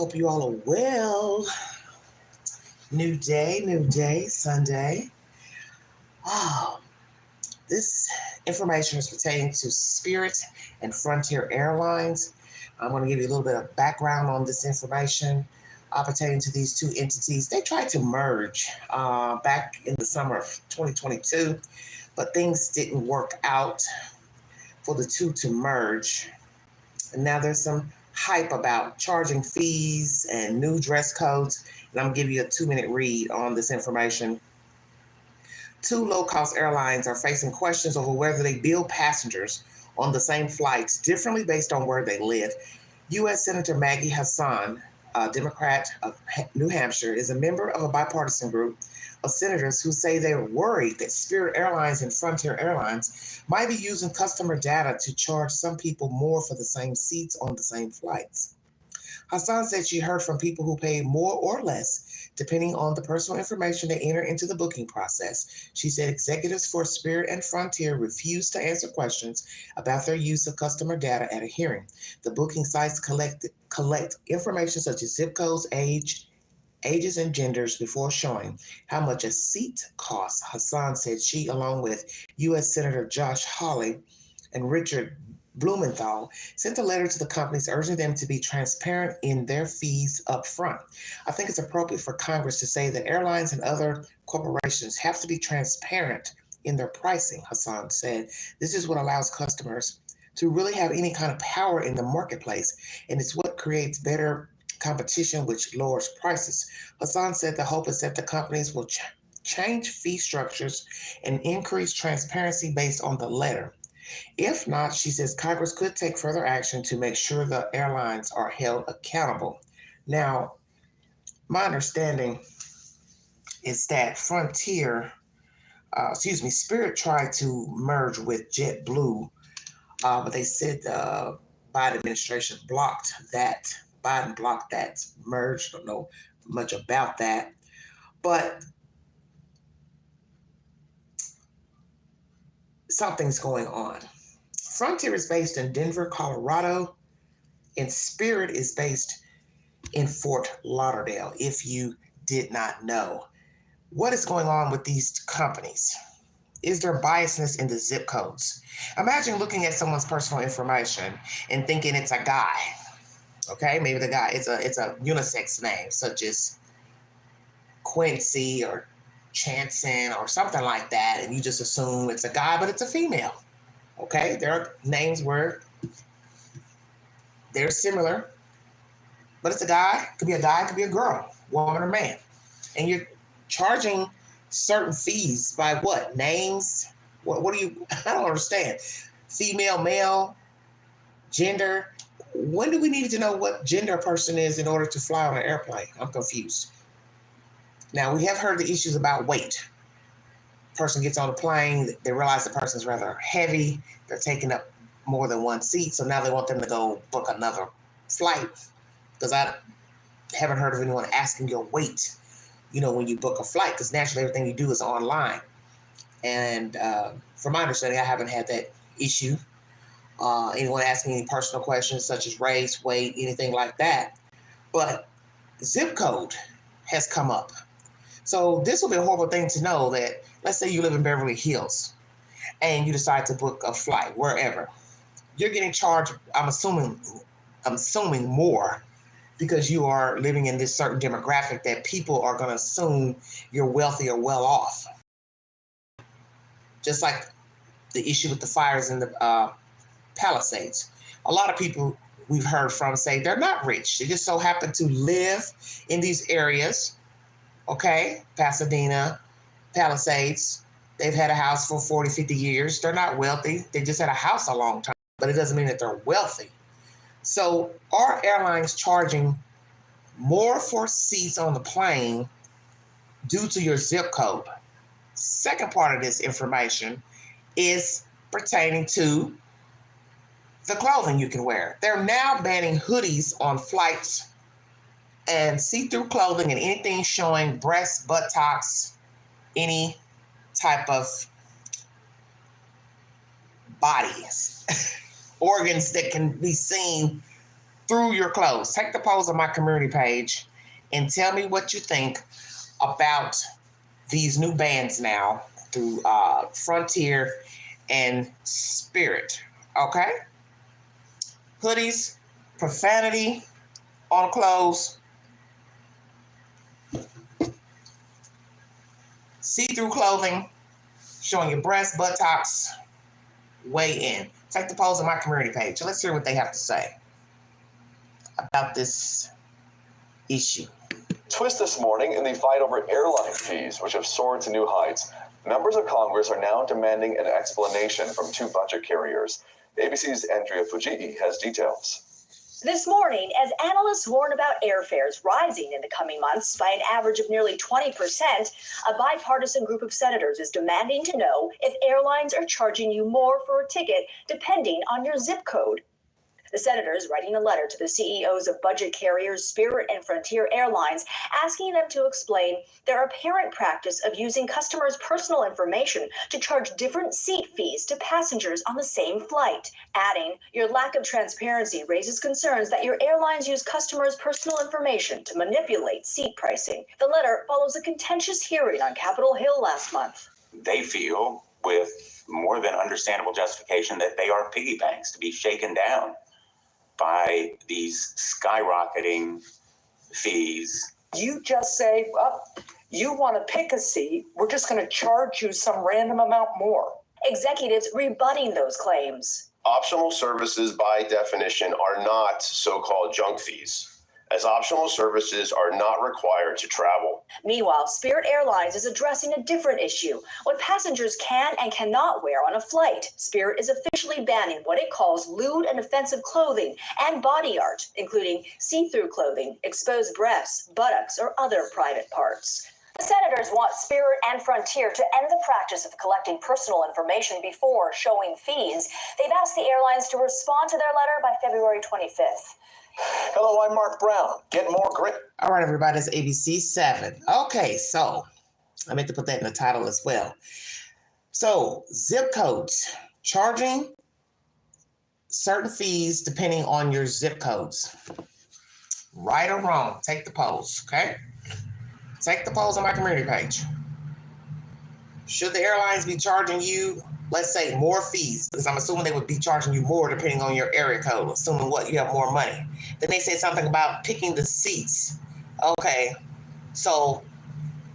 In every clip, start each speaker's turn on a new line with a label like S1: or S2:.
S1: Hope you all are well. New day, Sunday. Oh, this information is pertaining to Spirit and Frontier Airlines. I'm going to give you a little bit of background on this information pertaining to these two entities. They tried to merge back in the summer of 2022, but things didn't work out for the two to merge. And now there's some hype about charging fees and new dress codes. And I'm going to give you a 2-minute read on this information. Two low-cost airlines are facing questions over whether they bill passengers on the same flights differently based on where they live. U.S. Senator Maggie Hassan, a Democrat of New Hampshire, is a member of a bipartisan group of senators who say they're worried that Spirit Airlines and Frontier Airlines might be using customer data to charge some people more for the same seats on the same flights. Hassan said she heard from people who paid more or less, depending on the personal information they enter into the booking process. She said executives for Spirit and Frontier refused to answer questions about their use of customer data at a hearing. The booking sites collect information such as zip codes, ages, and genders before showing how much a seat costs. Hassan said she, along with U.S. Senator Josh Hawley and Richard Blumenthal, sent a letter to the companies urging them to be transparent in their fees up front. I think it's appropriate for Congress to say that airlines and other corporations have to be transparent in their pricing, Hassan said. This is what allows customers to really have any kind of power in the marketplace, and it's what creates better competition, which lowers prices. Hassan said the hope is that the companies will change fee structures and increase transparency based on the letter. If not, she says Congress could take further action to make sure the airlines are held accountable. Now, my understanding is that Spirit tried to merge with JetBlue, but they said the Biden administration blocked that. Biden blocked that merge. Don't know much about that, but something's going on. Frontier is based in Denver, Colorado, and Spirit is based in Fort Lauderdale, if you did not know. What is going on with these companies? Is there biasness in the zip codes? Imagine looking at someone's personal information and thinking it's a guy. Okay, maybe the guy, it's a unisex name, such as Quincy or Chanson or something like that, and you just assume it's a guy, but it's a female. Okay, there are names where they're similar, but it's a guy, could be a guy, could be a girl, woman or man. And you're charging certain fees by what? Names? What do you, I don't understand. Female, male, gender. When do we need to know what gender a person is in order to fly on an airplane? I'm confused. Now, we have heard the issues about weight. Person gets on a plane, they realize the person's rather heavy, they're taking up more than one seat, so now they want them to go book another flight, because I haven't heard of anyone asking your weight, when you book a flight, because naturally everything you do is online. And from my understanding, I haven't had that issue. Anyone asking any personal questions such as race, weight, anything like that. But zip code has come up. So this will be a horrible thing to know that, let's say you live in Beverly Hills and you decide to book a flight wherever. You're getting charged, I'm assuming more, because you are living in this certain demographic that people are going to assume you're wealthy or well off. Just like the issue with the fires in the Palisades. A lot of people we've heard from say they're not rich. They just so happen to live in these areas. Okay, Pasadena, Palisades, they've had a house for 40, 50 years. They're not wealthy. They just had a house a long time, but it doesn't mean that they're wealthy. So are airlines charging more for seats on the plane due to your zip code? Second part of this information is pertaining to the clothing you can wear. They're now banning hoodies on flights and see-through clothing and anything showing breasts, buttocks, any type of bodies, organs that can be seen through your clothes. Take the polls on my community page and tell me what you think about these new bans now through Frontier and Spirit. Okay? Hoodies, profanity on clothes, see-through clothing, showing your breasts, buttocks, weigh in. Take the polls on my community page. Let's hear what they have to say about this issue.
S2: Twist this morning in the fight over airline fees, which have soared to new heights. Members of Congress are now demanding an explanation from two budget carriers. ABC's Andrea Fujii has details.
S3: This morning, as analysts warn about airfares rising in the coming months by an average of nearly 20%, a bipartisan group of senators is demanding to know if airlines are charging you more for a ticket depending on your zip code. The senators writing a letter to the CEOs of budget carriers Spirit and Frontier Airlines, asking them to explain their apparent practice of using customers' personal information to charge different seat fees to passengers on the same flight, adding, your lack of transparency raises concerns that your airlines use customers' personal information to manipulate seat pricing. The letter follows a contentious hearing on Capitol Hill last month.
S4: They feel, with more than understandable justification, that they are piggy banks to be shaken down by these skyrocketing fees.
S5: You just say, well, you want to pick a seat, we're just going to charge you some random amount more.
S3: Executives rebutting those claims.
S6: Optional services, by definition, are not so-called junk fees, as optional services are not required to travel.
S3: Meanwhile, Spirit Airlines is addressing a different issue, what passengers can and cannot wear on a flight. Spirit is officially banning what it calls lewd and offensive clothing and body art, including see-through clothing, exposed breasts, buttocks, or other private parts. The senators want Spirit and Frontier to end the practice of collecting personal information before showing fees. They've asked the airlines to respond to their letter by February 25th.
S2: Hello, I'm Mark Brown. Get more grit.
S1: All right, everybody, it's ABC 7. Okay, so I meant to put that in the title as well. So, zip codes, charging certain fees depending on your zip codes. Right or wrong, take the polls, okay? Take the polls on my community page. Should the airlines be charging you, let's say, more fees? Because I'm assuming they would be charging you more depending on your area code, assuming what, you have more money. Then they said something about picking the seats. Okay, so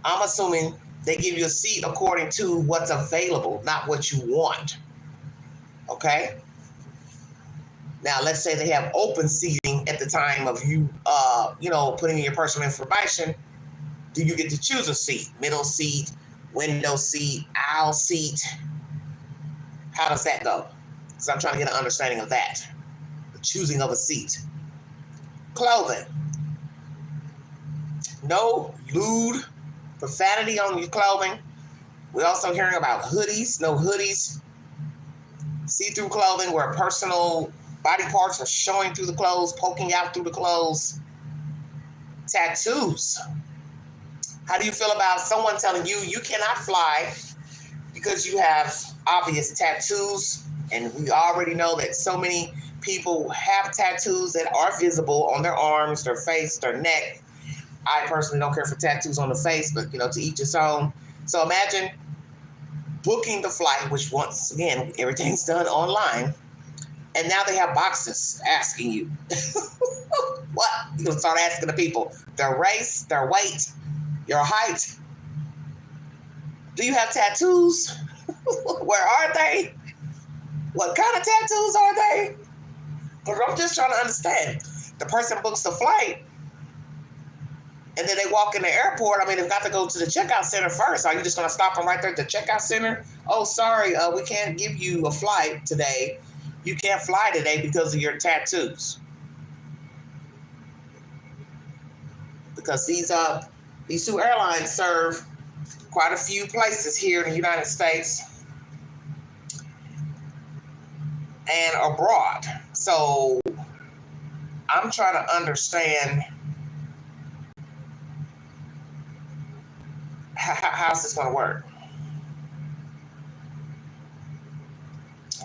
S1: I'm assuming they give you a seat according to what's available, not what you want. Okay? Now, let's say they have open seating at the time of you, putting in your personal information. Do you get to choose a seat? Middle seat, window seat, aisle seat? How does that go? Because I'm trying to get an understanding of that. The choosing of a seat. Clothing. No lewd profanity on your clothing. We're also hearing about hoodies. No hoodies. See-through clothing where personal body parts are showing through the clothes, poking out through the clothes. Tattoos. How do you feel about someone telling you you cannot fly because you have obvious tattoos? And we already know that so many people have tattoos that are visible on their arms, their face, their neck. I personally don't care for tattoos on the face, but to each his own. So imagine booking the flight, which once again, everything's done online. And now they have boxes asking you. What? You're gonna start asking the people their race, their weight, your height. Do you have tattoos? Where are they? What kind of tattoos are they? Because I'm just trying to understand. The person books the flight, and then they walk in the airport. I mean, they've got to go to the checkout center first. Are you just going to stop them right there at the checkout center? Oh, sorry, we can't give you a flight today. You can't fly today because of your tattoos. Because these two airlines serve quite a few places here in the United States and abroad. So I'm trying to understand how's this going to work.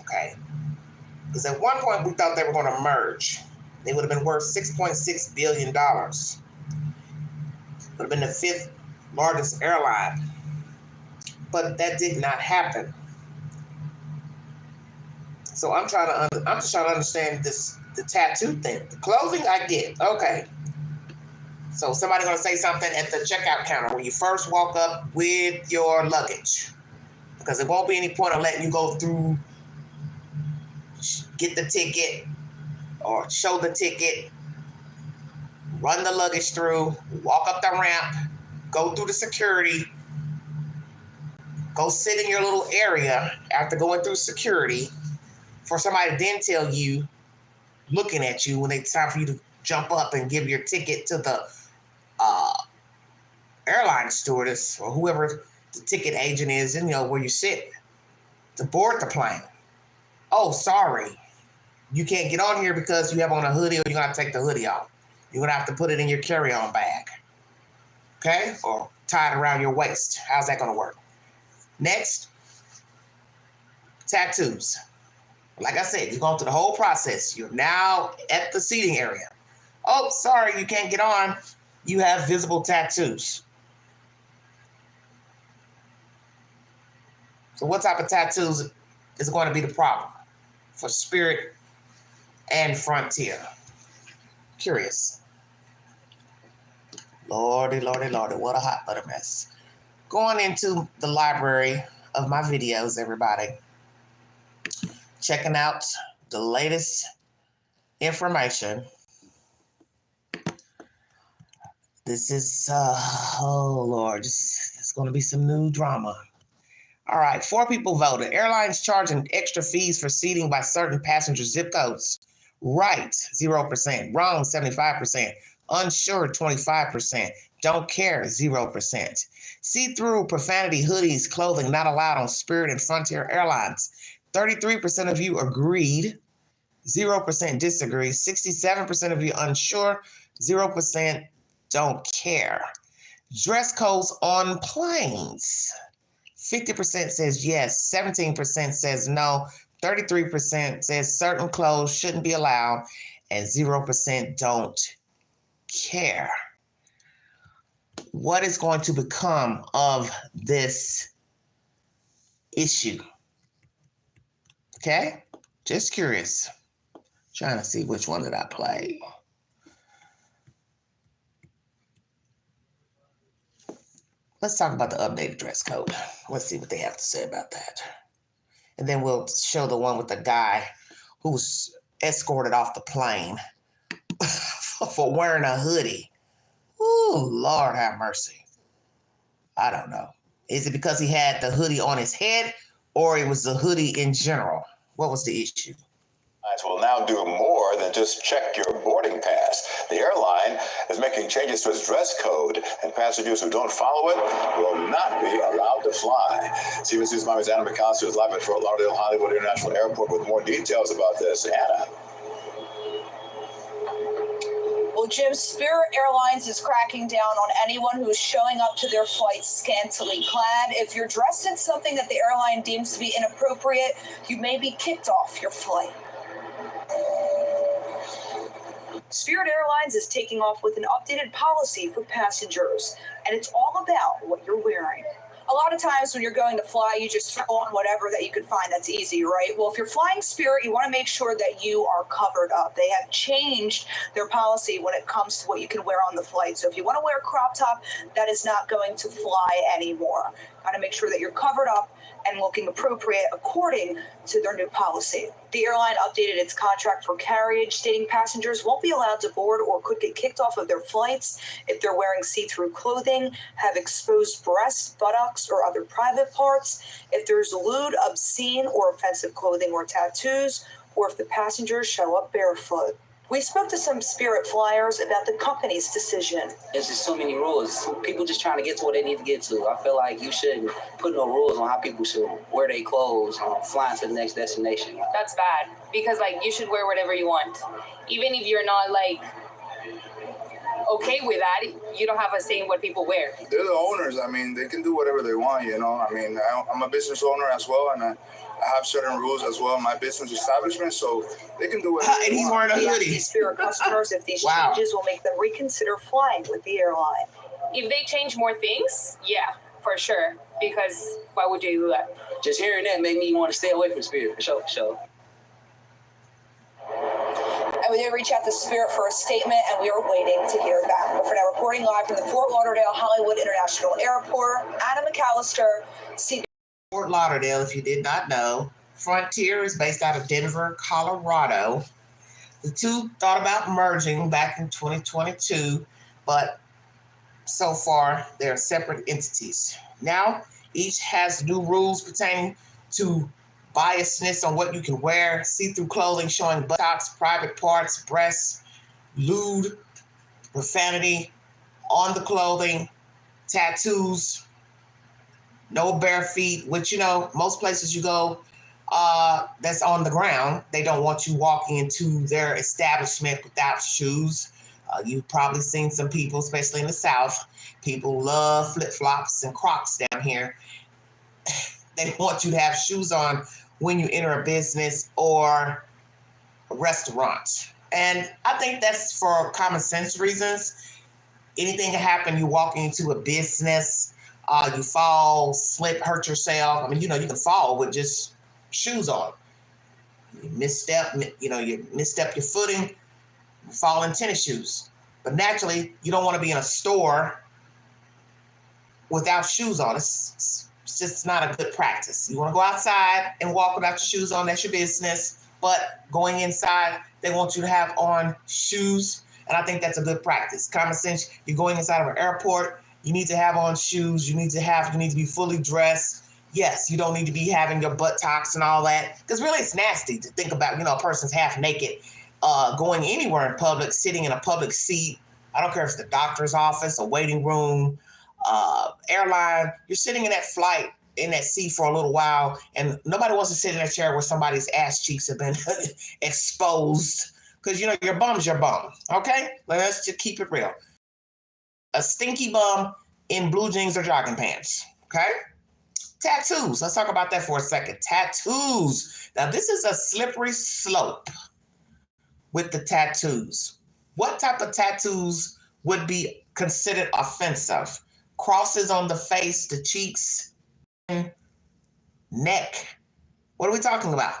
S1: Okay. Because at one point we thought they were going to merge. They would have been worth $6.6 billion. Would have been the 5th largest airline. But that did not happen. So I'm just trying to understand the tattoo thing. The clothing, I get. Okay. So somebody gonna say something at the checkout counter when you first walk up with your luggage. Because it won't be any point of letting you go through, get the ticket, or show the ticket, run the luggage through, walk up the ramp, go through the security, go sit in your little area after going through security, for somebody to then tell you, looking at you, when it's time for you to jump up and give your ticket to the airline stewardess or whoever the ticket agent is, and where you sit to board the plane. Oh, sorry, you can't get on here because you have on a hoodie, or you're gonna have to take the hoodie off. You're gonna have to put it in your carry-on bag, okay, or tie it around your waist. How's that gonna work? Next, tattoos. Like I said, you're going through the whole process. You're now at the seating area. Oh, sorry, you can't get on. You have visible tattoos. So what type of tattoos is going to be the problem for Spirit and Frontier? Curious. Lordy, lordy, lordy, what a hot butter mess. Going into the library of my videos, everybody. Checking out the latest information. This is, oh Lord, this is going to be some new drama. All right, 4 people voted. Airlines charging extra fees for seating by certain passenger zip codes. Right, 0%. Wrong, 75%. Unsure, 25%. Don't care, 0%. See-through profanity hoodies, clothing not allowed on Spirit and Frontier Airlines. 33% of you agreed, 0% disagree, 67% of you unsure, 0% don't care. Dress codes on planes. 50% says yes, 17% says no, 33% says certain clothes shouldn't be allowed, and 0% don't care. What is going to become of this issue? Okay, just curious. Trying to see which one did I play. Let's talk about the updated dress code. Let's see what they have to say about that. And then we'll show the one with the guy who was escorted off the plane for wearing a hoodie. Ooh, Lord have mercy. I don't know. Is it because he had the hoodie on his head, or it was the hoodie in general? What was the issue?
S7: Will now do more than just check your boarding pass. The airline is making changes to its dress code, and passengers who don't follow it will not be allowed to fly. CBS News Miami's Anna McCoskey is live at Fort Lauderdale Hollywood International Airport with more details about this. Anna.
S8: Well, Jim, Spirit Airlines is cracking down on anyone who's showing up to their flight scantily clad. If you're dressed in something that the airline deems to be inappropriate, you may be kicked off your flight. Spirit Airlines is taking off with an updated policy for passengers, and it's all about what you're wearing. A lot of times when you're going to fly, you just throw on whatever that you could find that's easy, right? Well, if you're flying Spirit, you want to make sure that you are covered up. They have changed their policy when it comes to what you can wear on the flight. So if you want to wear a crop top, that is not going to fly anymore. Got to make sure that you're covered up and looking appropriate according to their new policy. The airline updated its contract for carriage, stating passengers won't be allowed to board or could get kicked off of their flights if they're wearing see-through clothing, have exposed breasts, buttocks, or other private parts, if there's lewd, obscene, or offensive clothing or tattoos, or if the passengers show up barefoot. We spoke to some Spirit flyers about the company's decision.
S9: There's just so many rules. People just trying to get to what they need to get to. I feel like you shouldn't put no rules on how people should wear their clothes flying to the next destination.
S10: That's bad, because you should wear whatever you want. Even if you're not okay with that, you don't have a say in what people wear.
S11: They're the owners. I mean, they can do whatever they want, I'm a business owner as well, and I have certain rules as well in my business establishment, so they can do it.
S1: And he's wearing a
S8: We ask
S1: hoodie.
S8: these Spirit customers if these
S1: Wow.
S8: changes will make them reconsider flying with the airline.
S10: If they change more things, yeah, for sure. Because why would you do that?
S9: Just hearing that made me want to stay away from Spirit, for sure.
S8: And we did reach out to Spirit for a statement, and we are waiting to hear back. But for now, reporting live from the Fort Lauderdale Hollywood International Airport, Anna McAllister, CBS.
S1: Fort Lauderdale, if you did not know, Frontier is based out of Denver, Colorado. The two thought about merging back in 2022, but so far they're separate entities. Now, each has new rules pertaining to biasness on what you can wear, see-through clothing showing buttocks, private parts, breasts, lewd, profanity on the clothing, tattoos, no bare feet, which, most places you go that's on the ground, they don't want you walking into their establishment without shoes. You've probably seen some people, especially in the South, people love flip-flops and Crocs down here. They want you to have shoes on when you enter a business or a restaurant. And I think that's for common sense reasons. Anything can happen. You walk into a business, you fall, slip, hurt yourself. I mean, you can fall with just shoes on. You misstep, you misstep your footing, you fall in tennis shoes. But naturally, you don't want to be in a store without shoes on. It's just not a good practice. You want to go outside and walk without your shoes on, that's your business. But going inside, they want you to have on shoes. And I think that's a good practice. Common sense, you're going inside of an airport, you need to have on shoes, you need to be fully dressed. Yes, you don't need to be having your buttocks and all that. Because really it's nasty to think about, a person's half naked, going anywhere in public, sitting in a public seat. I don't care if it's the doctor's office, a waiting room, airline. You're sitting in that flight, in that seat for a little while, and nobody wants to sit in a chair where somebody's ass cheeks have been exposed. Because, your bum's your bum, okay? Let's just keep it real. A stinky bum in blue jeans or jogging pants, okay? Tattoos. Let's talk about that for a second. Tattoos. Now, this is a slippery slope with the tattoos. What type of tattoos would be considered offensive? Crosses on the face, the cheeks, neck. What are we talking about?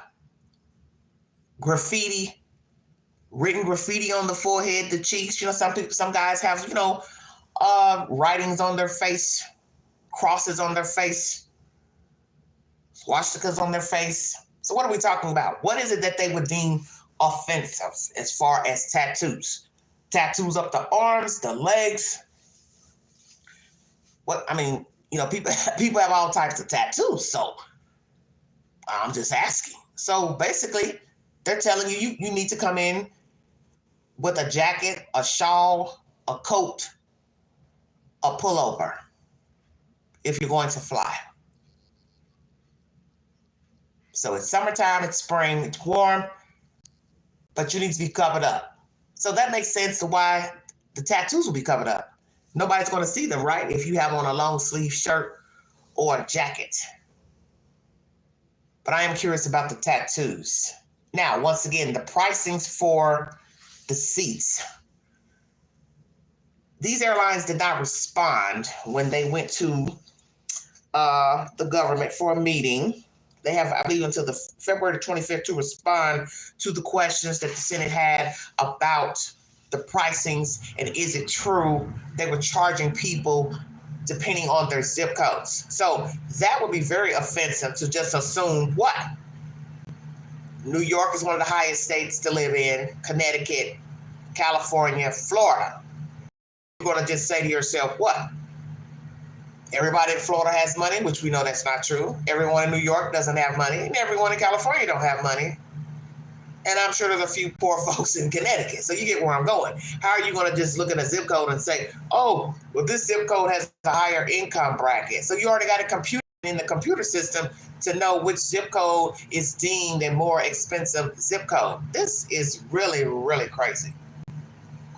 S1: Graffiti. Written graffiti on the forehead, the cheeks. Some guys have, writings on their face, crosses on their face, swastikas on their face. So what are we talking about? What is it that they would deem offensive as far as tattoos? Tattoos up the arms, the legs. People have all types of tattoos. So I'm just asking. So basically, they're telling you, you need to come in with a jacket, a shawl, a coat, a pullover if you're going to fly. So it's summertime, it's spring, it's warm, but you need to be covered up. So that makes sense to why the tattoos will be covered up. Nobody's going to see them, right? If you have on a long sleeve shirt or a jacket. But I am curious about the tattoos. Now, once again, the pricings for the seats. These airlines did not respond when they went to the government for a meeting. They have, I believe, until the February 25th to respond to the questions that the Senate had about the pricings and is it true they were charging people depending on their zip codes. So that would be very offensive to just assume what? New York is one of the highest states to live in, Connecticut, California, Florida. You're going to just say to yourself, what? Everybody in Florida has money, which we know that's not true. Everyone in New York doesn't have money, and everyone in California don't have money. And I'm sure there's a few poor folks in Connecticut. So you get where I'm going. How are you going to just look at a zip code and say, oh, well, this zip code has a higher income bracket? So you already got a computer in the computer system to know which zip code is deemed a more expensive zip code. This is really, really crazy.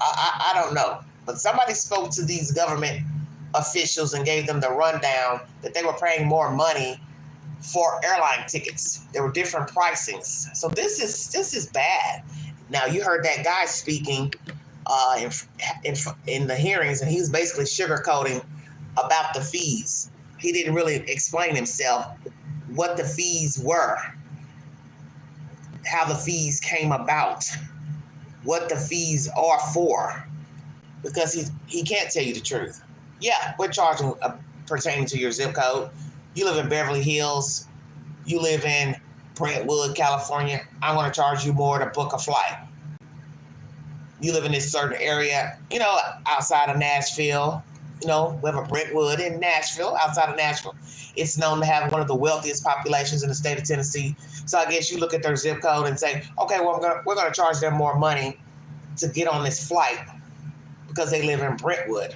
S1: I don't know. But somebody spoke to these government officials and gave them the rundown that they were paying more money for airline tickets. There were different pricings. So this is bad. Now, you heard that guy speaking in the hearings, and he was basically sugarcoating about the fees. He didn't really explain himself, what the fees were, how the fees came about, what the fees are for, because he can't tell you the truth. Yeah, we're charging pertaining to your zip code. You live in Beverly Hills, you live in Brentwood, California, I'm going to charge you more to book a flight. You live in this certain area, outside of Nashville. We have a Brentwood in Nashville, outside of Nashville. It's known to have one of the wealthiest populations in the state of Tennessee. So I guess you look at their zip code and say, okay, well, we're going to charge them more money to get on this flight because they live in Brentwood,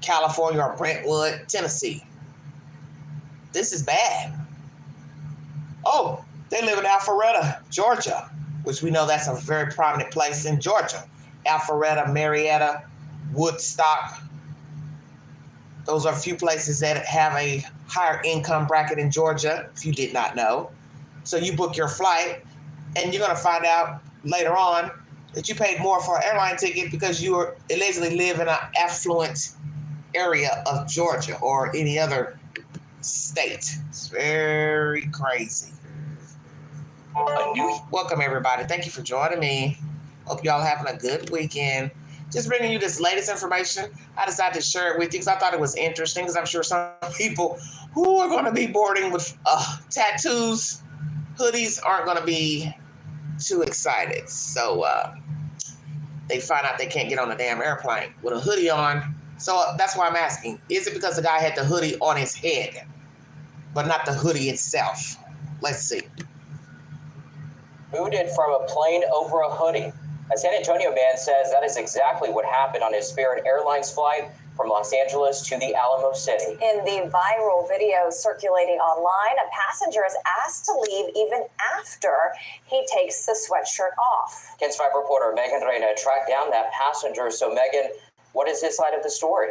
S1: California, or Brentwood, Tennessee. This is bad. Oh, they live in Alpharetta, Georgia, which we know that's a very prominent place in Georgia. Alpharetta, Marietta, Woodstock. Those are a few places that have a higher income bracket in Georgia, if you did not know. So you book your flight, and you're going to find out later on that you paid more for an airline ticket because you allegedly live in an affluent area of Georgia or any other state. It's very crazy. Welcome, everybody. Thank you for joining me. Hope y'all having a good weekend. Just bringing you this latest information. I decided to share it with you because I thought it was interesting, because I'm sure some people who are going to be boarding with tattoos, hoodies, aren't going to be too excited. So they find out they can't get on the damn airplane with a hoodie on. So that's why I'm asking, is it because the guy had the hoodie on his head, but not the hoodie itself? Let's see.
S12: Booted from a plane over a hoodie. A San Antonio man says that is exactly what happened on his Spirit Airlines flight from Los Angeles to the Alamo City.
S3: In the viral video circulating online, a passenger is asked to leave even after he takes the sweatshirt off.
S12: KENS 5 reporter Megan Reyna tracked down that passenger. So, Megan, what is his side of the story?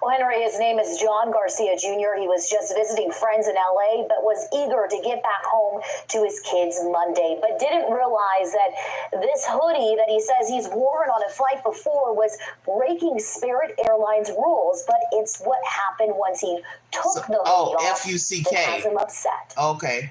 S3: Well, Henry, his name is John Garcia Jr. He was just visiting friends in LA, but was eager to get back home to his kids Monday, but didn't realize that this hoodie that he says he's worn on a flight before was breaking Spirit Airlines rules. But it's what happened once he took the hoodie off
S1: F-U-C-K.
S3: that has him upset.
S1: Okay.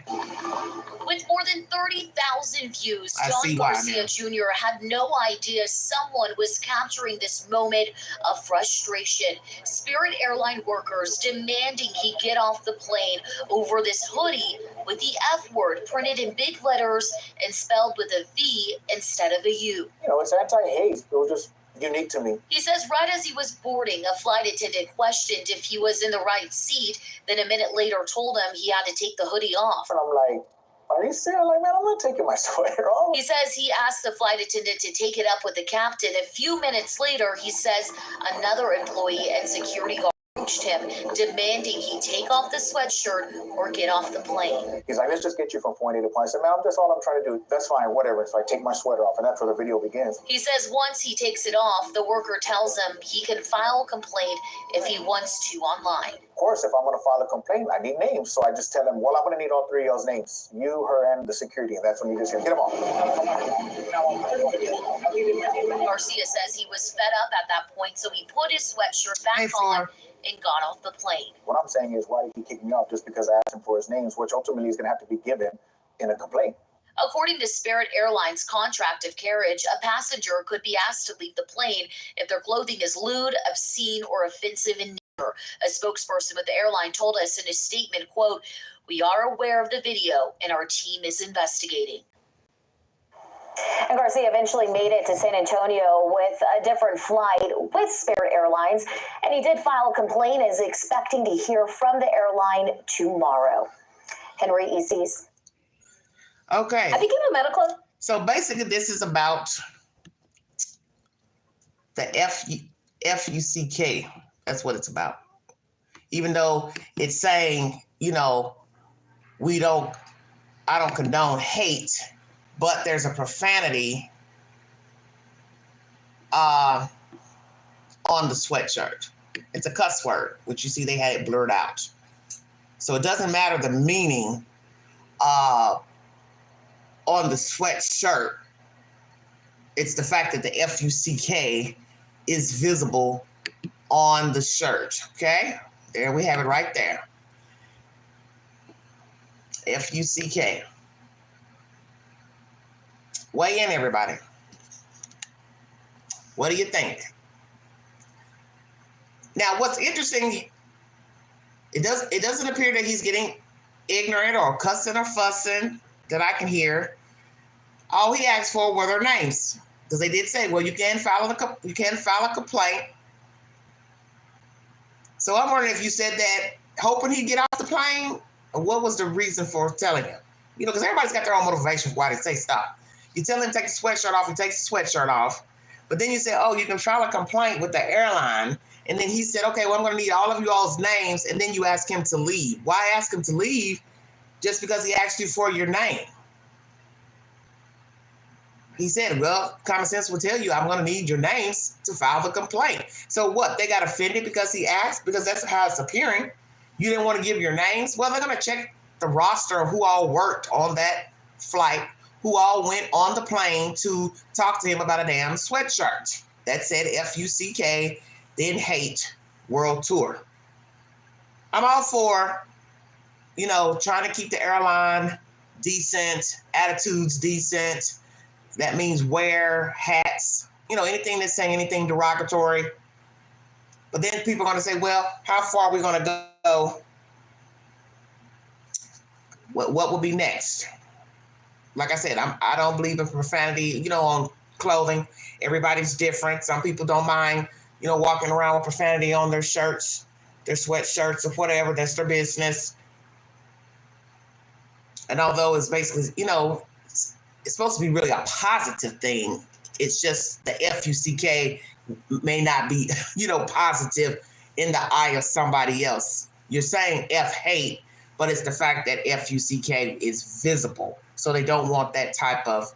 S13: With more than 30,000 views, John Garcia Jr. had no idea someone was capturing this moment of frustration. Spirit Airline workers demanding he get off the plane over this hoodie with the F word printed in big letters and spelled with a V instead of a U.
S11: It's anti-hate. It was just unique to me.
S13: He says right as he was boarding, a flight attendant questioned if he was in the right seat, then a minute later told him he had to take the hoodie off.
S11: And I'm like, are you serious? I'm like, man, I'm not taking my sweater off.
S13: He says he asked the flight attendant to take it up with the captain. A few minutes later, he says another employee and security guard approached him, demanding he take off the sweatshirt or get off the plane.
S11: He's like, let's just get you from point A to point. I said, man, that's all I'm trying to do. That's fine, whatever. So I take my sweater off, and that's where the video begins.
S13: He says once he takes it off, the worker tells him he can file a complaint if he wants to online.
S11: Of course, if I'm going to file a complaint, I need names. So I just tell him, well, I'm going to need all three of y'all's names. You, her, and the security. And that's when you just get them off.
S13: Garcia says he was fed up at that point, so he put his sweatshirt back on and got off the plane.
S11: What I'm saying is, why did he kick me off just because I asked him for his names, which ultimately is going to have to be given in a complaint.
S13: According to Spirit Airlines' contract of carriage, a passenger could be asked to leave the plane if their clothing is lewd, obscene, or offensive in nature. A spokesperson with the airline told us in a statement, quote, "We are aware of the video and our team is investigating."
S3: And Garcia eventually made it to San Antonio with a different flight with Spirit Airlines, and he did file a complaint and is expecting to hear from the airline tomorrow. Henry ECs.
S1: Okay.
S3: Have you given a medical?
S1: So basically, this is about the FUCK. That's what it's about. Even though it's saying, I don't condone hate, but there's a profanity on the sweatshirt. It's a cuss word, which you see they had it blurred out. So it doesn't matter the meaning on the sweatshirt. It's the fact that the FUCK is visible on the shirt. Okay? There we have it right there. FUCK. Weigh in, everybody. What do you think? Now, what's interesting, it doesn't appear that he's getting ignorant or cussing or fussing that I can hear. All he asked for were their names, because they did say, well, you can file a complaint. So I'm wondering if you said that hoping he'd get off the plane, or what was the reason for telling him? You know, because everybody's got their own motivation for why they say stop. You tell him to take the sweatshirt off, he takes the sweatshirt off. But then you say, oh, you can file a complaint with the airline. And then he said, okay, well, I'm going to need all of you all's names. And then you ask him to leave. Why ask him to leave just because he asked you for your name? He said, well, common sense will tell you I'm going to need your names to file the complaint. So what? They got offended because he asked? Because that's how it's appearing. You didn't want to give your names? Well, they're going to check the roster of who all worked on that flight, who all went on the plane to talk to him about a damn sweatshirt that said FUCK, then hate World Tour. I'm all for, you know, trying to keep the airline decent, attitudes decent. That means wear hats, you know, anything that's saying anything derogatory. But then people are going to say, well, how far are we going to go? What will be next? Like I said, I don't believe in profanity, you know, on clothing. Everybody's different. Some people don't mind, you know, walking around with profanity on their shirts, their sweatshirts or whatever. That's their business. And although it's basically, you know, it's supposed to be really a positive thing, it's just the FUCK may not be, you know, positive in the eye of somebody else. You're saying F hate, but it's the fact that FUCK is visible. So they don't want that type of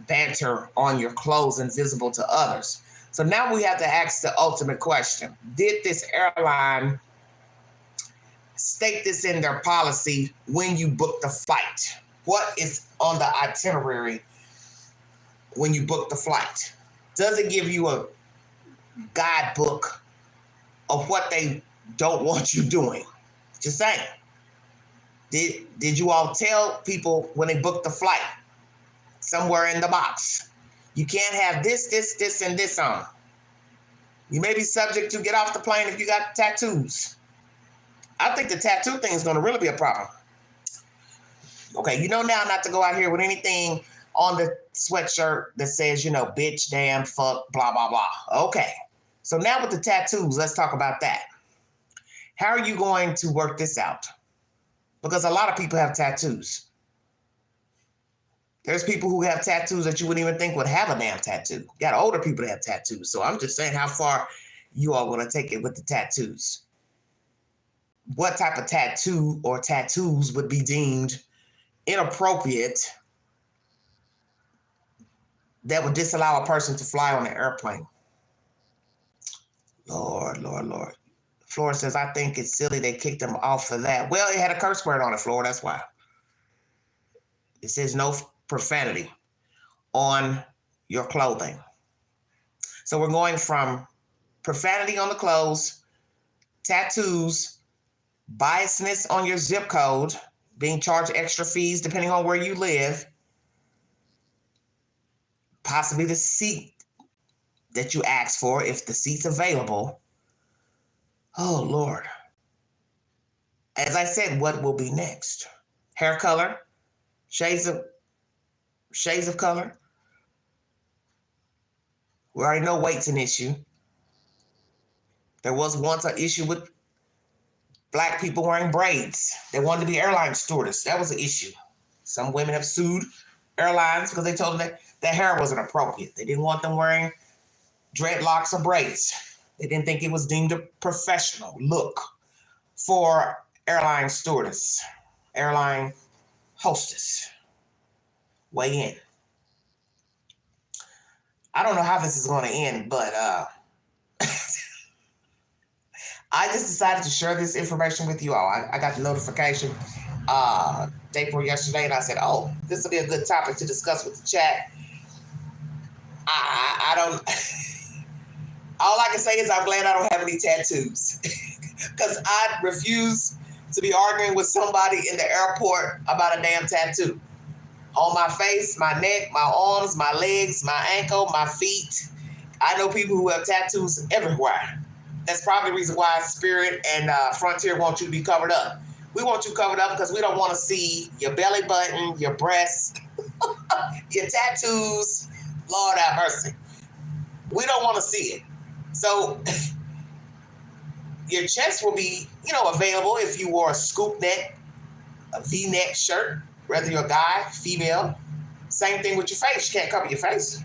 S1: banter on your clothes and visible to others. So now we have to ask the ultimate question. Did this airline state this in their policy when you book the flight? What is on the itinerary when you book the flight? Does it give you a guidebook of what they don't want you doing? Just saying. Did you all tell people when they booked the flight? Somewhere in the box. You can't have this, and this on. You may be subject to get off the plane if you got tattoos. I think the tattoo thing is going to really be a problem. Okay, you know now not to go out here with anything on the sweatshirt that says, you know, bitch, damn, fuck, blah, blah, blah. Okay, so now with the tattoos, let's talk about that. How are you going to work this out? Because a lot of people have tattoos. There's people who have tattoos that you wouldn't even think would have a damn tattoo. You got older people that have tattoos. So I'm just saying how far you all want to take it with the tattoos. What type of tattoo or tattoos would be deemed inappropriate that would disallow a person to fly on an airplane? Lord, Lord, Lord. Flora says, I think it's silly they kicked him off for that. Well, it had a curse word on it, Flora, that's why. It says no profanity on your clothing. So we're going from profanity on the clothes, tattoos, biasness on your zip code, being charged extra fees depending on where you live, possibly the seat that you asked for if the seat's available. Oh, Lord. As I said, what will be next? Hair color, shades of color. We already know weight's an issue. There was once an issue with Black people wearing braids. They wanted to be airline stewardess. That was an issue. Some women have sued airlines because they told them that their hair wasn't appropriate. They didn't want them wearing dreadlocks or braids. They didn't think it was deemed a professional look for airline stewardess, airline hostess. Weigh in. I don't know how this is going to end, but I just decided to share this information with you all. I got the notification day before yesterday, and I said, oh, this will be a good topic to discuss with the chat. I don't, all I can say is I'm glad I don't have any tattoos because I refuse to be arguing with somebody in the airport about a damn tattoo. On my face, my neck, my arms, my legs, my ankle, my feet. I know people who have tattoos everywhere. That's probably the reason why Spirit and Frontier want you to be covered up. We want you covered up because we don't want to see your belly button, your breasts, your tattoos. Lord have mercy. We don't want to see it. So your chest will be, available if you wore a scoop neck, a V-neck shirt, whether you're a guy, female. Same thing with your face. You can't cover your face.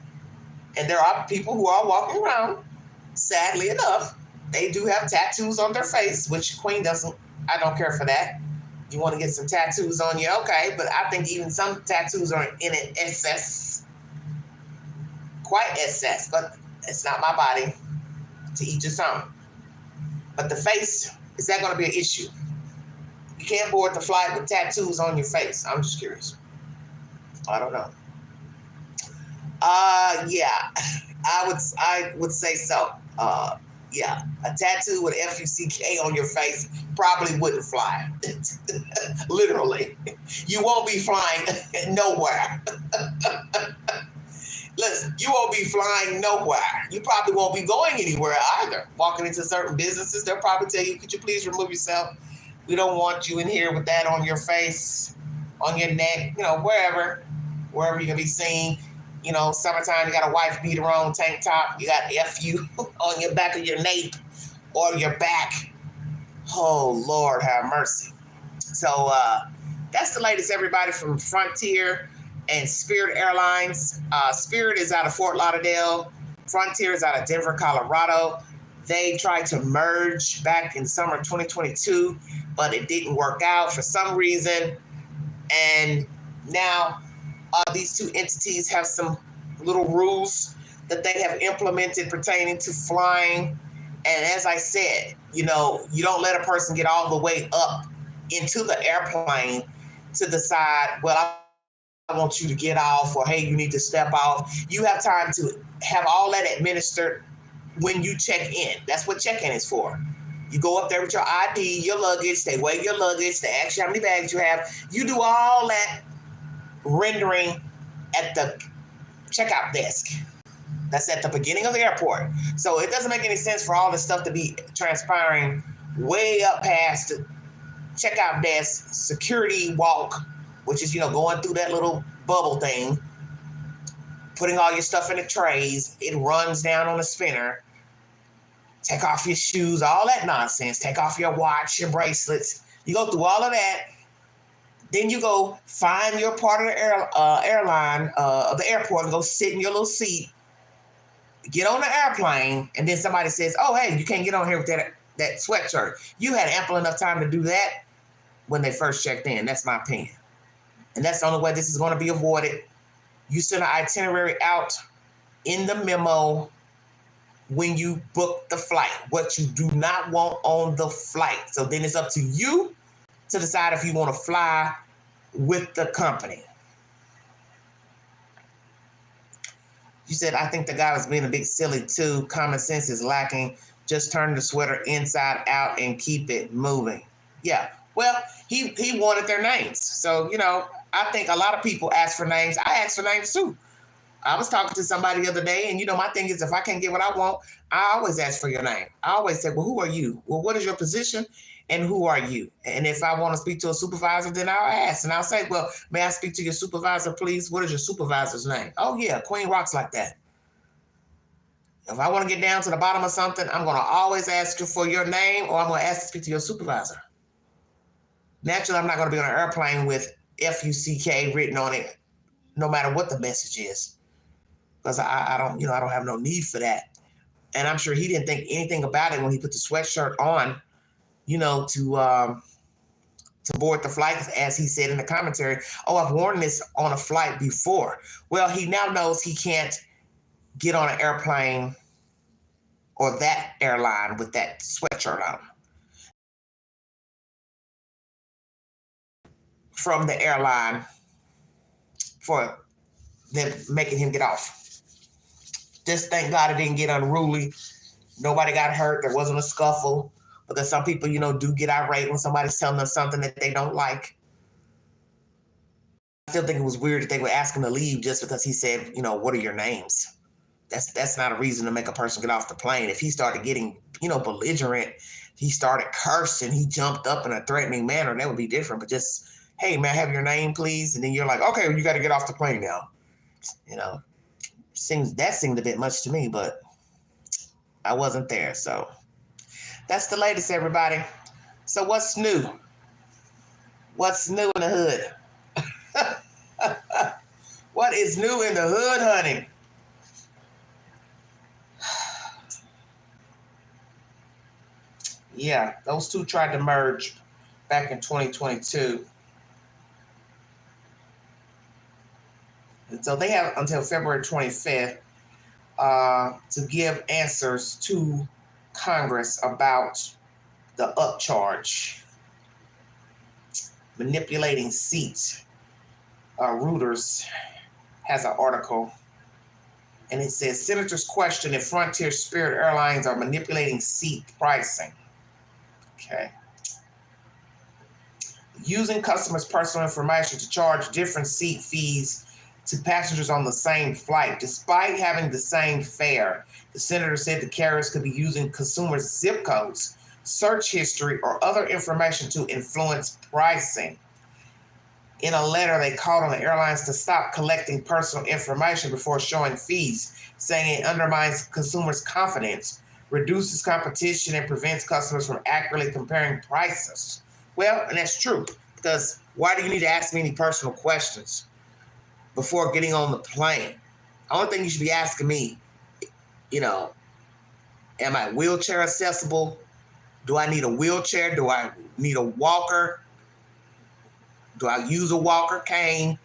S1: And there are people who are walking around, sadly enough, they do have tattoos on their face, which Queen doesn't. I don't care for that. You want to get some tattoos on you, okay, but I think even some tattoos are in an excess. Quite excess, but it's not my body. To each his own. But the face, is that going to be an issue? You can't board the flight with tattoos on your face. I'm just curious. I don't know. Yeah, I would say so. Yeah, a tattoo with F-U-C-K on your face probably wouldn't fly. Literally. You won't be flying nowhere. Listen, you won't be flying nowhere. You probably won't be going anywhere either. Walking into certain businesses, they'll probably tell you, could you please remove yourself? We don't want you in here with that on your face, on your neck, wherever you're going to be seen. Summertime, you got a wife beater on, tank top. You got FU on your back of your nape or your back. Oh, Lord, have mercy. So that's the latest, everybody, from Frontier and Spirit Airlines. Spirit is out of Fort Lauderdale. Frontier is out of Denver, Colorado. They tried to merge back in the summer of 2022, but it didn't work out for some reason. And now these two entities have some little rules that they have implemented pertaining to flying. And as I said, you don't let a person get all the way up into the airplane to decide, well, I want you to get off, or hey, you need to step off. You have time to have all that administered when you check in. That's what check-in is for. You go up there with your ID, your luggage, they weigh your luggage, they ask you how many bags you have. You do all that rendering at the checkout desk. That's at the beginning of the airport. So it doesn't make any sense for all this stuff to be transpiring way up past the checkout desk, security walk, which is, going through that little bubble thing, putting all your stuff in the trays. It runs down on a spinner. Take off your shoes, all that nonsense. Take off your watch, your bracelets. You go through all of that. Then you go find your part of the airline, of the airport, and go sit in your little seat. Get on the airplane, and then somebody says, oh, hey, you can't get on here with that sweatshirt. You had ample enough time to do that when they first checked in. That's my opinion. And that's the only way this is going to be avoided. You send an itinerary out in the memo when you book the flight, what you do not want on the flight. So then it's up to you to decide if you want to fly with the company. You said, I think the guy was being a bit silly too. Common sense is lacking. Just turn the sweater inside out and keep it moving. Yeah, well, he wanted their names. So, I think a lot of people ask for names. I ask for names too. I was talking to somebody the other day, and my thing is, if I can't get what I want, I always ask for your name. I always say, well, who are you? Well, what is your position? And who are you? And if I want to speak to a supervisor, then I'll ask. And I'll say, well, may I speak to your supervisor, please? What is your supervisor's name? Oh, yeah, Queen rocks like that. If I want to get down to the bottom of something, I'm going to always ask you for your name, or I'm going to ask to speak to your supervisor. Naturally, I'm not going to be on an airplane with F-U-C-K written on it, no matter what the message is, because I don't have no need for that. And I'm sure he didn't think anything about it when he put the sweatshirt on, to board the flight, as he said in the commentary. Oh, I've worn this on a flight before. Well, he now knows he can't get on an airplane or that airline with that sweatshirt on. from the airline for them making him get off. Just thank God it didn't get unruly. Nobody got hurt. There wasn't a scuffle. Because some people, do get irate when somebody's telling them something that they don't like. I still think it was weird that they would ask him to leave just because he said, what are your names? That's not a reason to make a person get off the plane. If he started getting, belligerent, he started cursing, he jumped up in a threatening manner, that would be different. But just, hey, may I have your name, please? And then you're like, okay, well, you got to get off the plane now. That seemed a bit much to me, but I wasn't there. So that's the latest, everybody. So what's new? What's new in the hood? What is new in the hood, honey? Yeah, those two tried to merge back in 2022. And so they have until February 25th to give answers to Congress about the upcharge, manipulating seats. Reuters has an article, and it says, Senators question if Frontier Spirit Airlines are manipulating seat pricing. Okay. Using customers' personal information to charge different seat fees to passengers on the same flight, despite having the same fare. The senator said the carriers could be using consumers' zip codes, search history, or other information to influence pricing. In a letter, they called on the airlines to stop collecting personal information before showing fees, saying it undermines consumers' confidence, reduces competition, and prevents customers from accurately comparing prices. Well, and that's true, because why do you need to ask me any personal questions before getting on the plane? The only thing you should be asking me, am I wheelchair accessible? Do I need a wheelchair? Do I need a walker? Do I use a walker cane?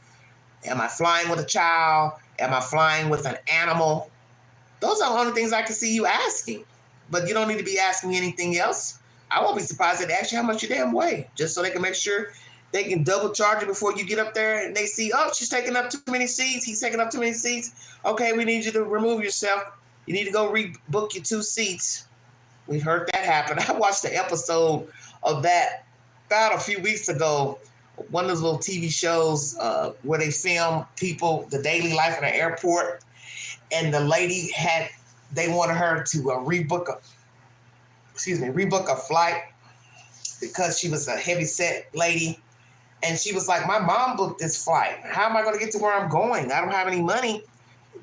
S1: Am I flying with a child? Am I flying with an animal? Those are the only things I can see you asking. But you don't need to be asking me anything else. I won't be surprised if they ask you how much you damn weigh, just so they can make sure they can double charge you before you get up there and they see, oh, she's taking up too many seats. He's taking up too many seats. Okay, we need you to remove yourself. You need to go rebook your 2 seats. We've heard that happen. I watched the episode of that about a few weeks ago. One of those little TV shows where they film people, the daily life in an airport. And the lady they wanted her to rebook a flight because she was a heavy set lady. And she was like, my mom booked this flight. How am I going to get to where I'm going? I don't have any money.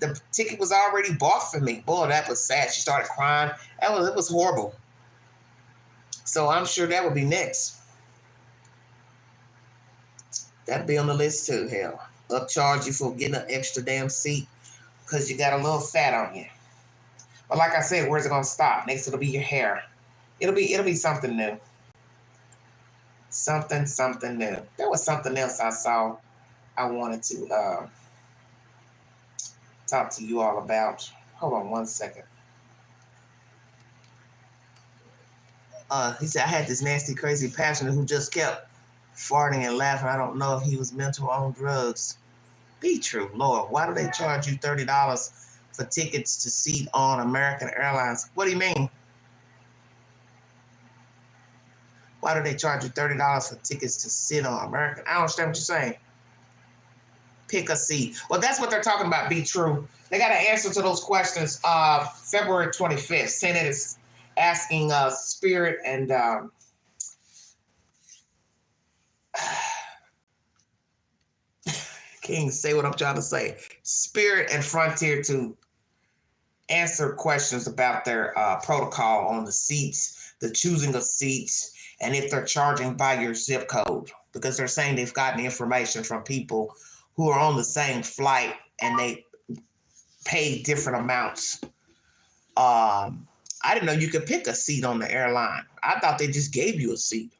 S1: The ticket was already bought for me. Boy, that was sad. She started crying. It was horrible. So I'm sure that would be next. That'd be on the list too, hell. Upcharge you for getting an extra damn seat because you got a little fat on you. But like I said, where's it gonna stop? Next it'll be your hair. It'll be something new. Something new. There was something else I saw I wanted to talk to you all about. Hold on one second. He said, I had this nasty, crazy passenger who just kept farting and laughing. I don't know if he was mental or on drugs. Be true, Lord. Why do they charge you $30 for tickets to seat on American Airlines? What do you mean? Why do they charge you $30 for tickets to sit on American? I don't understand what you're saying. Pick a seat. Well, that's what they're talking about, be true. They got an answer to those questions February 25th. Senate is asking Spirit and can't say what I'm trying to say. Spirit and Frontier to answer questions about their protocol on the seats, the choosing of seats, and if they're charging by your zip code, because they're saying they've gotten information from people who are on the same flight and they pay different amounts. I didn't know you could pick a seat on the airline. I thought they just gave you a seat.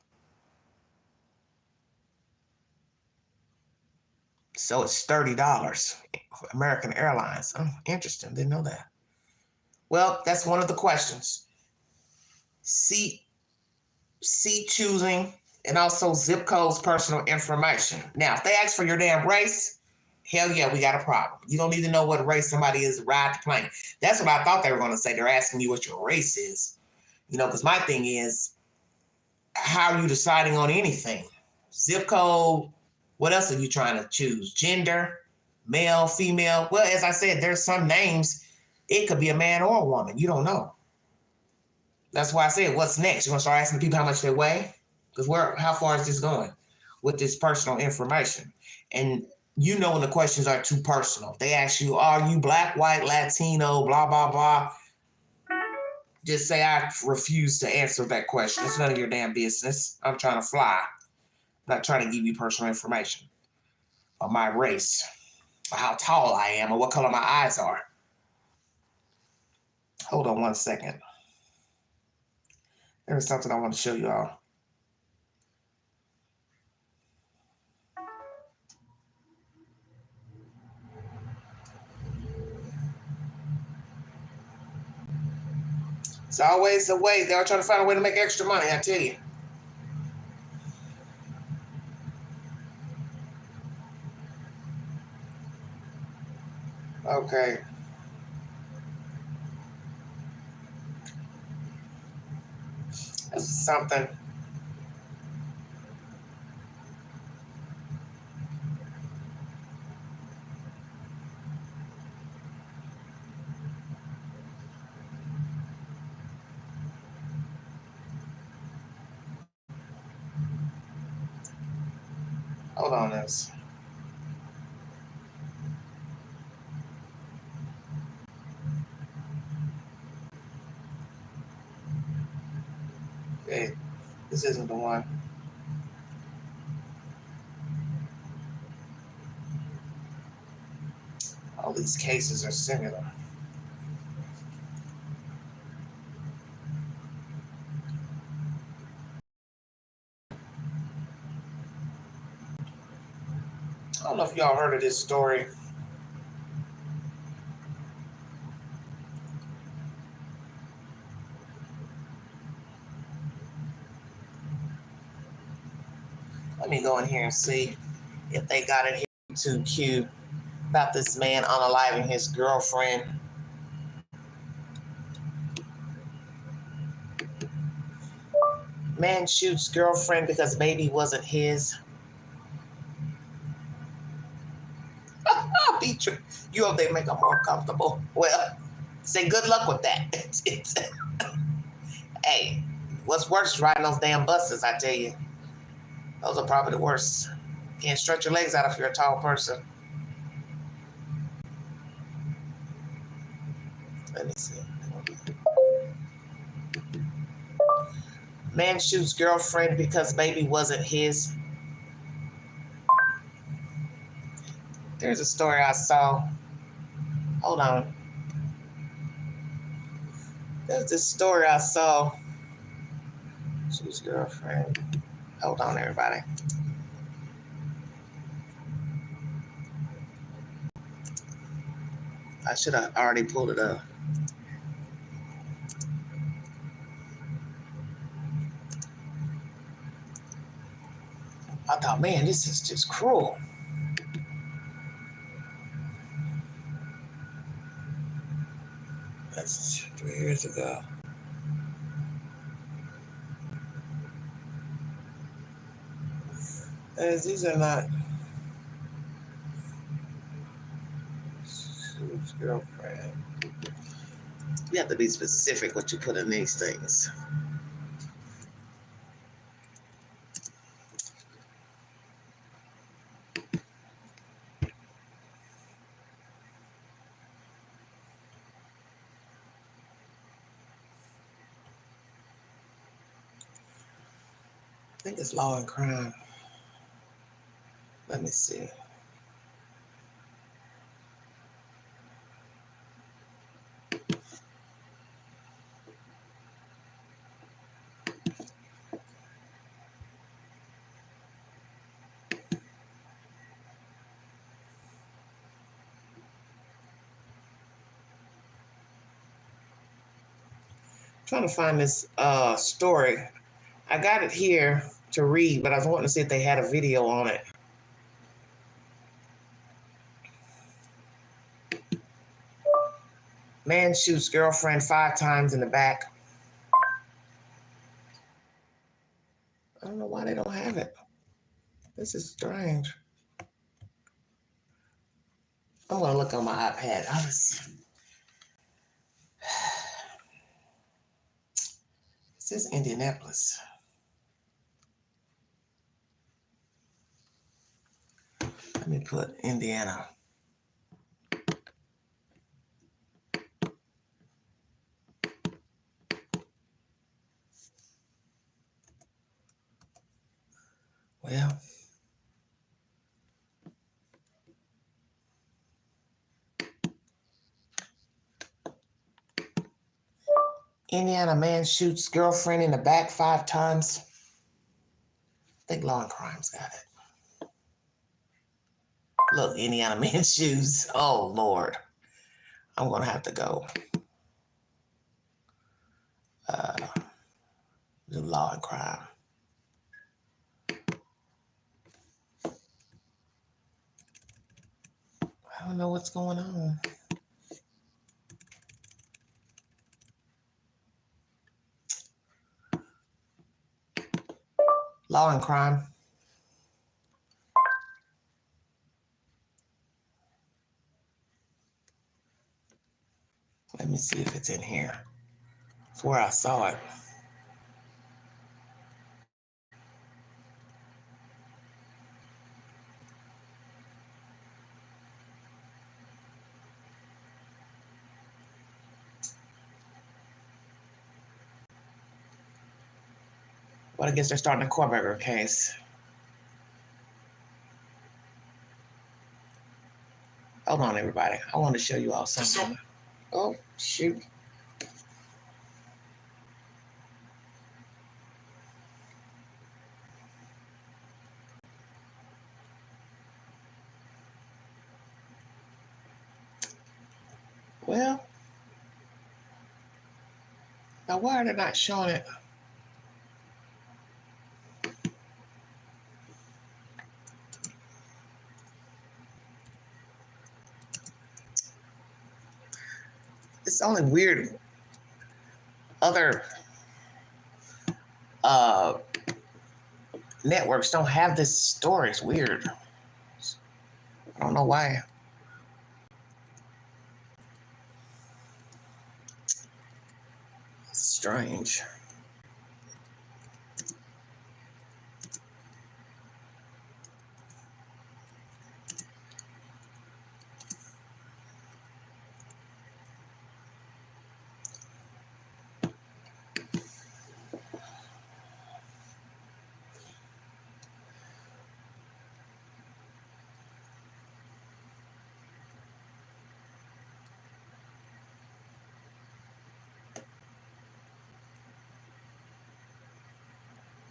S1: So it's $30 for American Airlines. Oh, interesting. Didn't know that. Well, that's one of the questions. Seat choosing And also zip codes, personal information. Now, if they ask for your damn race, hell yeah, we got a problem. You don't need to know what race somebody is to ride the plane. That's what I thought they were going to say. They're asking you what your race is. You know, because my thing is, how are you deciding on anything? Zip code, what else are you trying to choose? Gender, male, female? Well, as I said, there's some names, it could be a man or a woman. You don't know. That's why I said, what's next? You want to start asking people how much they weigh? Because how far is this going with this personal information? And you know when the questions are too personal. They ask you, are you black, white, Latino, blah, blah, blah. Just say, I refuse to answer that question. It's none of your damn business. I'm trying to fly. I'm not trying to give you personal information or my race or how tall I am or what color my eyes are. Hold on one second. There's something I want to show you all. It's always a way. They're trying to find a way to make extra money, I tell you. Okay. This is something. Hold on this. Okay, this isn't the one. All these cases are similar. I don't know if y'all heard of this story. Let me go in here and see if they got it here to Q about this man unaliving his girlfriend. Man shoots girlfriend because baby wasn't his. Beatrice, you hope they make them more comfortable. Well, say good luck with that. Hey, what's worse is riding those damn buses, I tell you. Those are probably the worst. Can't stretch your legs out if you're a tall person. Let me see. Man shoots girlfriend because baby wasn't his. There's a story I saw. Hold on. There's this story I saw. Shoots girlfriend. Hold on, everybody. I should have already pulled it up. I thought, man, this is just cruel. That's 3 years ago. As these are not girlfriend. You have to be specific what you put in these things. I think it's law and crime. Let me see. Trying to find this story. I got it here. to read, but I was wanting to see if they had a video on it. Man shoots girlfriend 5 times in the back. I don't know why they don't have it. This is strange. I'm going to look on my iPad. This is Indianapolis. Let me put Indiana. Well, Indiana man shoots girlfriend in the back 5 times. I think Law and Crime's got it. Look, Indiana man shoots. Oh, Lord. I'm going to have to go. Do Law and Crime. I don't know what's going on. Law and Crime. Let me see if it's in here. It's where I saw it. Well, I guess they're starting a Korberger case. Hold on, everybody. I want to show you all something. Oh, shoot. Well, now why are they not showing it? It's only weird. Other networks don't have this story. It's weird. I don't know why. It's strange.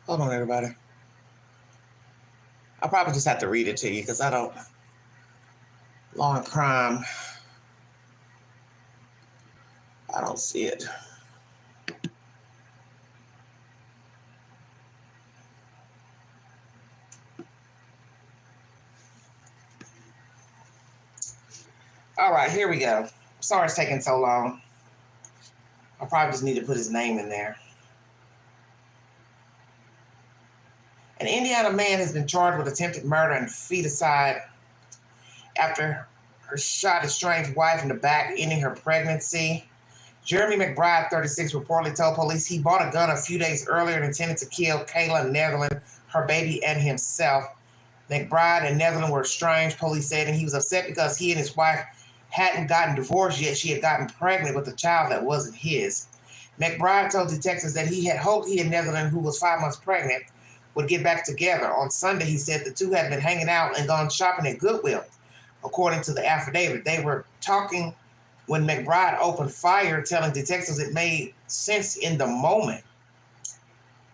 S1: Hold on, everybody. I'll probably just have to read it to you because I don't. Law and Crime. I don't see it. All right, here we go. Sorry it's taking so long. I probably just need to put his name in there. An Indiana man has been charged with attempted murder and feticide after her shot his estranged wife in the back, ending her pregnancy. Jeremy McBride, 36, reportedly told police he bought a gun a few days earlier and intended to kill Kayla Netherland, her baby, and himself. McBride and Netherland were estranged, police said, and he was upset because he and his wife hadn't gotten divorced yet. She had gotten pregnant with a child that wasn't his. McBride told detectives that he had hoped he and Netherland, who was 5 months pregnant, would get back together. On Sunday, he said the two had been hanging out and gone shopping at Goodwill. According to the affidavit, they were talking when McBride opened fire, telling detectives it made sense in the moment.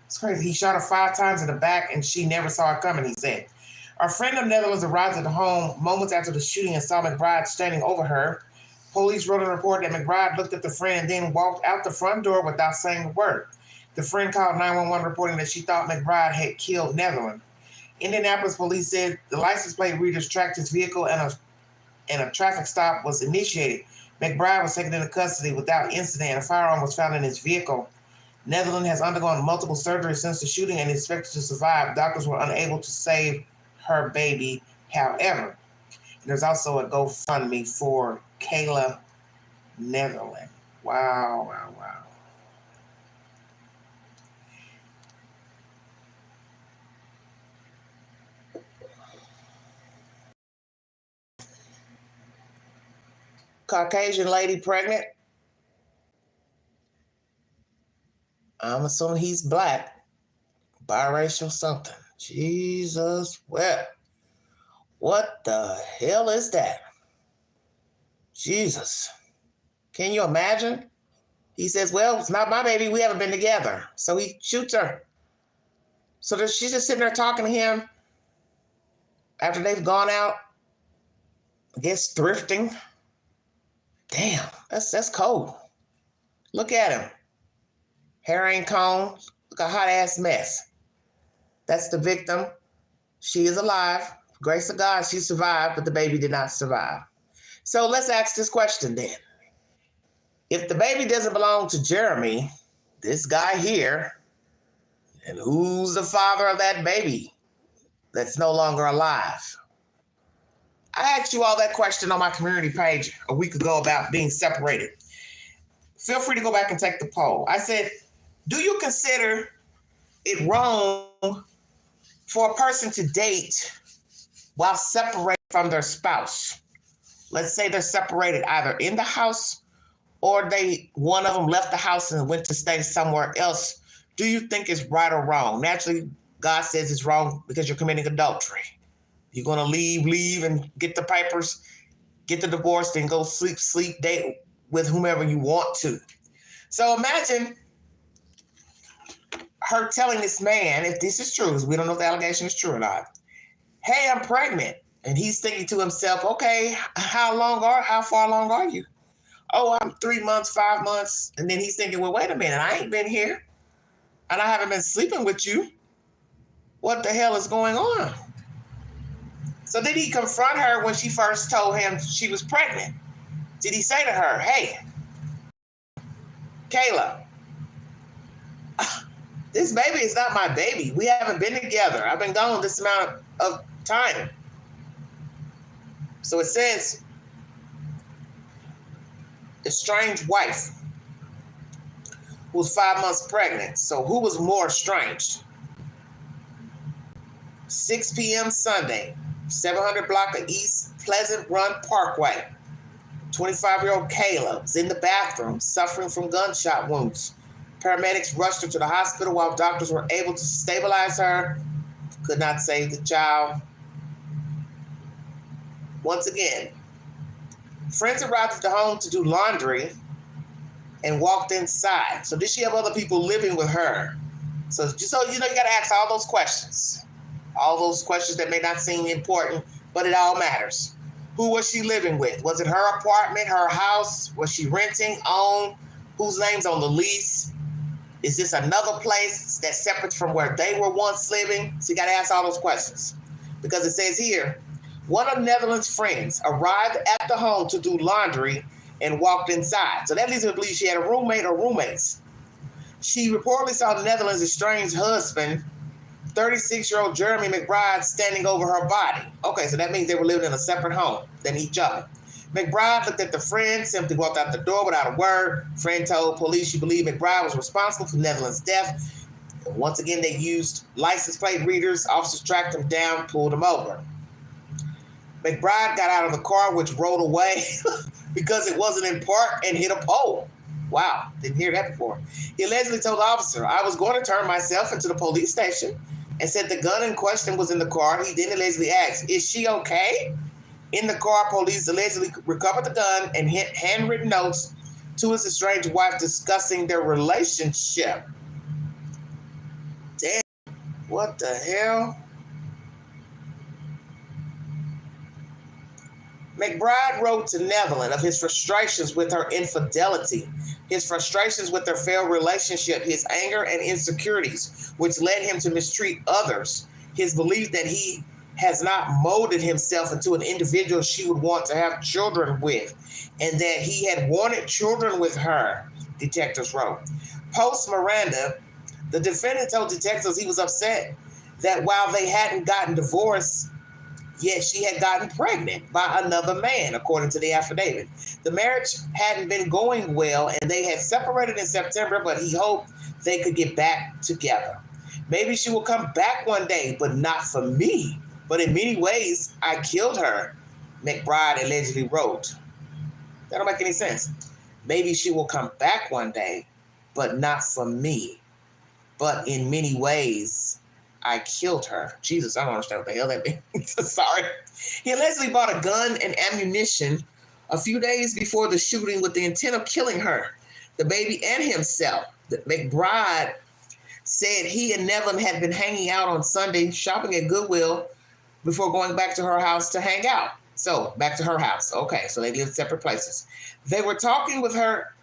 S1: It's crazy. He shot her 5 times in the back and she never saw it coming, he said. A friend of Netherlands arrived at the home moments after the shooting and saw McBride standing over her. Police wrote a report that McBride looked at the friend and then walked out the front door without saying a word. The friend called 911 reporting that she thought McBride had killed Netherland. Indianapolis police said the license plate readers tracked his vehicle and a traffic stop was initiated. McBride was taken into custody without incident and a firearm was found in his vehicle. Netherland has undergone multiple surgeries since the shooting and is expected to survive. Doctors were unable to save her baby, however. There's also a GoFundMe for Kayla Netherland. Wow, wow, wow. Caucasian lady pregnant. I'm assuming he's black, biracial something. Jesus, well, what the hell is that? Jesus. Can you imagine? He says, well, it's not my baby. We haven't been together. So he shoots her. So she's just sitting there talking to him after they've gone out, I guess, thrifting. Damn, that's cold. Look at him. Hair ain't combed. Look, a hot ass mess. That's the victim. She is alive. Grace of God, she survived, but the baby did not survive. So let's ask this question then. If the baby doesn't belong to Jeremy, this guy here, and who's the father of that baby that's no longer alive? I asked you all that question on my community page a week ago about being separated. Feel free to go back and take the poll. I said, do you consider it wrong for a person to date while separated from their spouse? Let's say they're separated either in the house or one of them left the house and went to stay somewhere else. Do you think it's right or wrong? Naturally, God says it's wrong because you're committing adultery. You're going to leave and get the papers, get the divorce, then go sleep, date with whomever you want to. So imagine her telling this man, if this is true, because we don't know if the allegation is true or not, hey, I'm pregnant. And he's thinking to himself, okay, how far along are you? Oh, I'm 3 months, 5 months. And then he's thinking, well, wait a minute, I ain't been here. And I haven't been sleeping with you. What the hell is going on? So did he confront her when she first told him she was pregnant? Did he say to her, hey, Kayla, this baby is not my baby. We haven't been together. I've been gone this amount of time. So it says, estranged wife who was 5 months pregnant. So who was more estranged? 6 p.m. Sunday, 700 block of East Pleasant Run Parkway. 25-year-old Kayla was in the bathroom suffering from gunshot wounds. Paramedics rushed her to the hospital while doctors were able to stabilize her. Could not save the child. Once again, friends arrived at the home to do laundry and walked inside. So did she have other people living with her? So you got to ask all those questions. All those questions that may not seem important, but it all matters. Who was she living with? Was it her apartment, her house? Was she renting, owned? Whose name's on the lease? Is this another place that's separate from where they were once living? So you got to ask all those questions. Because it says here, one of Netherlands' friends arrived at the home to do laundry and walked inside. So that leads me to believe she had a roommate or roommates. She reportedly saw the Netherlands' estranged husband, 36-year-old Jeremy McBride, standing over her body. Okay, so that means they were living in a separate home than each other. McBride looked at the friend, simply walked out the door without a word. Friend told police she believed McBride was responsible for Netherlands' death. And once again, they used license plate readers. Officers tracked him down, pulled him over. McBride got out of the car, which rolled away because it wasn't in park and hit a pole. Wow, didn't hear that before. He allegedly told the officer, I was going to turn myself into the police station, and said the gun in question was in the car. He then allegedly asked, is she okay? In the car, police allegedly recovered the gun and handwritten notes to his estranged wife discussing their relationship. Damn, what the hell? McBride wrote to Netherland of his frustrations with her infidelity, his frustrations with their failed relationship, his anger and insecurities, which led him to mistreat others, his belief that he has not molded himself into an individual she would want to have children with, and that he had wanted children with her, detectives wrote. Post Miranda, the defendant told detectives he was upset that while they hadn't gotten divorced, yet she had gotten pregnant by another man, according to the affidavit. The marriage hadn't been going well, and they had separated in September, but he hoped they could get back together. Maybe she will come back one day, but not for me. But in many ways, I killed her, McBride allegedly wrote. That don't make any sense. Maybe she will come back one day, but not for me. But in many ways, I killed her. Jesus, I don't understand what the hell that means. Sorry. He allegedly bought a gun and ammunition a few days before the shooting with the intent of killing her, the baby, and himself. McBride said he and Nevin had been hanging out on Sunday, shopping at Goodwill, before going back to her house to hang out. So, back to her house. Okay, so they lived separate places. They were talking with her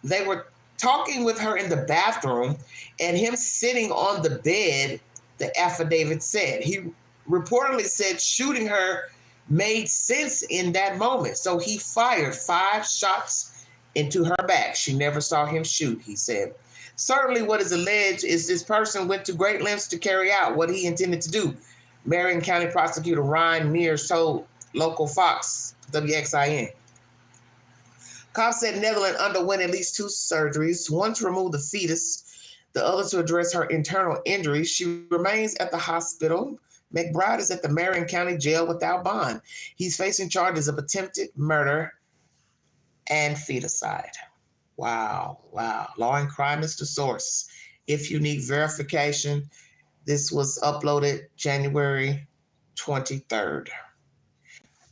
S1: in the bathroom, and him sitting on the bed, the affidavit said. He reportedly said shooting her made sense in that moment. So he fired 5 shots into her back. She never saw him shoot, he said. Certainly what is alleged is this person went to great lengths to carry out what he intended to do. Marion County Prosecutor Ryan Mears told local Fox, WXIN. Cops said Netherland underwent at least 2 surgeries, one to remove the fetus, the other to address her internal injuries. She remains at the hospital. McBride is at the Marion County Jail without bond. He's facing charges of attempted murder and feticide. Wow. Law and Crime is the source. If you need verification, this was uploaded January 23rd.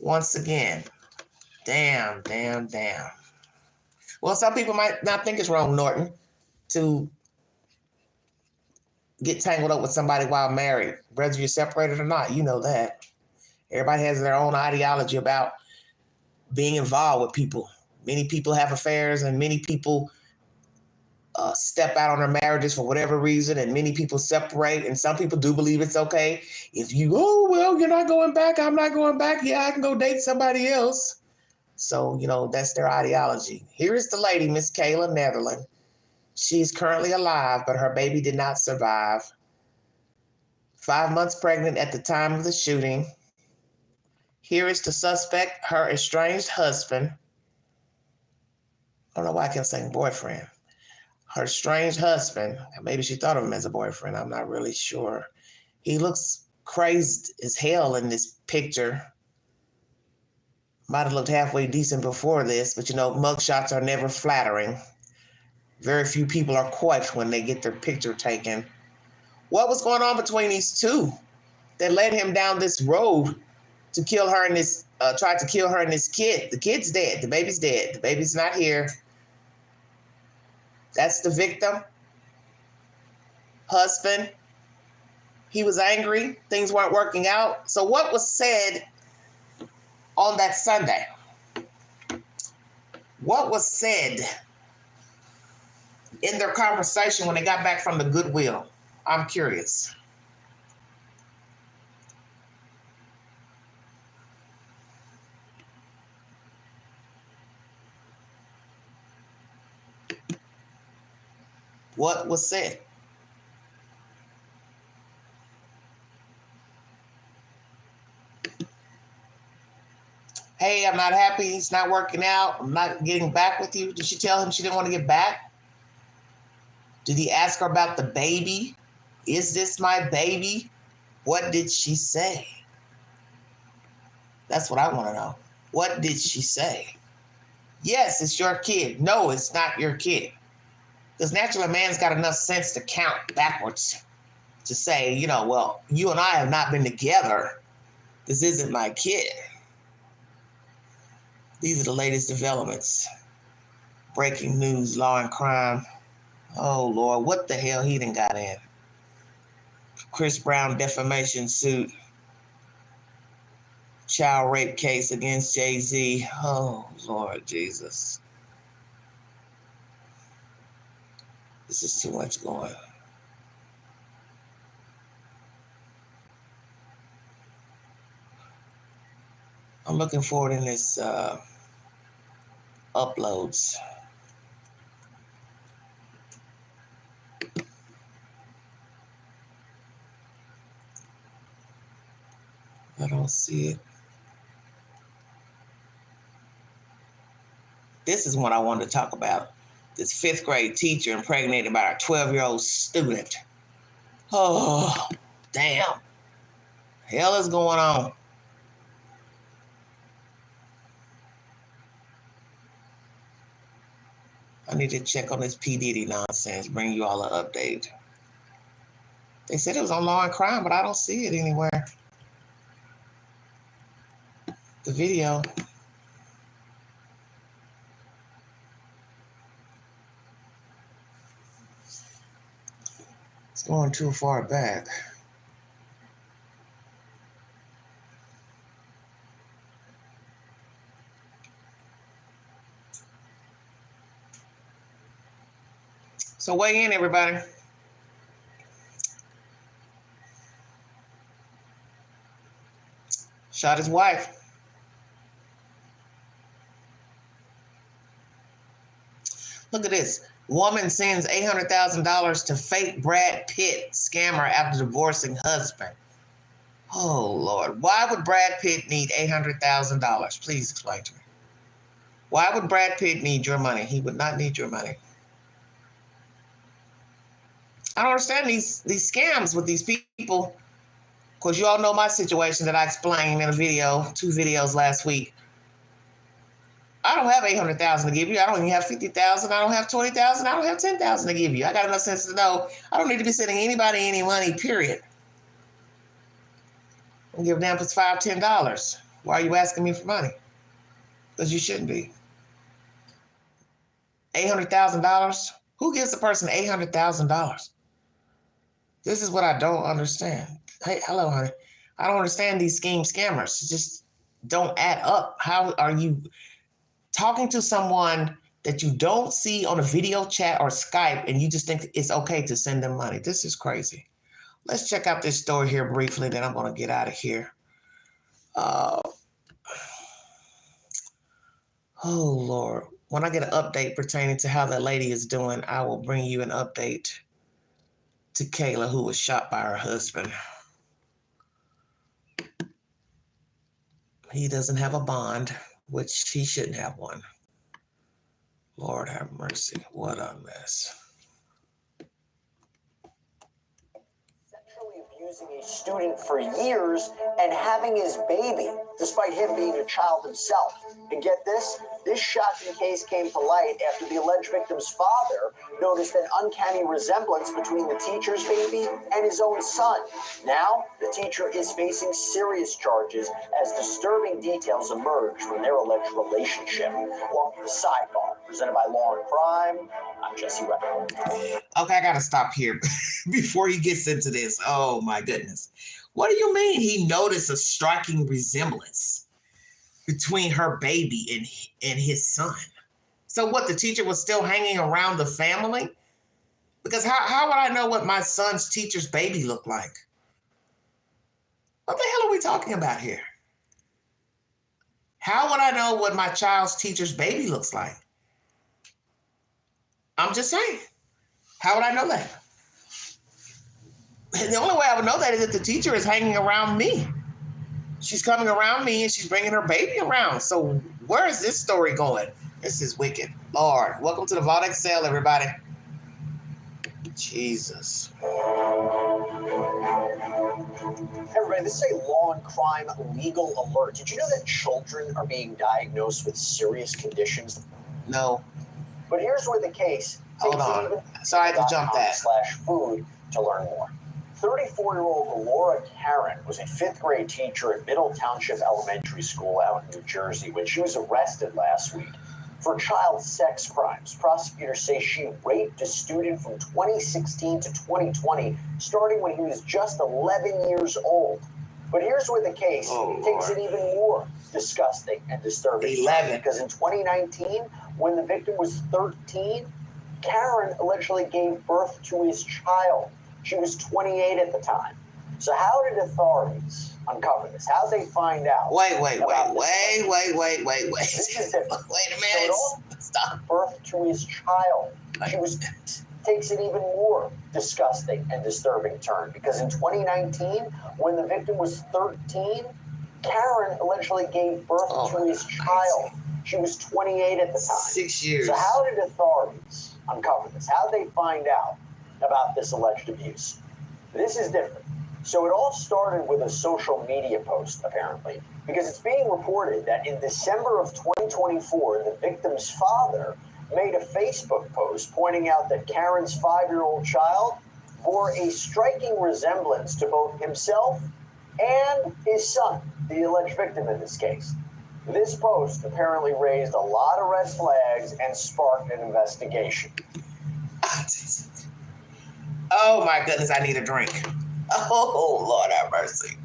S1: Once again, damn. Well, some people might not think it's wrong, Norton, to get tangled up with somebody while married, whether you're separated or not. You know that. Everybody has their own ideology about being involved with people. Many people have affairs, and many people step out on their marriages for whatever reason, and many people separate, and some people do believe it's okay. If you, oh, well, you're not going back, I'm not going back, yeah, I can go date somebody else. So, that's their ideology. Here is the lady, Miss Kayla Netherland. She's currently alive, but her baby did not survive. 5 months pregnant at the time of the shooting. Here is the suspect, her estranged husband. I don't know why I kept saying boyfriend. Her estranged husband, maybe she thought of him as a boyfriend, I'm not really sure. He looks crazed as hell in this picture. Might have looked halfway decent before this, but mugshots are never flattering. Very few people are coiffed when they get their picture taken. What was going on between these two that led him down this road to kill her and this, tried to kill her and this kid? The kid's dead. The baby's dead. The baby's not here. That's the victim. Husband. He was angry. Things weren't working out. So what was said on that Sunday? What was said in their conversation when they got back from the Goodwill? I'm curious. What was said? Hey, I'm not happy. It's not working out. I'm not getting back with you. Did she tell him she didn't want to get back? Did he ask her about the baby? Is this my baby? What did she say? That's what I want to know. What did she say? Yes, it's your kid. No, it's not your kid. Because naturally, a man's got enough sense to count backwards to say, well, you and I have not been together. This isn't my kid. These are the latest developments. Breaking news, Law and Crime. Oh, Lord, what the hell he done got in? Chris Brown defamation suit. child rape case against Jay-Z. Oh, Lord Jesus. This is too much going on. I'm looking forward in this uploads. I don't see it. This is what I wanted to talk about. This 5th grade teacher impregnated by a 12-year-old student. Oh, damn. Hell is going on. I need to check on this P. Diddy nonsense, bring you all an update. They said it was on Law and Crime, but I don't see it anywhere. The video. It's going too far back. So weigh in, everybody. Shot his wife. Look at this. Woman sends $800,000 to fake Brad Pitt scammer after divorcing husband. Oh, Lord. Why would Brad Pitt need $800,000? Please explain to me. Why would Brad Pitt need your money? He would not need your money. I don't understand these scams with these people. Of course, you all know my situation that I explained in a video, 2 videos last week. I don't have $800,000 to give you. I don't even have $50,000. I don't have $20,000. I don't have $10,000 to give you. I got enough sense to know I don't need to be sending anybody any money, period. I don't give a damn if it's $5, $10. Why are you asking me for money? Because you shouldn't be. $800,000? Who gives a person $800,000? This is what I don't understand. Hey, hello, honey. I don't understand these scammers. It just don't add up. How are you talking to someone that you don't see on a video chat or Skype and you just think it's okay to send them money? This is crazy. Let's check out this story here briefly, then I'm going to get out of here. Oh, Lord. When I get an update pertaining to how that lady is doing, I will bring you an update to Kayla, who was shot by her husband. He doesn't have a bond, which he shouldn't have one. Lord have mercy. What a mess.
S14: Sexually abusing a student for years and having his baby, despite him being a child himself. And get this shocking case came to light after the alleged victim's father noticed an uncanny resemblance between the teacher's baby and his own son. Now, the teacher is facing serious charges as disturbing details emerge from their alleged relationship. Welcome to Sidebar, presented by Law and Crime. I'm Jesse Weber.
S1: Okay, I got to stop here before he gets into this. Oh, my goodness. What do you mean he noticed a striking resemblance between her baby and his son? So what, the teacher was still hanging around the family? Because how would I know what my son's teacher's baby looked like? What the hell are we talking about here? How would I know what my child's teacher's baby looks like? I'm just saying. How would I know that? And the only way I would know that is if the teacher is hanging around me. She's coming around me and she's bringing her baby around. So where is this story going? This is wicked. Lord, welcome to the Vault Excel, everybody. Jesus.
S14: Hey everybody, this is a Law and Crime legal alert. Did you know that children are being diagnosed with serious conditions?
S1: No.
S14: But here's where the case.
S1: Hold on. So I had to jump that.
S14: /food to learn more. 34-year-old Laura Karen was a 5th grade teacher at Middle Township Elementary School out in New Jersey when she was arrested last week for child sex crimes. Prosecutors say she raped a student from 2016 to 2020, starting when he was just 11 years old. But here's where the case takes it even more disgusting and disturbing.
S1: 11.
S14: Because in 2019, when the victim was 13, Karen allegedly gave birth to his child. She was 28 at the time. So how did authorities uncover this? How did they find out?
S1: Wait.
S14: This is different.
S1: Wait a minute.
S14: Stop. Birth to his child. She was takes an even more disgusting and disturbing turn because in 2019, when the victim was 13, Karen allegedly gave birth to his child. She was 28 at the time.
S1: 6 years.
S14: So how did authorities uncover this? How did they find out about this alleged abuse? This is different. So it all started with a social media post, apparently, because it's being reported that in December of 2024, the victim's father made a Facebook post pointing out that Karen's 5-year-old child bore a striking resemblance to both himself and his son, the alleged victim in this case. This post apparently raised a lot of red flags and sparked an investigation.
S1: Oh my goodness, I need a drink. Oh, Lord have mercy.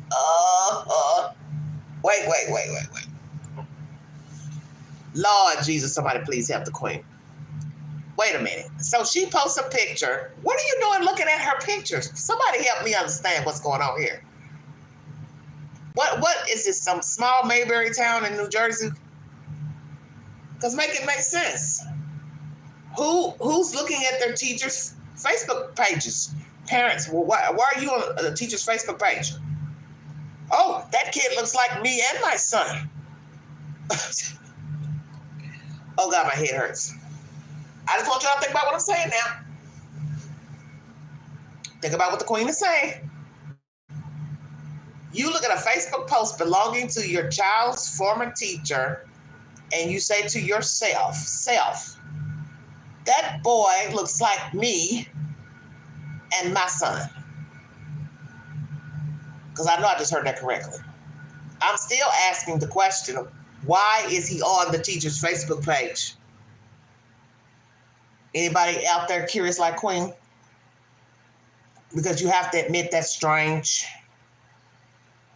S1: Wait. Lord Jesus, somebody please help the queen. Wait a minute. So she posts a picture. What are you doing looking at her pictures? Somebody help me understand what's going on here. What is this, some small Mayberry town in New Jersey? Because make it make sense. Who's looking at their teachers' Facebook pages? Parents, well, why are you on the teacher's Facebook page? Oh, that kid looks like me and my son. Oh God, my head hurts. I just want y'all to think about what I'm saying now. Think about what the queen is saying. You look at a Facebook post belonging to your child's former teacher, and you say to yourself, that boy looks like me and my son. Because I know I just heard that correctly. I'm still asking the question of why is he on the teacher's Facebook page? Anybody out there curious like Queen? Because you have to admit that's strange.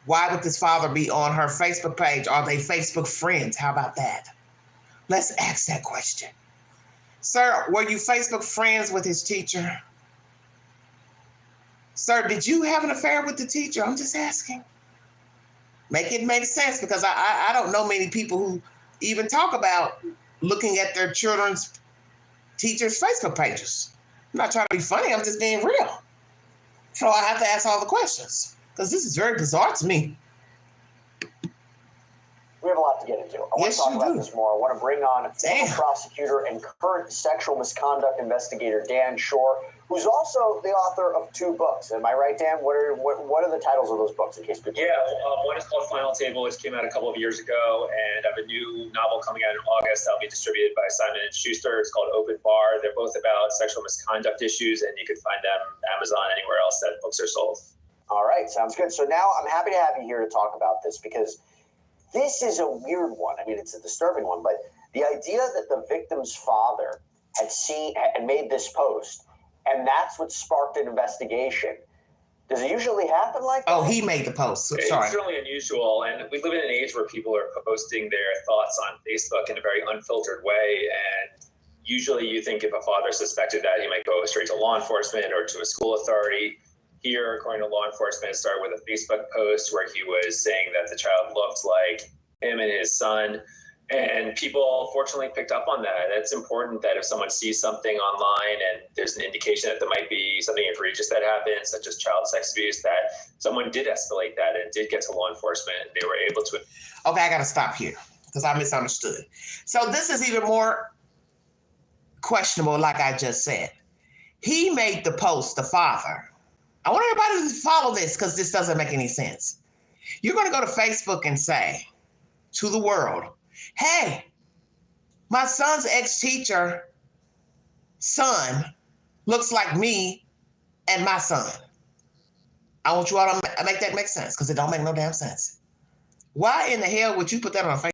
S1: Why would this father be on her Facebook page? Are they Facebook friends? How about that? Let's ask that question. Sir, were you Facebook friends with his teacher? Sir, did you have an affair with the teacher? I'm just asking. Make it make sense, because I don't know many people who even talk about looking at their children's teachers' Facebook pages. I'm not trying to be funny. I'm just being real. So I have to ask all the questions, because this is very bizarre to me.
S14: We have a lot to get into. I want to talk about this more. I want to bring on former prosecutor and current sexual misconduct investigator Dan Shore, who's also the author of 2 books. Am I right, Dan? What are the titles of those books, in case people?
S15: Yeah, one is called Final Table, which came out a couple of years ago, and I have a new novel coming out in August that'll be distributed by Simon & Schuster. It's called Open Bar. They're both about sexual misconduct issues, and you can find them Amazon, anywhere else that books are sold.
S14: All right, sounds good. So now I'm happy to have you here to talk about this, because this is a weird one. I mean, it's a disturbing one, but the idea that the victim's father had made this post, and that's what sparked an investigation. Does it usually happen like that?
S1: Oh, he made the post. Sorry.
S15: It's certainly unusual, and we live in an age where people are posting their thoughts on Facebook in a very unfiltered way, and usually you think if a father suspected that, he might go straight to law enforcement or to a school authority. Here, according to law enforcement, it started with a Facebook post where he was saying that the child looked like him and his son. And people fortunately picked up on that. It's important that if someone sees something online and there's an indication that there might be something egregious that happened, such as child sex abuse, that someone did escalate that and did get to law enforcement and they were able to.
S1: Okay, I got to stop here because I misunderstood. So this is even more questionable, like I just said. He made the post, the father. I want everybody to follow this because this doesn't make any sense. You're going to go to Facebook and say to the world, hey, my son's ex-teacher son looks like me and my son. I want you all to make that make sense, because it don't make no damn sense. Why in the hell would you put that on Facebook?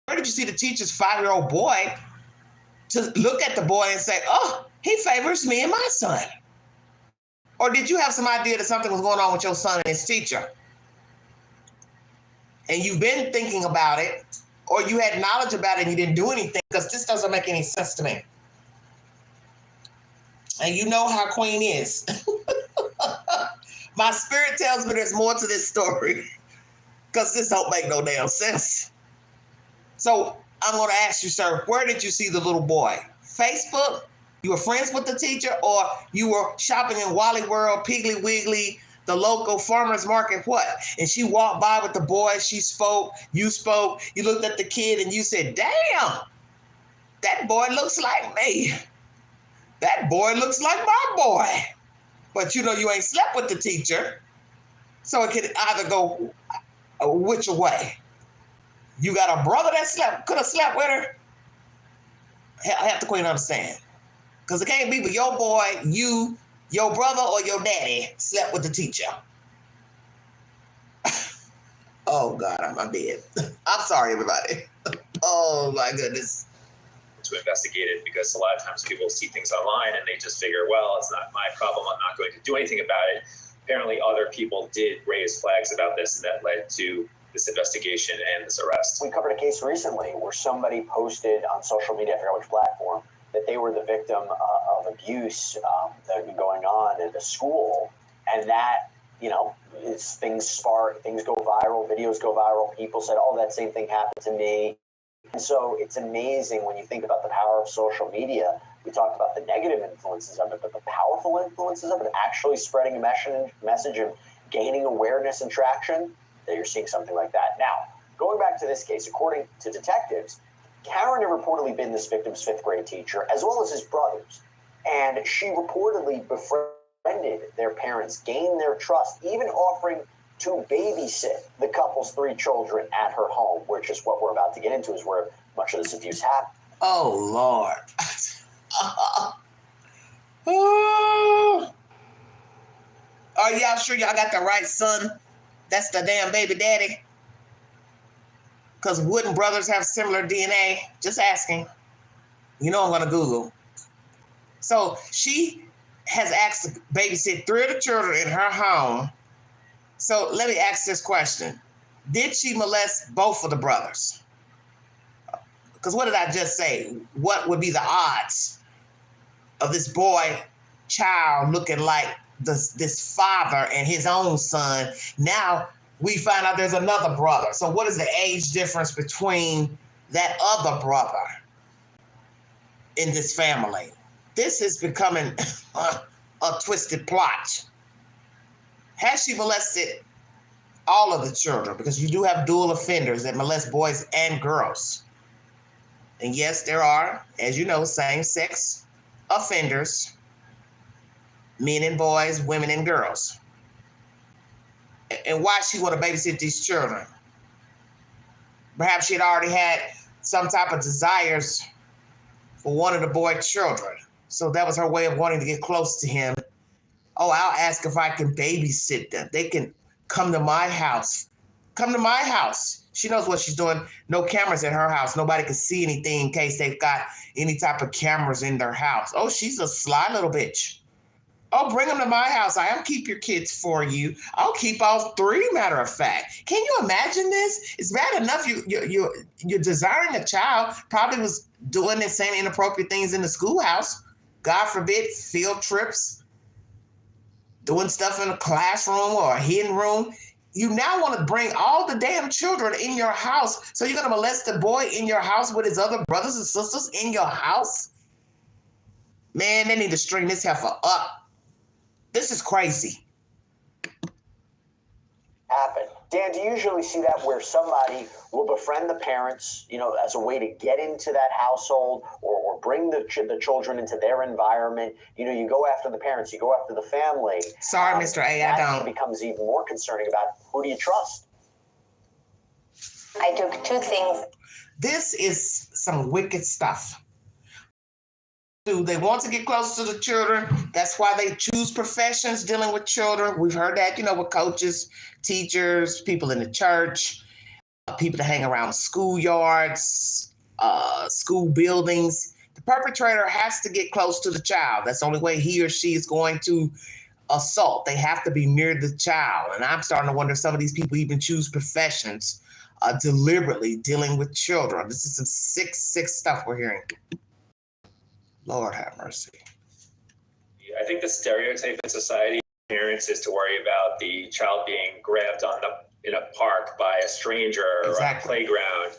S1: Where did you see the teacher's 5-year-old boy to look at the boy and say, oh, he favors me and my son? Or did you have some idea that something was going on with your son and his teacher? And you've been thinking about it, or you had knowledge about it and you didn't do anything, because this doesn't make any sense to me. And you know how Queen is. My spirit tells me there's more to this story, because this don't make no damn sense. So I'm going to ask you, sir, where did you see the little boy? Facebook? You were friends with the teacher, or you were shopping in Wally World, Piggly Wiggly, the local farmer's market, what? And she walked by with the boy, she spoke, you looked at the kid and you said, damn, that boy looks like me. That boy looks like my boy. But you know you ain't slept with the teacher, so it could either go which way. You got a brother that could have slept with her? Have the Queen understand. Because it can't be but your boy, you, your brother, or your daddy slept with the teacher. Oh, God, I'm dead. I'm sorry, everybody. Oh, my goodness.
S15: To investigate it, because a lot of times people see things online and they just figure, well, it's not my problem, I'm not going to do anything about it. Apparently other people did raise flags about this, and that led to this investigation and this arrest.
S14: We covered a case recently where somebody posted on social media, I forget which platform, that they were the victim of abuse that had been going on at the school, and that, you know, things go viral, videos go viral, people said, oh, that same thing happened to me. And so it's amazing when you think about the power of social media. We talked about the negative influences of it, but the powerful influences of it, actually spreading a message and gaining awareness and traction, that you're seeing something like that. Now, going back to this case, according to detectives, Karen had reportedly been this victim's 5th grade teacher, as well as his brothers. And she reportedly befriended their parents, gained their trust, even offering to babysit the couple's 3 children at her home, which is what we're about to get into, is where much of this abuse happened.
S1: Oh, Lord. Oh. Are y'all sure y'all got the right son? That's the damn baby daddy? Because wouldn't brothers have similar DNA? Just asking. You know I'm going to Google. So she has asked to babysit 3 of the children in her home. So let me ask this question. Did she molest both of the brothers? Because what did I just say? What would be the odds of this boy child looking like this father and his own son? Now we find out there's another brother. So what is the age difference between that other brother in this family? This is becoming a twisted plot. Has she molested all of the children? Because you do have dual offenders that molest boys and girls. And yes, there are, as you know, same-sex offenders, men and boys, women and girls. And why she want to babysit these children? Perhaps she had already had some type of desires for one of the boy children. So that was her way of wanting to get close to him. Oh, I'll ask if I can babysit them. They can come to my house. Come to my house. She knows what she's doing. No cameras in her house. Nobody can see anything in case they've got any type of cameras in their house. Oh, she's a sly little bitch. Oh, bring them to my house. I'll keep your kids for you. I'll keep all 3, matter of fact. Can you imagine this? It's bad enough you're desiring a child, probably was doing and saying inappropriate things in the schoolhouse. God forbid, field trips, doing stuff in a classroom or a hidden room. You now want to bring all the damn children in your house. So you're going to molest the boy in your house with his other brothers and sisters in your house? Man, they need to string this heifer up. This is crazy.
S14: Happen. Dan, do you usually see that where somebody will befriend the parents, you know, as a way to get into that household or bring the children into their environment? You know, you go after the parents, you go after the family.
S1: Sorry, Mr. A, I don't.
S14: That becomes even more concerning about who do you trust?
S16: I do 2 things.
S1: This is some wicked stuff. They want to get close to the children. That's why they choose professions dealing with children. We've heard that, you know, with coaches, teachers, people in the church, people that hang around schoolyards, school buildings. The perpetrator has to get close to the child. That's the only way he or she is going to assault. They have to be near the child. And I'm starting to wonder if some of these people even choose professions deliberately dealing with children. This is some sick stuff we're hearing. Lord have mercy.
S15: I think the stereotype in society, parents, is to worry about the child being grabbed in a park by a stranger or on a playground.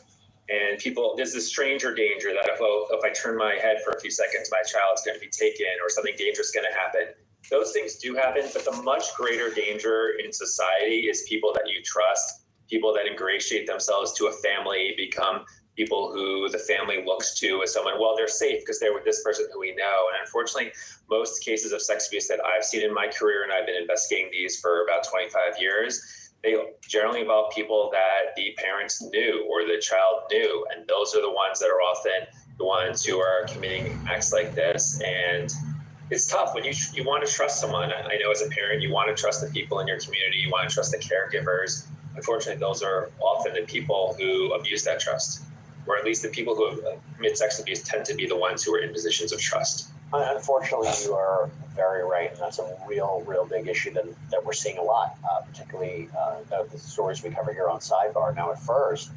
S15: And people, there's this stranger danger that if I turn my head for a few seconds, my child's going to be taken or something dangerous is going to happen. Those things do happen, but the much greater danger in society is people that you trust, people that ingratiate themselves to a family, become people who the family looks to as someone, well, they're safe because they're with this person who we know. And unfortunately, most cases of sex abuse that I've seen in my career, and I've been investigating these for about 25 years, they generally involve people that the parents knew or the child knew. And those are the ones that are often the ones who are committing acts like this. And it's tough when you want to trust someone. I know as a parent, you want to trust the people in your community. You want to trust the caregivers. Unfortunately, those are often the people who abuse that trust, or at least the people who commit sex abuse tend to be the ones who are in positions of trust.
S14: Unfortunately, you are very right, and that's a real big issue that we're seeing a lot, particularly the stories we cover here on Sidebar. Now, at first,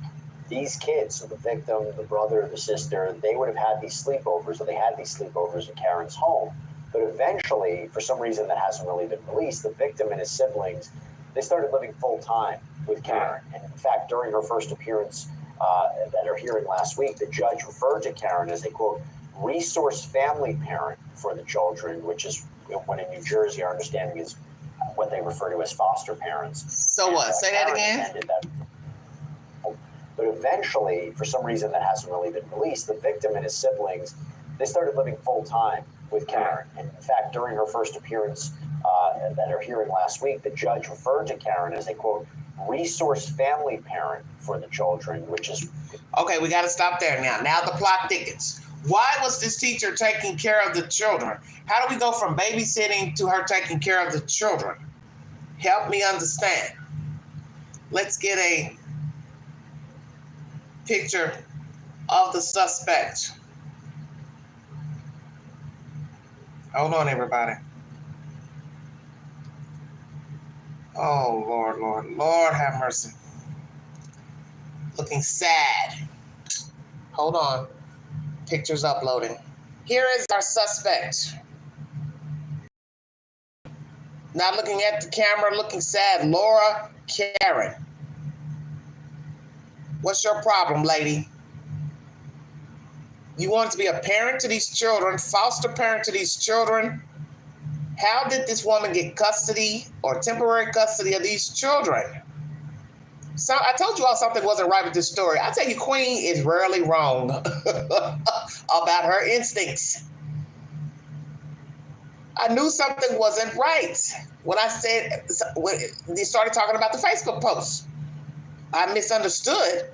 S14: these kids, so the victim, the brother, the sister, they would have had these sleepovers, or they had these sleepovers at Karen's home. But eventually, for some reason that hasn't really been released, the victim and his siblings, they started living full-time with Karen. And in fact, during her first appearance at her hearing last week, the judge referred to Karen as a, quote, resource family parent for the children, which is, when in New Jersey, our understanding is what they refer to as foster parents.
S1: So what? Say that again?
S14: But eventually, for some reason that hasn't really been released, the victim and his siblings, they started living full-time with Karen. And in fact, during her first appearance at her hearing last week, the judge referred to Karen as a, quote, resource family parent for the children, which is...
S1: Okay, we got to stop there now. Now the plot thickens. Why was this teacher taking care of the children? How do we go from babysitting to her taking care of the children? Help me understand. Let's get a picture of the suspect. Hold on, everybody. Oh, Lord have mercy. Looking sad. Hold on. Pictures uploading. Here is our suspect. Not looking at the camera, looking sad. Laura Karen. What's your problem, lady? You want to be a parent to these children, foster parent to these children. How did this woman get custody or temporary custody of these children? So I told you all something wasn't right with this story. I tell you, Queen is rarely wrong about her instincts. I knew something wasn't right when they started talking about the Facebook post. I misunderstood.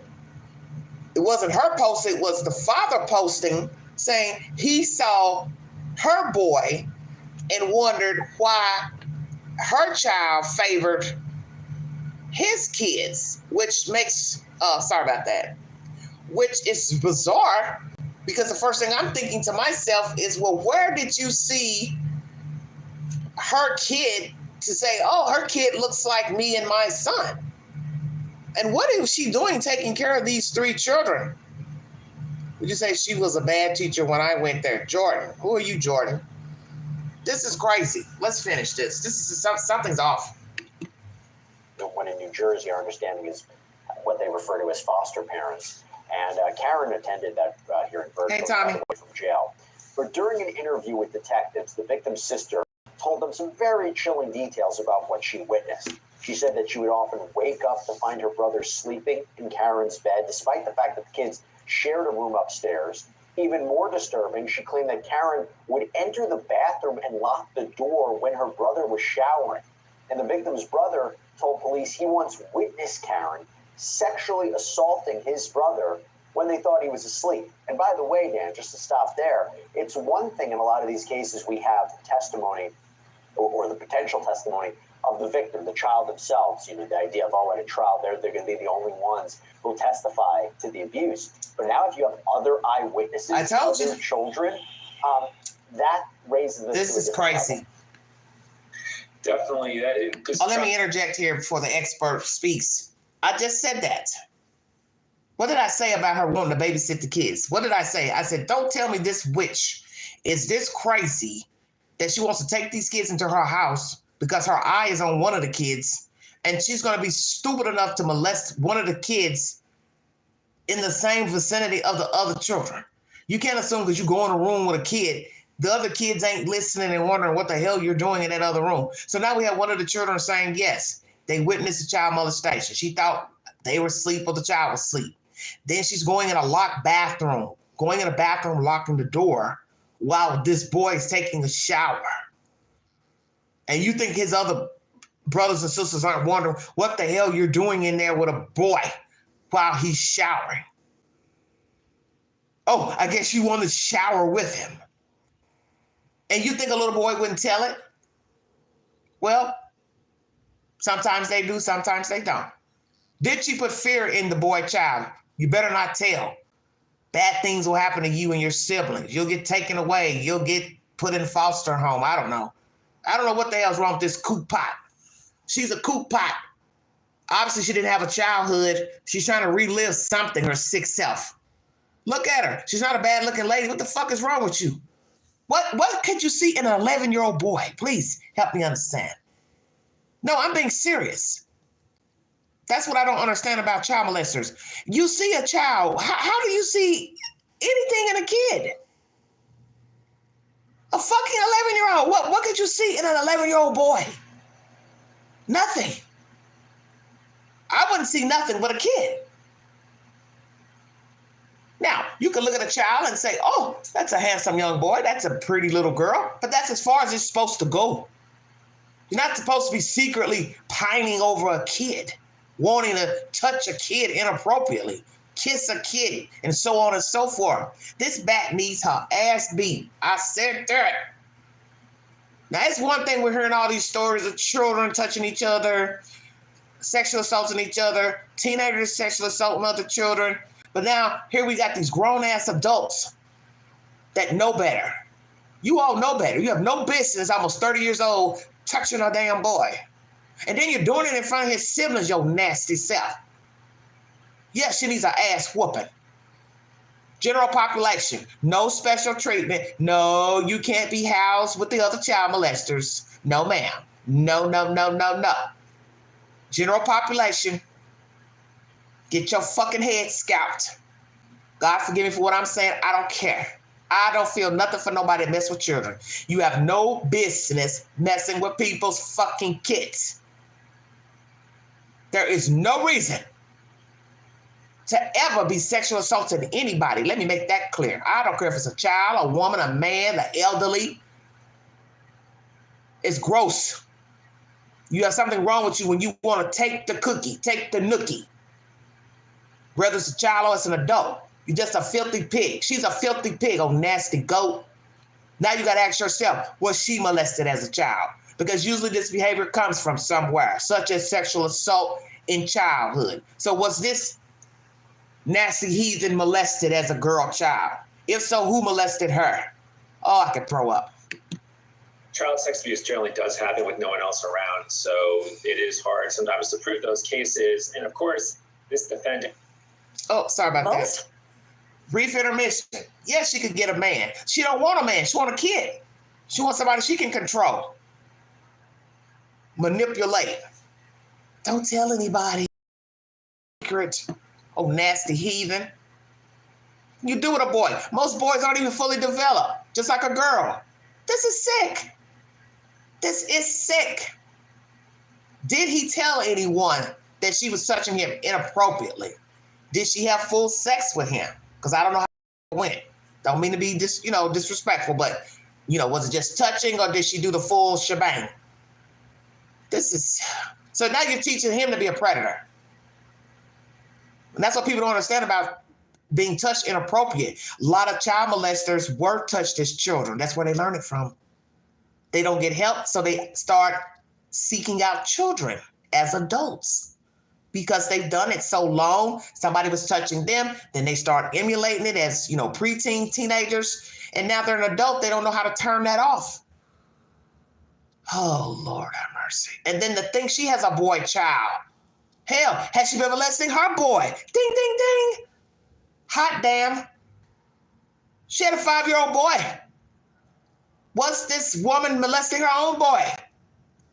S1: It wasn't her post, it was the father posting saying he saw her boy and wondered why her child favored his kids, which makes, sorry about that, which is bizarre because the first thing I'm thinking to myself is, well, where did you see her kid to say, oh, her kid looks like me and my son? And what is she doing taking care of these 3 children? Would you say she was a bad teacher when I went there? Jordan, who are you, Jordan? This is crazy. Let's finish this. Something's off.
S14: When in New Jersey, our understanding is what they refer to as foster parents. And Karen attended that hearing virtually away from jail. But during an interview with detectives, the victim's sister told them some very chilling details about what she witnessed. She said that she would often wake up to find her brother sleeping in Karen's bed, despite the fact that the kids shared a room upstairs. Even more disturbing, she claimed that Karen would enter the bathroom and lock the door when her brother was showering. And the victim's brother told police he once witnessed Karen sexually assaulting his brother when they thought he was asleep. And by the way, Dan, just to stop there, it's one thing in a lot of these cases we have testimony or the potential testimony of the victim, the child themselves. You know, the idea of, oh, at a trial, they're going to be the only ones who testify to the abuse. But now if you have other eyewitnesses,
S1: I told you,
S14: children, that raises this.
S1: This is crazy.
S15: Definitely.
S1: Let me interject here before the expert speaks. I just said that. What did I say about her wanting to babysit the kids? What did I say? I said, don't tell me this witch is this crazy that she wants to take these kids into her house because her eye is on one of the kids, and she's going to be stupid enough to molest one of the kids in the same vicinity of the other children. You can't assume because you go in a room with a kid, the other kids ain't listening and wondering what the hell you're doing in that other room. So now we have one of the children saying, yes, they witnessed a child molestation. She thought they were asleep or the child was asleep. Then she's going in a locked bathroom, going in a bathroom, locking the door while this boy is taking a shower. And you think his other brothers and sisters aren't wondering what the hell you're doing in there with a boy while he's showering. Oh, I guess you want to shower with him. And you think a little boy wouldn't tell it? Well, sometimes they do, sometimes they don't. Did she put fear in the boy child? You better not tell. Bad things will happen to you and your siblings. You'll get taken away. You'll get put in foster home. I don't know. I don't know what the hell's wrong with this kook pot. She's a kook pot. Obviously, she didn't have a childhood. She's trying to relive something, her sick self. Look at her. She's not a bad-looking lady. What the fuck is wrong with you? What could you see in an 11-year-old boy? Please help me understand. No, I'm being serious. That's what I don't understand about child molesters. You see a child. How do you see anything in a kid? A fucking 11-year-old. What could you see in an 11-year-old boy? Nothing. I wouldn't see nothing but a kid. Now, you can look at a child and say, oh, that's a handsome young boy. That's a pretty little girl. But that's as far as it's supposed to go. You're not supposed to be secretly pining over a kid, wanting to touch a kid inappropriately, kiss a kid, and so on and so forth. This bat needs her ass beat. I said that. Now, it's one thing we're hearing all these stories of children touching each other, sexual assaulting each other, teenagers sexual assaulting other children. But now, here we got these grown-ass adults that know better. You all know better. You have no business, almost 30 years old, touching a damn boy. And then you're doing it in front of his siblings, your nasty self. Yes, she needs an ass whooping. General population, no special treatment. No, you can't be housed with the other child molesters. No, ma'am. No, no, no, no, no. General population, get your fucking head scalped. God forgive me for what I'm saying. I don't care. I don't feel nothing for nobody that mess with children. You have no business messing with people's fucking kids. There is no reason to ever be sexual assaulting anybody. Let me make that clear. I don't care if it's a child, a woman, a man, the elderly. It's gross. You have something wrong with you when you want to take the cookie, take the nookie. Whether it's a child or it's an adult. You're just a filthy pig. She's a filthy pig, oh nasty goat. Now you got to ask yourself, was she molested as a child? Because usually this behavior comes from somewhere, such as sexual assault in childhood. So was this nasty heathen molested as a girl child? If so, who molested her? Oh, I could throw up.
S15: Child sex abuse generally does happen with no one else around, so it is hard sometimes to prove those cases. And of course, this defendant.
S1: Oh, sorry about that. Brief intermission. Yes, she could get a man. She don't want a man. She want a kid. She wants somebody she can control. Manipulate. Don't tell anybody. Secret. Oh, nasty heathen. You do with a boy. Most boys aren't even fully developed, just like a girl. This is sick. This is sick. Did he tell anyone that she was touching him inappropriately? Did she have full sex with him? Because I don't know how it went. Don't mean to be disrespectful, but was it just touching or did she do the full shebang? So now you're teaching him to be a predator. And that's what people don't understand about being touched inappropriate. A lot of child molesters were touched as children. That's where they learn it from. They don't get help, so they start seeking out children as adults. Because they've done it so long, somebody was touching them, then they start emulating it as, preteen, teenagers, and now they're an adult, they don't know how to turn that off. Oh, Lord have mercy. mercy. And then to think she has a boy child. Hell, has she been molesting her boy? Ding, ding, ding. Hot damn. She had a 5-year-old boy. Was this woman molesting her own boy?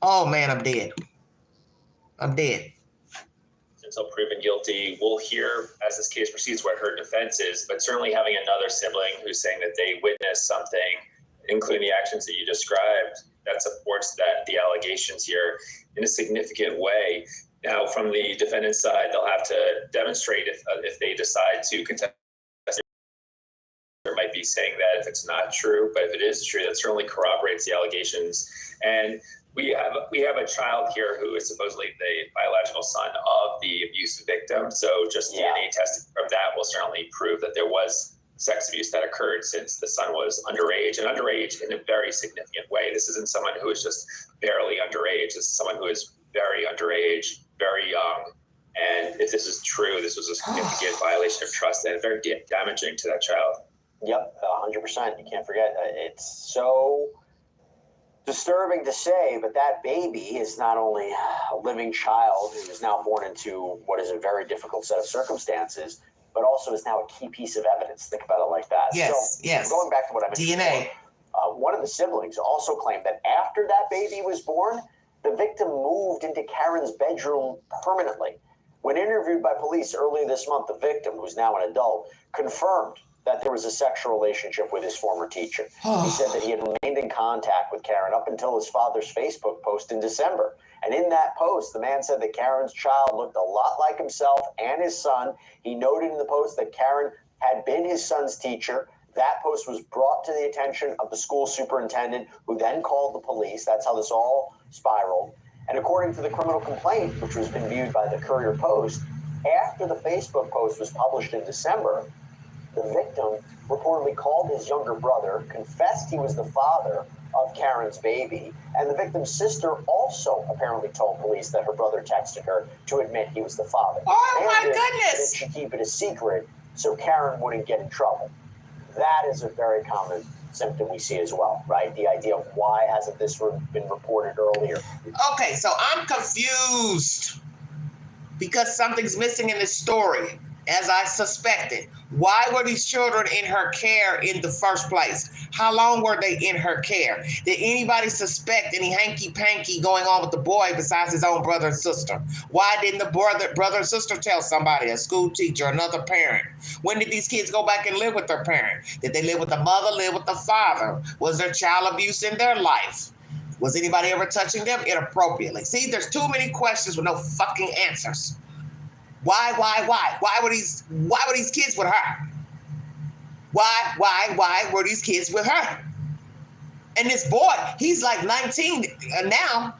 S1: Oh man, I'm dead. I'm dead.
S15: Until proven guilty, we'll hear as this case proceeds what her defense is, but certainly having another sibling who's saying that they witnessed something, including the actions that you described, that supports the allegations here in a significant way. Now, from the defendant's side, they'll have to demonstrate if they decide to contest. There might be saying that if it's not true, but if it is true, that certainly corroborates the allegations. And we have a child here who is supposedly the biological son of the abuse victim. So just DNA testing from that will certainly prove that there was sex abuse that occurred since the son was underage, and underage in a very significant way. This isn't someone who is just barely underage. This is someone who is very underage, very young. And if this is true, this was a significant violation of trust and very damaging to that child.
S14: Yep, 100%. You can't forget. It's so disturbing to say, but that baby is not only a living child who is now born into what is a very difficult set of circumstances, but also is now a key piece of evidence. Think about it like that.
S1: Yes, yes.
S14: Going back to what I mentioned
S1: DNA.
S14: before, one of the siblings also claimed that after that baby was born, the victim moved into Karen's bedroom permanently. When interviewed by police earlier this month, the victim, who's now an adult, confirmed that there was a sexual relationship with his former teacher. He said that he had remained in contact with Karen up until his father's Facebook post in December. And in that post, the man said that Karen's child looked a lot like himself and his son. He noted in the post that Karen had been his son's teacher. That post was brought to the attention of the school superintendent, who then called the police. That's how this all spiraled. And according to the criminal complaint, which was been viewed by the Courier Post, after the Facebook post was published in December, the victim reportedly called his younger brother, confessed he was the father of Karen's baby, and the victim's sister also apparently told police that her brother texted her to admit he was the father.
S1: Oh my goodness!
S14: That she keep it a secret so Karen wouldn't get in trouble. That is a very common symptom we see as well, right? The idea of why hasn't this been reported earlier?
S1: Okay, so I'm confused because something's missing in this story, as I suspected. Why were these children in her care in the first place? How long were they in her care? Did anybody suspect any hanky-panky going on with the boy besides his own brother and sister? Why didn't the brother and sister tell somebody, a school teacher, another parent? When did these kids go back and live with their parent? Did they live with the mother, live with the father? Was there child abuse in their life? Was anybody ever touching them inappropriately? See, there's too many questions with no fucking answers. Why? Why were these kids with her? Why were these kids with her? And this boy, he's like 19 now.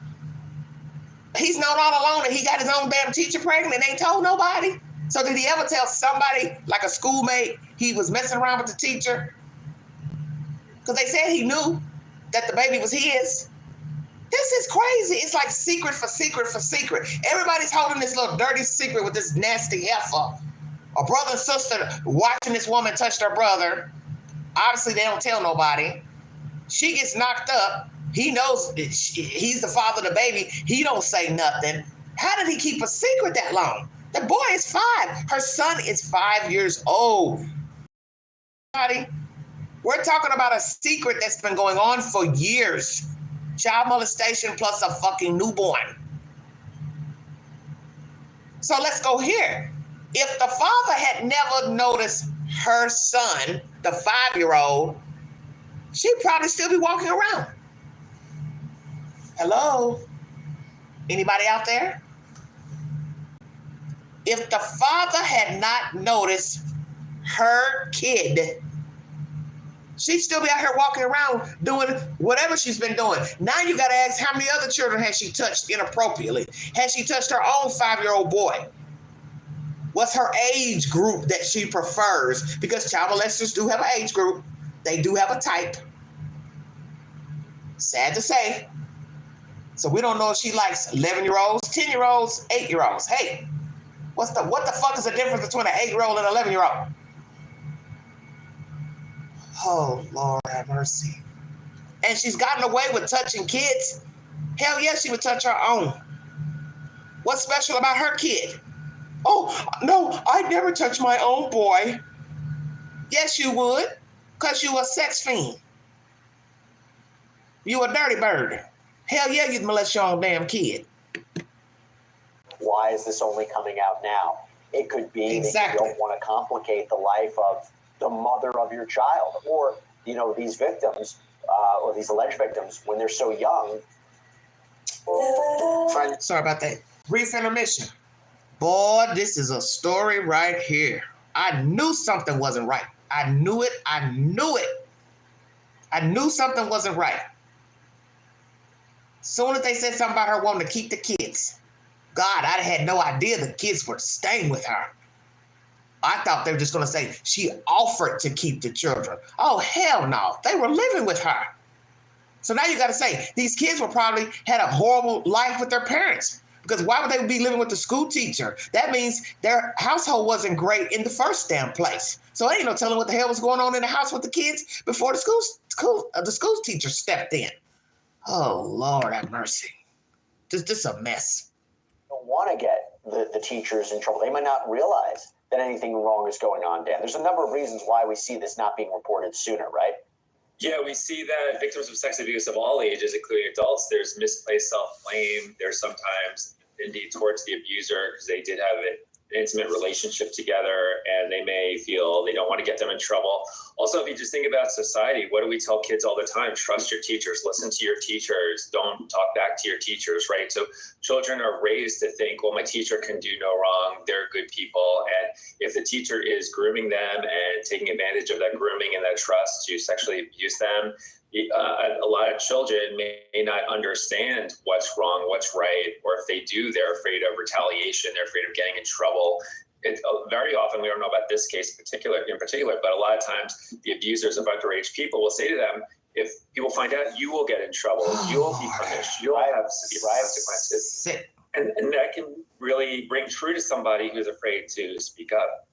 S1: He's known all along that he got his own damn teacher pregnant and ain't told nobody. So did he ever tell somebody, like a schoolmate, he was messing around with the teacher? Because they said he knew that the baby was his. This is crazy. It's like secret for secret for secret. Everybody's holding this little dirty secret with this nasty heifer. A brother and sister watching this woman touch their brother. Obviously, they don't tell nobody. She gets knocked up. He knows he's the father of the baby. He don't say nothing. How did he keep a secret that long? The boy is 5. Her son is 5 years old. We're talking about a secret that's been going on for years. Child molestation plus a fucking newborn. So let's go here. If the father had never noticed her son, the 5-year-old, she'd probably still be walking around. Hello? Anybody out there? If the father had not noticed her kid, she'd still be out here walking around doing whatever she's been doing. Now you got to ask, how many other children has she touched inappropriately? Has she touched her own 5-year-old boy? What's her age group that she prefers? Because child molesters do have an age group. They do have a type. Sad to say. So we don't know if she likes 11-year-olds, 10-year-olds, 8-year-olds. Hey, what the fuck is the difference between an 8-year-old and an 11-year-old? Oh, Lord have mercy. And she's gotten away with touching kids Hell yeah, she would touch her own. What's special about her kid? Oh, no, I'd never touch my own boy. Yes, you would, because you a sex fiend. You a dirty bird. Hell yeah, you'd molest your own damn kid.
S14: Why is this only coming out now? It could be that you don't want to complicate the life of the mother of your child, or, you know, these victims, or these alleged victims, when they're so young.
S1: Sorry about that. Brief intermission. Boy, this is a story right here. I knew something wasn't right. I knew it. I knew it. I knew something wasn't right. Soon as they said something about her wanting to keep the kids, God, I had no idea the kids were staying with her. I thought they were just going to say she offered to keep the children. Oh, hell no. They were living with her. So now you got to say these kids were probably had a horrible life with their parents, because why would they be living with the school teacher? That means their household wasn't great in the first damn place. So ain't no telling what the hell was going on in the house with the kids before the school teacher stepped in. Oh, Lord have mercy. This is a mess.
S14: Don't want to get the teachers in trouble. They might not realize that anything wrong is going on, Dan. There's a number of reasons why we see this not being reported sooner, right?
S15: Yeah, we see that victims of sex abuse of all ages, including adults, there's misplaced self-blame. There's sometimes indeed towards the abuser because they did have an intimate relationship together and they may feel they don't want to get them in trouble. Also, if you just think about society, what do we tell kids all the time? Trust your teachers, listen to your teachers, don't talk back to your teachers, right? So children are raised to think, well, my teacher can do no wrong, they're good people. And if the teacher is grooming them and taking advantage of that grooming and that trust to sexually abuse them, a lot of children may not understand what's wrong, what's right, or if they do, they're afraid of retaliation, they're afraid of getting in trouble. Very often, we don't know about this case in particular, but a lot of times the abusers of underage people will say to them, if people find out, you will get in trouble, you'll be punished, you'll have severe consequences. And that can really ring true to somebody who's afraid to speak up.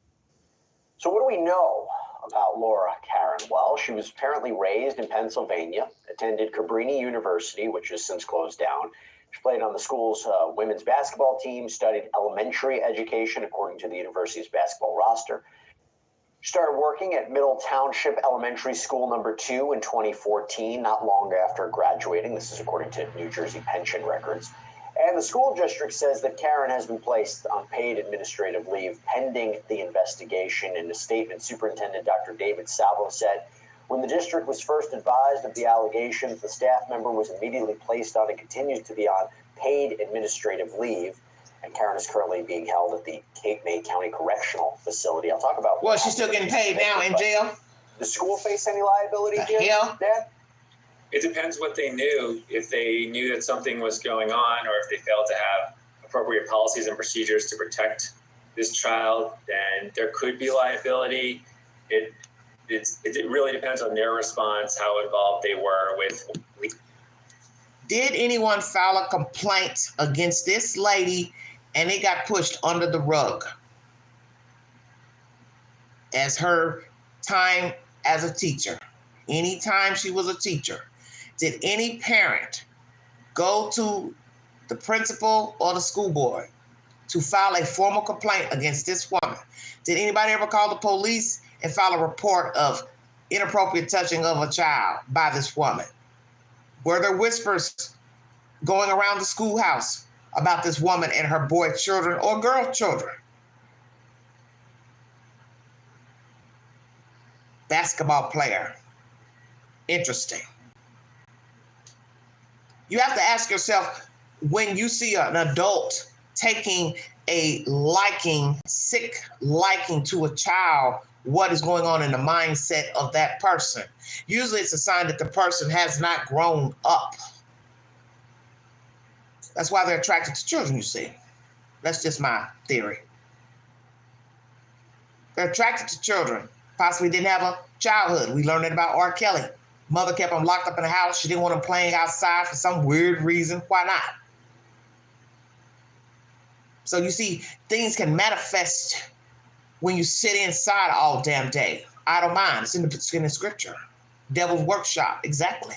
S14: So what do we know about Laura Karen? Well, she was apparently raised in Pennsylvania, attended Cabrini University, which has since closed down. She played on the school's women's basketball team, studied elementary education according to the university's basketball roster. She started working at Middle Township Elementary School number 2 in 2014, not long after graduating. This is according to New Jersey pension records. And the school district says that Karen has been placed on paid administrative leave pending the investigation. In a statement, Superintendent Dr. David Salvo said, when the district was first advised of the allegations, the staff member was immediately placed on and continues to be on paid administrative leave. And Karen is currently being held at the Cape May County Correctional Facility. I'll talk about.
S1: Well, she's still getting paid now in jail.
S14: Does the school face any liability here, Dan?
S15: It depends what they knew. If they knew that something was going on, or if they failed to have appropriate policies and procedures to protect this child, then there could be liability. It really depends on their response, how involved they were with.
S1: Did anyone file a complaint against this lady and it got pushed under the rug as her time as a teacher? Anytime she was a teacher, did any parent go to the principal or the school board to file a formal complaint against this woman? Did anybody ever call the police and file a report of inappropriate touching of a child by this woman? Were there whispers going around the schoolhouse about this woman and her boy children or girl children? Basketball player. Interesting. You have to ask yourself, when you see an adult taking a sick liking to a child, what is going on in the mindset of that person? Usually it's a sign that the person has not grown up. That's why they're attracted to children, you see. That's just my theory. They're attracted to children. Possibly didn't have a childhood. We learned that about R. Kelly. Mother kept him locked up in the house. She didn't want him playing outside for some weird reason. Why not? So you see, things can manifest when you sit inside all damn day. Idle mind. It's in the scripture. Devil's workshop. Exactly.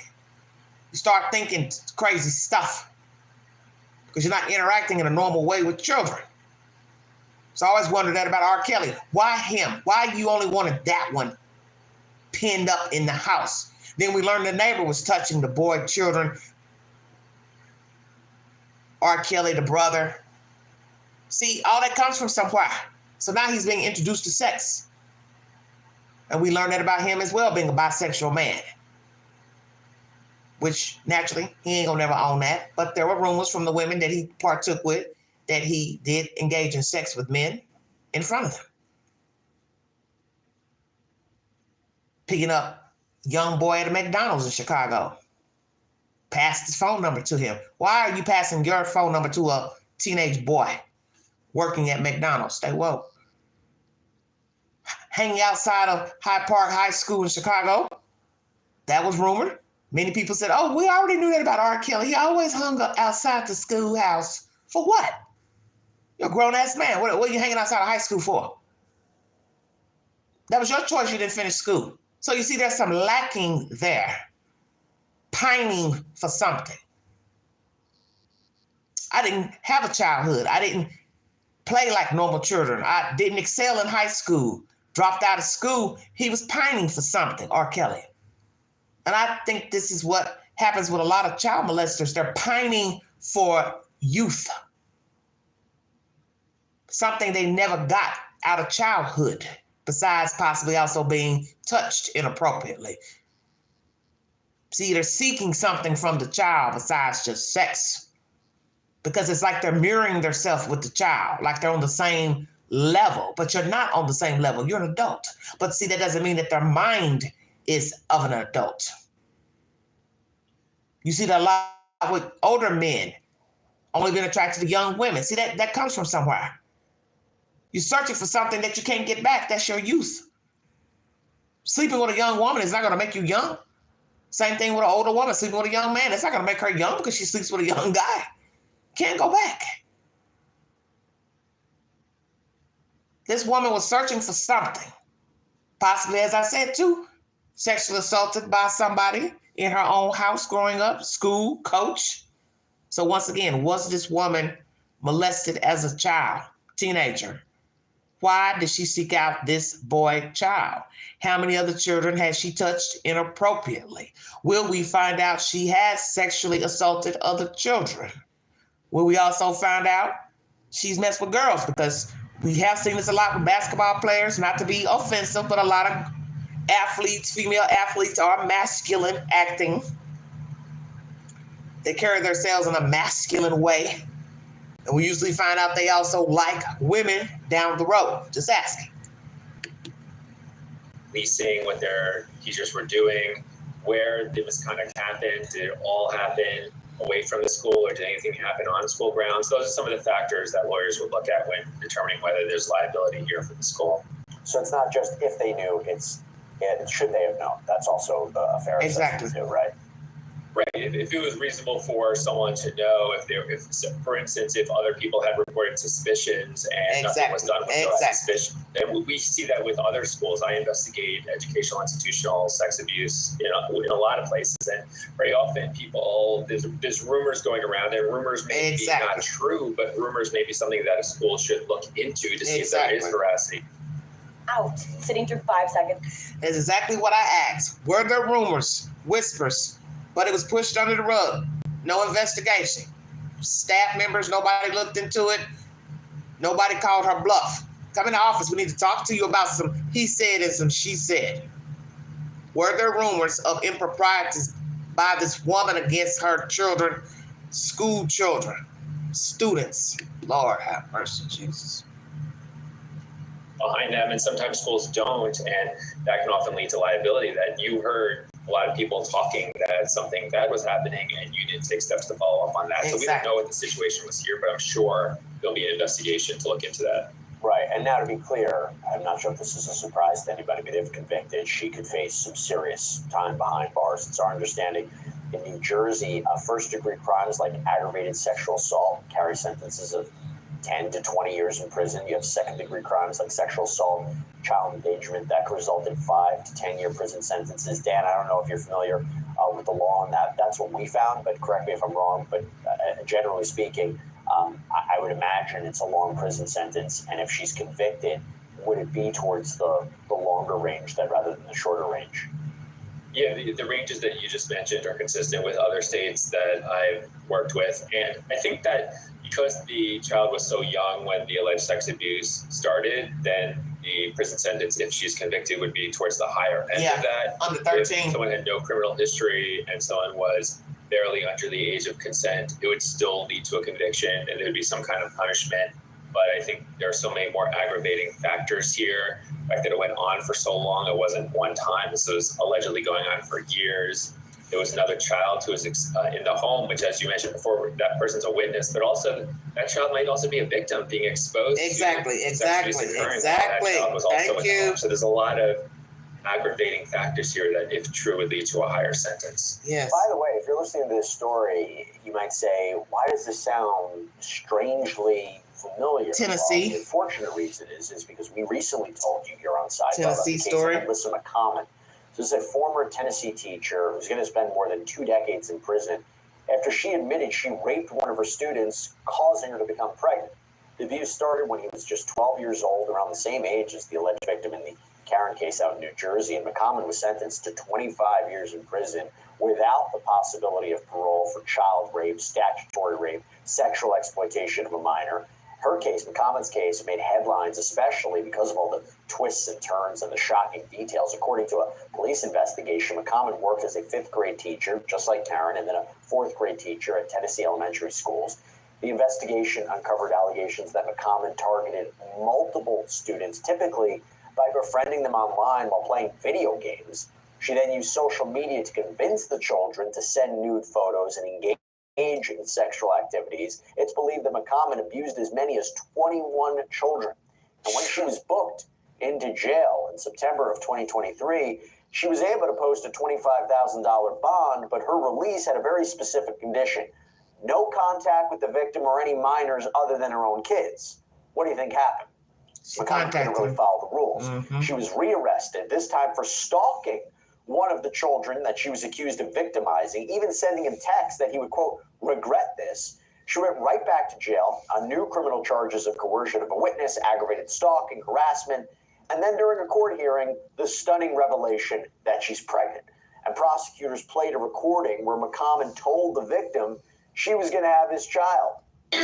S1: You start thinking crazy stuff. because you're not interacting in a normal way with children. So I always wondered that about R. Kelly. Why him? Why you only wanted that one pinned up in the house? Then we learned the neighbor was touching the boy children. R. Kelly, the brother. See, all that comes from somewhere. So now he's being introduced to sex. And we learned that about him as well, being a bisexual man. Which, naturally, he ain't gonna never own that. But there were rumors from the women that he partook with that he did engage in sex with men in front of them. Picking up a young boy at a McDonald's in Chicago. Passed his phone number to him. Why are you passing your phone number to a teenage boy working at McDonald's? Stay woke. Hanging outside of Hyde Park High School in Chicago. That was rumored. Many people said, oh, we already knew that about R. Kelly. He always hung up outside the schoolhouse. For what? You're a grown-ass man. What are you hanging outside of high school for? That was your choice. You didn't finish school. So you see, there's some lacking there. Pining for something. I didn't have a childhood. I didn't play like normal children. I didn't excel in high school. Dropped out of school. He was pining for something, R. Kelly. And I think this is what happens with a lot of child molesters. They're pining for youth. Something they never got out of childhood, besides possibly also being touched inappropriately. See, they're seeking something from the child besides just sex. Because it's like they're mirroring themselves with the child, like they're on the same level, but you're not on the same level. You're an adult. But see, that doesn't mean that their mind is of an adult. You see that a lot with older men only being attracted to young women. See, that comes from somewhere. You're searching for something that you can't get back. That's your youth. Sleeping with a young woman is not going to make you young. Same thing with an older woman sleeping with a young man. It's not going to make her young because she sleeps with a young guy. Can't go back. This woman was searching for something. Possibly, as I said, too, sexually assaulted by somebody in her own house growing up, school, coach. So once again, was this woman molested as a child, teenager? Why did she seek out this boy child? How many other children has she touched inappropriately? Will we find out she has sexually assaulted other children? Will we also find out she's messed with girls? Because we have seen this a lot with basketball players, not to be offensive, but a lot of athletes, female athletes are masculine acting. They carry themselves in a masculine way. And we usually find out they also like women down the road. Just asking.
S15: Policing what their teachers were doing, where the misconduct happened, did it all happen away from the school or did anything happen on school grounds? Those are some of the factors that lawyers would look at when determining whether there's liability here for the school.
S11: So it's not just if they knew, it's should they have known. That's also a fair assessment too, right?
S15: Right. If it was reasonable for someone to know, if for instance, if other people had reported suspicions and nothing was done with that suspicion, and we see that with other schools. I investigate educational, institutional sex abuse in a lot of places, and very often there's rumors going around, and rumors may be not true, but rumors may be something that a school should look into to see if there is veracity.
S3: Out, sitting through 5 seconds.
S1: That's exactly what I asked. Were there rumors, whispers? But it was pushed under the rug. No investigation. Staff members, nobody looked into it. Nobody called her bluff. Come in the office. We need to talk to you about some he said and some she said. Were there rumors of improprieties by this woman against her children, school children, students? Lord have mercy, Jesus.
S15: Behind them, and sometimes schools don't, and that can often lead to liability. That you heard a lot of people talking that something bad was happening and you didn't take steps to follow up on that. So we don't know what the situation was here, but I'm sure there'll be an investigation to look into that.
S11: Right, and now to be clear, I'm not sure if this is a surprise to anybody, but if convicted, she could face some serious time behind bars. It's our understanding in New Jersey, first-degree crimes like aggravated sexual assault carry sentences of 10 to 20 years in prison. You have second-degree crimes like sexual assault, child endangerment that could result in 5 to 10-year prison sentences. Dan, I don't know if you're familiar with the law on that. That's what we found, but correct me if I'm wrong. But generally speaking, I would imagine it's a long prison sentence. And if she's convicted, would it be towards the longer range rather than the shorter range?
S15: Yeah, the ranges that you just mentioned are consistent with other states that I've worked with. And I think that because the child was so young when the alleged sex abuse started, then the prison sentence, if she's convicted, would be towards the higher end of that.
S1: Under 13.
S15: If someone had no criminal history and someone was barely under the age of consent, it would still lead to a conviction and there would be some kind of punishment. But I think there are so many more aggravating factors here. The fact that it went on for so long, it wasn't one time. This was allegedly going on for years. There was another child who was in the home, which, as you mentioned before, that person's a witness, but also that child might also be a victim being exposed.
S1: Exactly.
S15: That child was also
S1: Thank you.
S15: So there's a lot of aggravating factors here that, if true, would lead to a higher sentence.
S1: Yes.
S11: By the way, if you're listening to this story, you might say, why does this sound strangely familiar?
S1: Tennessee.
S11: Well, the unfortunate reason is because we recently told you here on Side
S1: Tennessee story.
S11: Alyssa McCommon. So this is a former Tennessee teacher who's going to spend more than 2 decades in prison after she admitted she raped one of her students, causing her to become pregnant. The abuse started when he was just 12 years old, around the same age as the alleged victim in the Karen case out in New Jersey, and McCommon was sentenced to 25 years in prison without the possibility of parole for child rape, statutory rape, sexual exploitation of a minor. Her case, McCommon's case, made headlines, especially because of all the twists and turns and the shocking details. According to a police investigation, McCommon worked as a 5th grade teacher, just like Karen, and then a 4th grade teacher at Tennessee elementary schools. The investigation uncovered allegations that McCommon targeted multiple students, typically by befriending them online while playing video games. She then used social media to convince the children to send nude photos and engage in sexual activities. It's believed that McCommon abused as many as 21 children. And when she was booked into jail in September of 2023, she was able to post a $25,000 bond, but her release had a very specific condition: no contact with the victim or any minors other than her own kids. What do you think happened? McCommon didn't really follow the rules.
S1: Mm-hmm.
S11: She was rearrested, this time for stalking one of the children that she was accused of victimizing, even sending him texts that he would, quote, regret this. She went right back to jail on new criminal charges of coercion of a witness, aggravated stalking, harassment, and then during a court hearing, the stunning revelation that she's pregnant. And prosecutors played a recording where McCommon told the victim she was going to have his child.
S16: I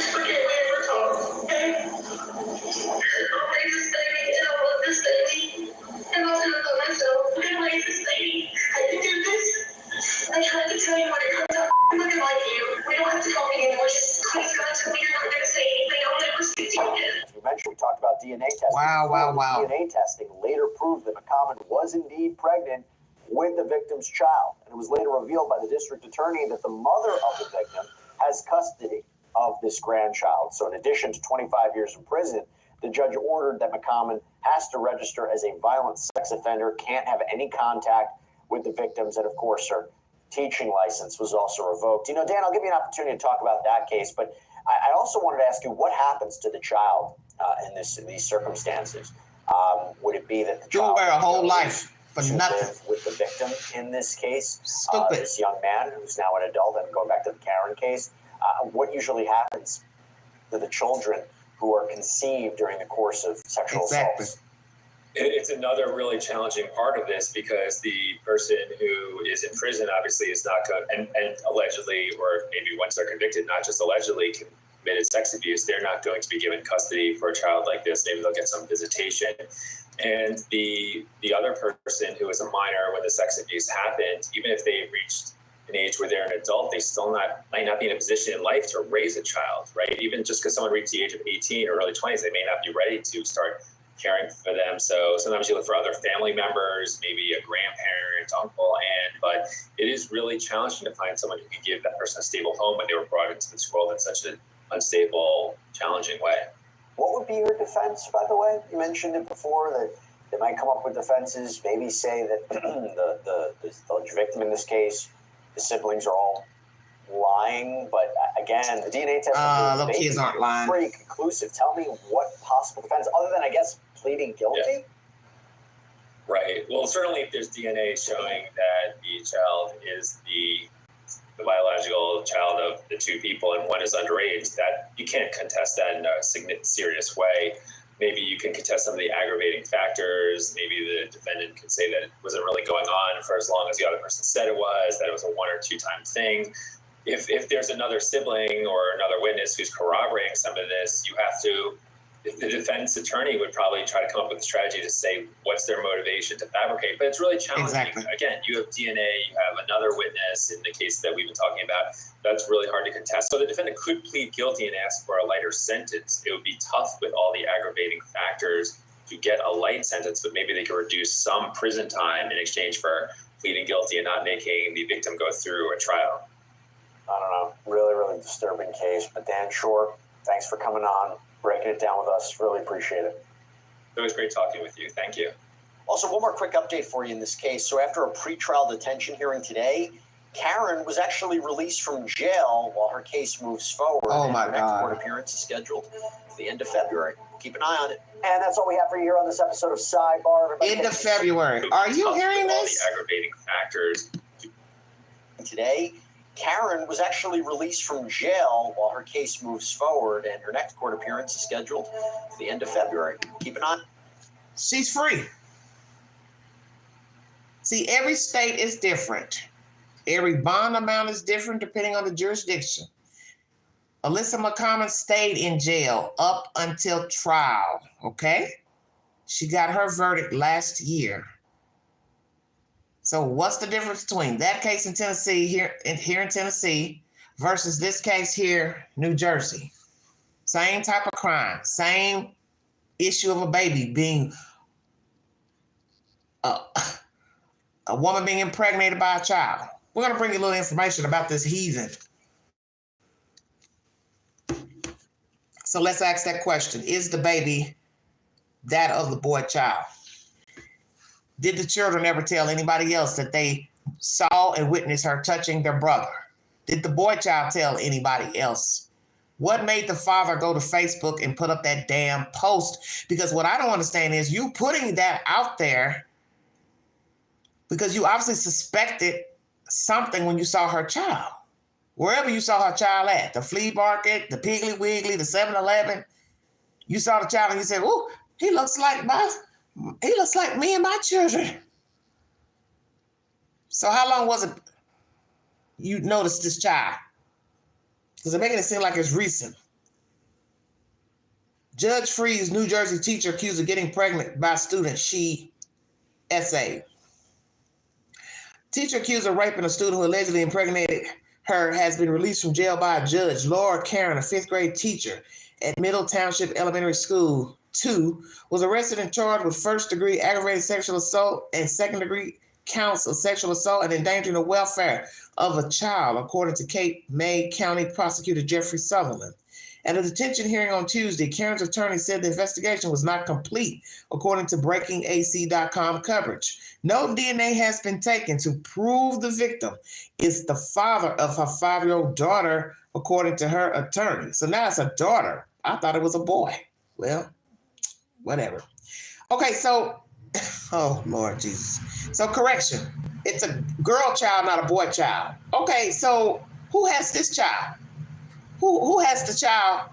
S16: tried to tell you when it comes up looking like you. We don't have to talk anymore. Just please God, tell me you're not going to say anything. I'll never speak to you again.
S11: As we mentioned, we talked about DNA testing.
S1: Wow.
S11: DNA testing later proved that McCommon was indeed pregnant with the victim's child. And it was later revealed by the district attorney that the mother of the victim has custody of this grandchild. So in addition to 25 years in prison, the judge ordered that McCommon has to register as a violent sex offender, can't have any contact with the victims, and of course her teaching license was also revoked. You know, Dan, I'll give you an opportunity to talk about that case, but I also wanted to ask you what happens to the child in these circumstances. Would it be that the child
S1: a whole life for
S11: to
S1: nothing
S11: live with the victim in this case?
S1: Stupid.
S11: This young man who's now an adult, and going back to the Karen case, what usually happens to the children who are conceived during the course of sexual assaults?
S15: It's another really challenging part of this because the person who is in prison obviously is not going, and allegedly, or maybe once they're convicted, not just allegedly committed sex abuse, they're not going to be given custody for a child like this. Maybe they'll get some visitation. And the other person who is a minor when the sex abuse happened, even if they reached an age where they're an adult, they still might not be in a position in life to raise a child, right? Even just because someone reached the age of 18 or early 20s, they may not be ready to start caring for them. So sometimes you look for other family members, maybe a grandparent, uncle, aunt, but it is really challenging to find someone who can give that person a stable home when they were brought into this world in such an unstable, challenging way.
S11: What would be your defense, by the way? You mentioned it before that they might come up with defenses, maybe say that the victim in this case, the siblings are all lying, but again, the DNA test
S1: the kids aren't lying.
S11: Pretty conclusive. Tell me what possible defense, other than I guess pleading guilty.
S15: Yeah. Right. Well, certainly if there's DNA showing that the child is the biological child of the two people and one is underage, that you can't contest that in a serious way. Maybe you can contest some of the aggravating factors. Maybe the defendant could say that it wasn't really going on for as long as the other person said it was, that it was a 1 or 2 time thing. If there's another sibling or another witness who's corroborating some of this, you have to, the defense attorney would probably try to come up with a strategy to say what's their motivation to fabricate. But it's really challenging. Exactly. Again, you have DNA, you have another witness in the case that we've been talking about. That's really hard to contest. So the defendant could plead guilty and ask for a lighter sentence. It would be tough with all the aggravating factors to get a light sentence, but maybe they could reduce some prison time in exchange for pleading guilty and not making the victim go through a trial.
S11: I don't know. Really, really disturbing case. But Dan Shore, thanks for coming on, breaking it down with us. Really appreciate it.
S15: It was great talking with you. Thank you.
S14: Also, one more quick update for you in this case. So after a pretrial detention hearing today, Karen was actually released from jail while her case moves forward.
S1: Oh, my
S14: God. Her next court appearance is scheduled for the end of February. Keep an eye on it.
S11: And that's all we have for you here on this episode of Sidebar. Everybody,
S1: end of February. Are you hearing this?
S15: All the aggravating factors.
S14: Today, Karen was actually released from jail while her case moves forward, and her next court appearance is scheduled for the end of February. Keep an eye.
S1: She's free. See, every state is different. Every bond amount is different depending on the jurisdiction. Alyssa McCommon stayed in jail up until trial, okay? She got her verdict last year. So what's the difference between that case in Tennessee, here in Tennessee, versus this case here, New Jersey? Same type of crime, same issue of a baby being a woman being impregnated by a child. We're going to bring you a little information about this heathen. So let's ask that question. Is the baby that of the boy child? Did the children ever tell anybody else that they saw and witnessed her touching their brother? Did the boy child tell anybody else? What made the father go to Facebook and put up that damn post? Because what I don't understand is you putting that out there because you obviously suspected something when you saw her child. Wherever you saw her child at, the flea market, the Piggly Wiggly, the 7-Eleven, you saw the child and you said, "Oh, he looks like me and my children." So how long was it you noticed this child? Because they're making it seem like it's recent. Judge frees New Jersey teacher accused of getting pregnant by student she essayed. Teacher accused of raping a student who allegedly impregnated her has been released from jail by a judge. Laura Karen, a 5th grade teacher at Middle Township Elementary School 2, was arrested and charged with 1st-degree aggravated sexual assault and 2nd-degree counts of sexual assault and endangering the welfare of a child, according to Cape May County Prosecutor Jeffrey Sutherland. At a detention hearing on Tuesday, Karen's attorney said the investigation was not complete, according to BreakingAC.com coverage. No DNA has been taken to prove the victim is the father of her 5-year-old daughter, according to her attorney. So now it's a daughter. I thought it was a boy. Well, whatever. Okay, so, oh, Lord Jesus. So correction, it's a girl child, not a boy child. Okay, so who has this child? Who has the child?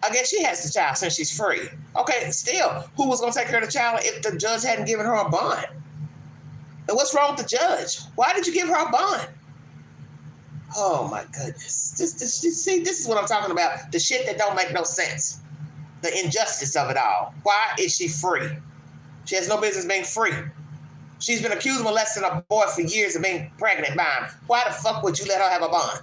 S1: I guess she has the child since she's free. Okay, still, who was going to take care of the child if the judge hadn't given her a bond? And what's wrong with the judge? Why did you give her a bond? Oh, my goodness. See, this is what I'm talking about. The shit that don't make no sense. The injustice of it all. Why is she free? She has no business being free. She's been accused of molesting a boy for years and being pregnant by him. Why the fuck would you let her have a bond?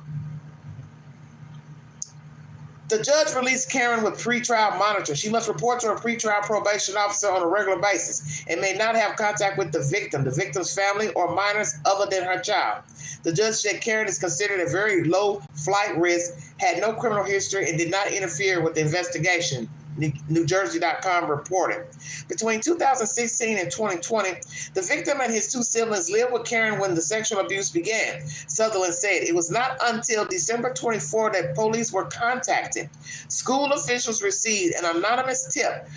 S1: The judge released Karen with pretrial monitoring. She must report to her pretrial probation officer on a regular basis and may not have contact with the victim's family, or minors other than her child. The judge said Karen is considered a very low flight risk, had no criminal history, and did not interfere with the investigation NewJersey.com reported. Between 2016 and 2020, the victim and his two siblings lived with Karen when the sexual abuse began. Sutherland said it was not until December 24 that police were contacted. School officials received an anonymous tip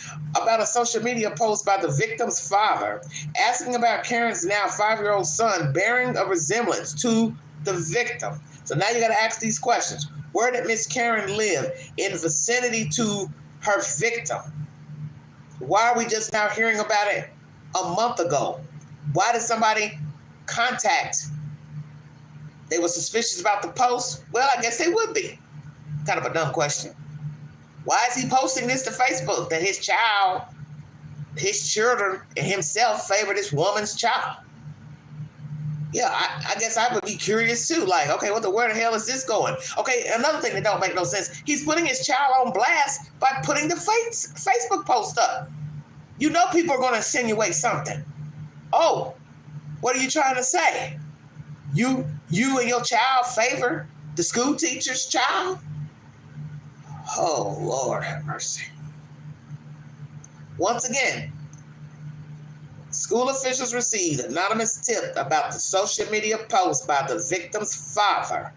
S1: about a social media post by the victim's father asking about Karen's now 5-year-old son bearing a resemblance to the victim. So now you got to ask these questions. Where did Miss Karen live in vicinity to her victim? Why are we just now hearing about it a month ago? Why did somebody contact? They were suspicious about the post? Well, I guess they would be. Kind of a dumb question. Why is he posting this to Facebook that his child, his children, and himself favor this woman's child? Yeah, I guess I would be curious too. Like, okay, where the hell is this going? Okay, another thing that don't make no sense. He's putting his child on blast by putting the Facebook post up. You know people are going to insinuate something. Oh, what are you trying to say? You and your child favor the school teacher's child? Oh, Lord have mercy. Once again, school officials received an anonymous tip about the social media post by the victim's father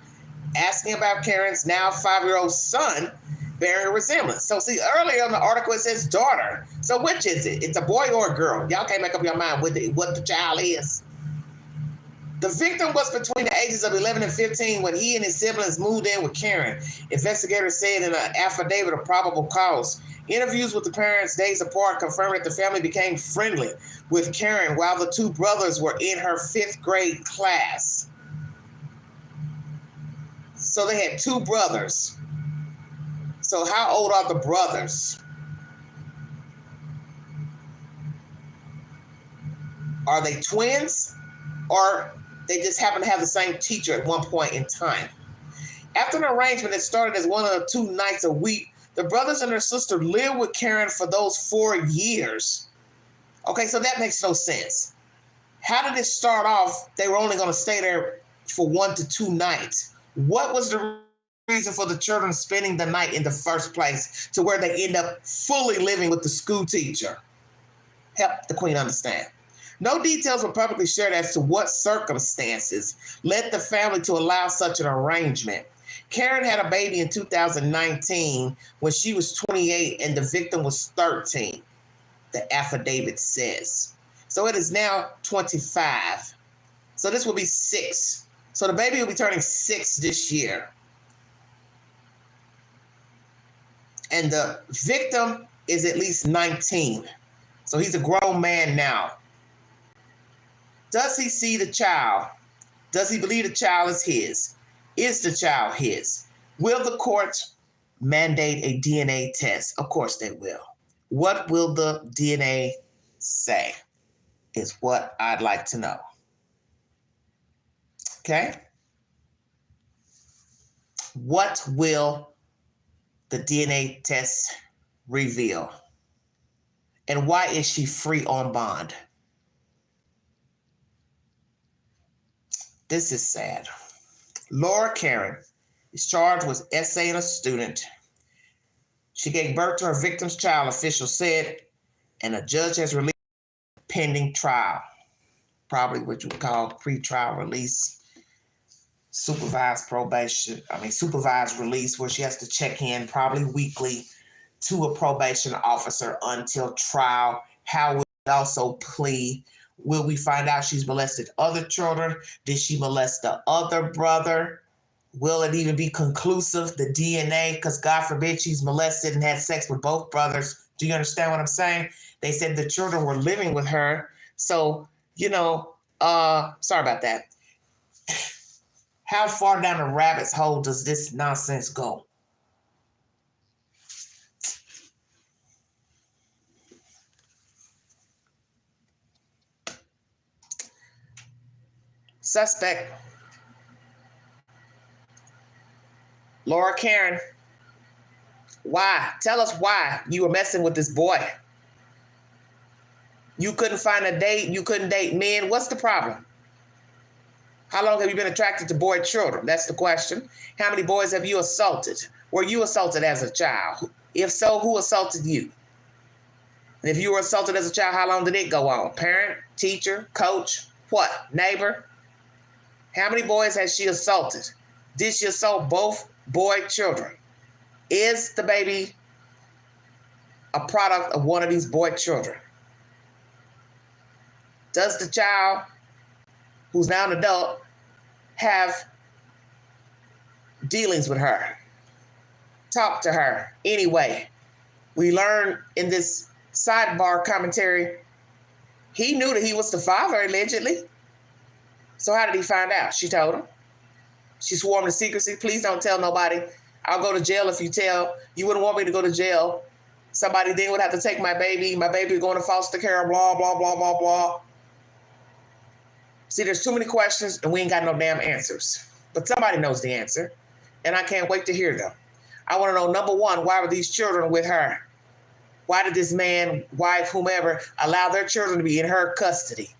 S1: asking about Karen's now 5-year-old son bearing a resemblance. So see, earlier in the article it says daughter. So which is it? It's a boy or a girl? Y'all can't make up your mind what the child is. The victim was between the ages of 11 and 15 when he and his siblings moved in with Karen. Investigators said in an affidavit of probable cause. Interviews with the parents days apart confirmed that the family became friendly with Karen while the two brothers were in her 5th grade class. So they had 2 brothers. So how old are the brothers? Are they twins? Or they just happen to have the same teacher at one point in time? After an arrangement that started as 1 or 2 nights a week, the brothers and their sister lived with Karen for those 4 years. Okay, so that makes no sense. How did it start off? They were only going to stay there for 1 to 2 nights. What was the reason for the children spending the night in the first place to where they end up fully living with the school teacher? Help the Queen understand. No details were publicly shared as to what circumstances led the family to allow such an arrangement. Karen had a baby in 2019 when she was 28 and the victim was 13, the affidavit says. So it is now 25. So this will be 6. So the baby will be turning 6 this year. And the victim is at least 19. So he's a grown man now. Does he see the child? Does he believe the child is his? Is the child his? Will the courts mandate a DNA test? Of course they will. What will the DNA say is what I'd like to know. Okay? What will the DNA test reveal? And why is she free on bond? This is sad. Laura Karen is charged with essaying a student. She gave birth to her victim's child, officials said, and a judge has released pending trial. Probably what you would call pre-trial release, supervised release, where she has to check in probably weekly to a probation officer until trial. How will it also plea? Will we find out she's molested other children? Did she molest the other brother? Will it even be conclusive, the DNA? Because God forbid she's molested and had sex with both brothers. Do you understand what I'm saying? They said the children were living with her. So, sorry about that. How far down the rabbit's hole does this nonsense go? Suspect, Laura Karen. Why? Tell us why you were messing with this boy. You couldn't find a date. You couldn't date men. What's the problem? How long have you been attracted to boy children? That's the question. How many boys have you assaulted? Were you assaulted as a child? If so, who assaulted you? And if you were assaulted as a child, how long did it go on? Parent, teacher, coach, what? Neighbor? How many boys has she assaulted? Did she assault both boy children? Is the baby a product of one of these boy children? Does the child, who's now an adult, have dealings with her? Talk to her anyway? We learned in this sidebar commentary, he knew that he was the father, allegedly. So how did he find out? She told him. She swore him to secrecy. Please don't tell nobody. I'll go to jail if you tell. You wouldn't want me to go to jail. Somebody then would have to take my baby. My baby going to foster care, blah, blah, blah, blah, blah. See, there's too many questions and we ain't got no damn answers. But somebody knows the answer, and I can't wait to hear them. I want to know, number one, why were these children with her? Why did this man, wife, whomever, allow their children to be in her custody?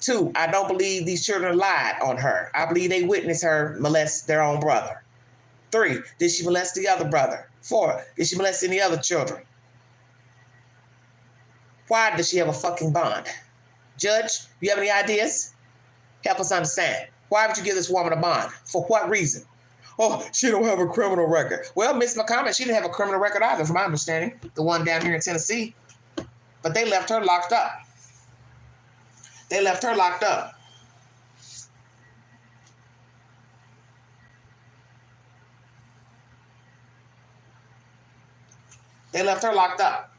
S1: 2, I don't believe these children lied on her. I believe they witnessed her molest their own brother. 3, did she molest the other brother? 4, did she molest any other children? Why does she have a fucking bond? Judge, you have any ideas? Help us understand. Why would you give this woman a bond? For what reason? Oh, she don't have a criminal record. Well, Miss McCormick, she didn't have a criminal record either, from my understanding. The one down here in Tennessee. But they left her locked up. They left her locked up. They left her locked up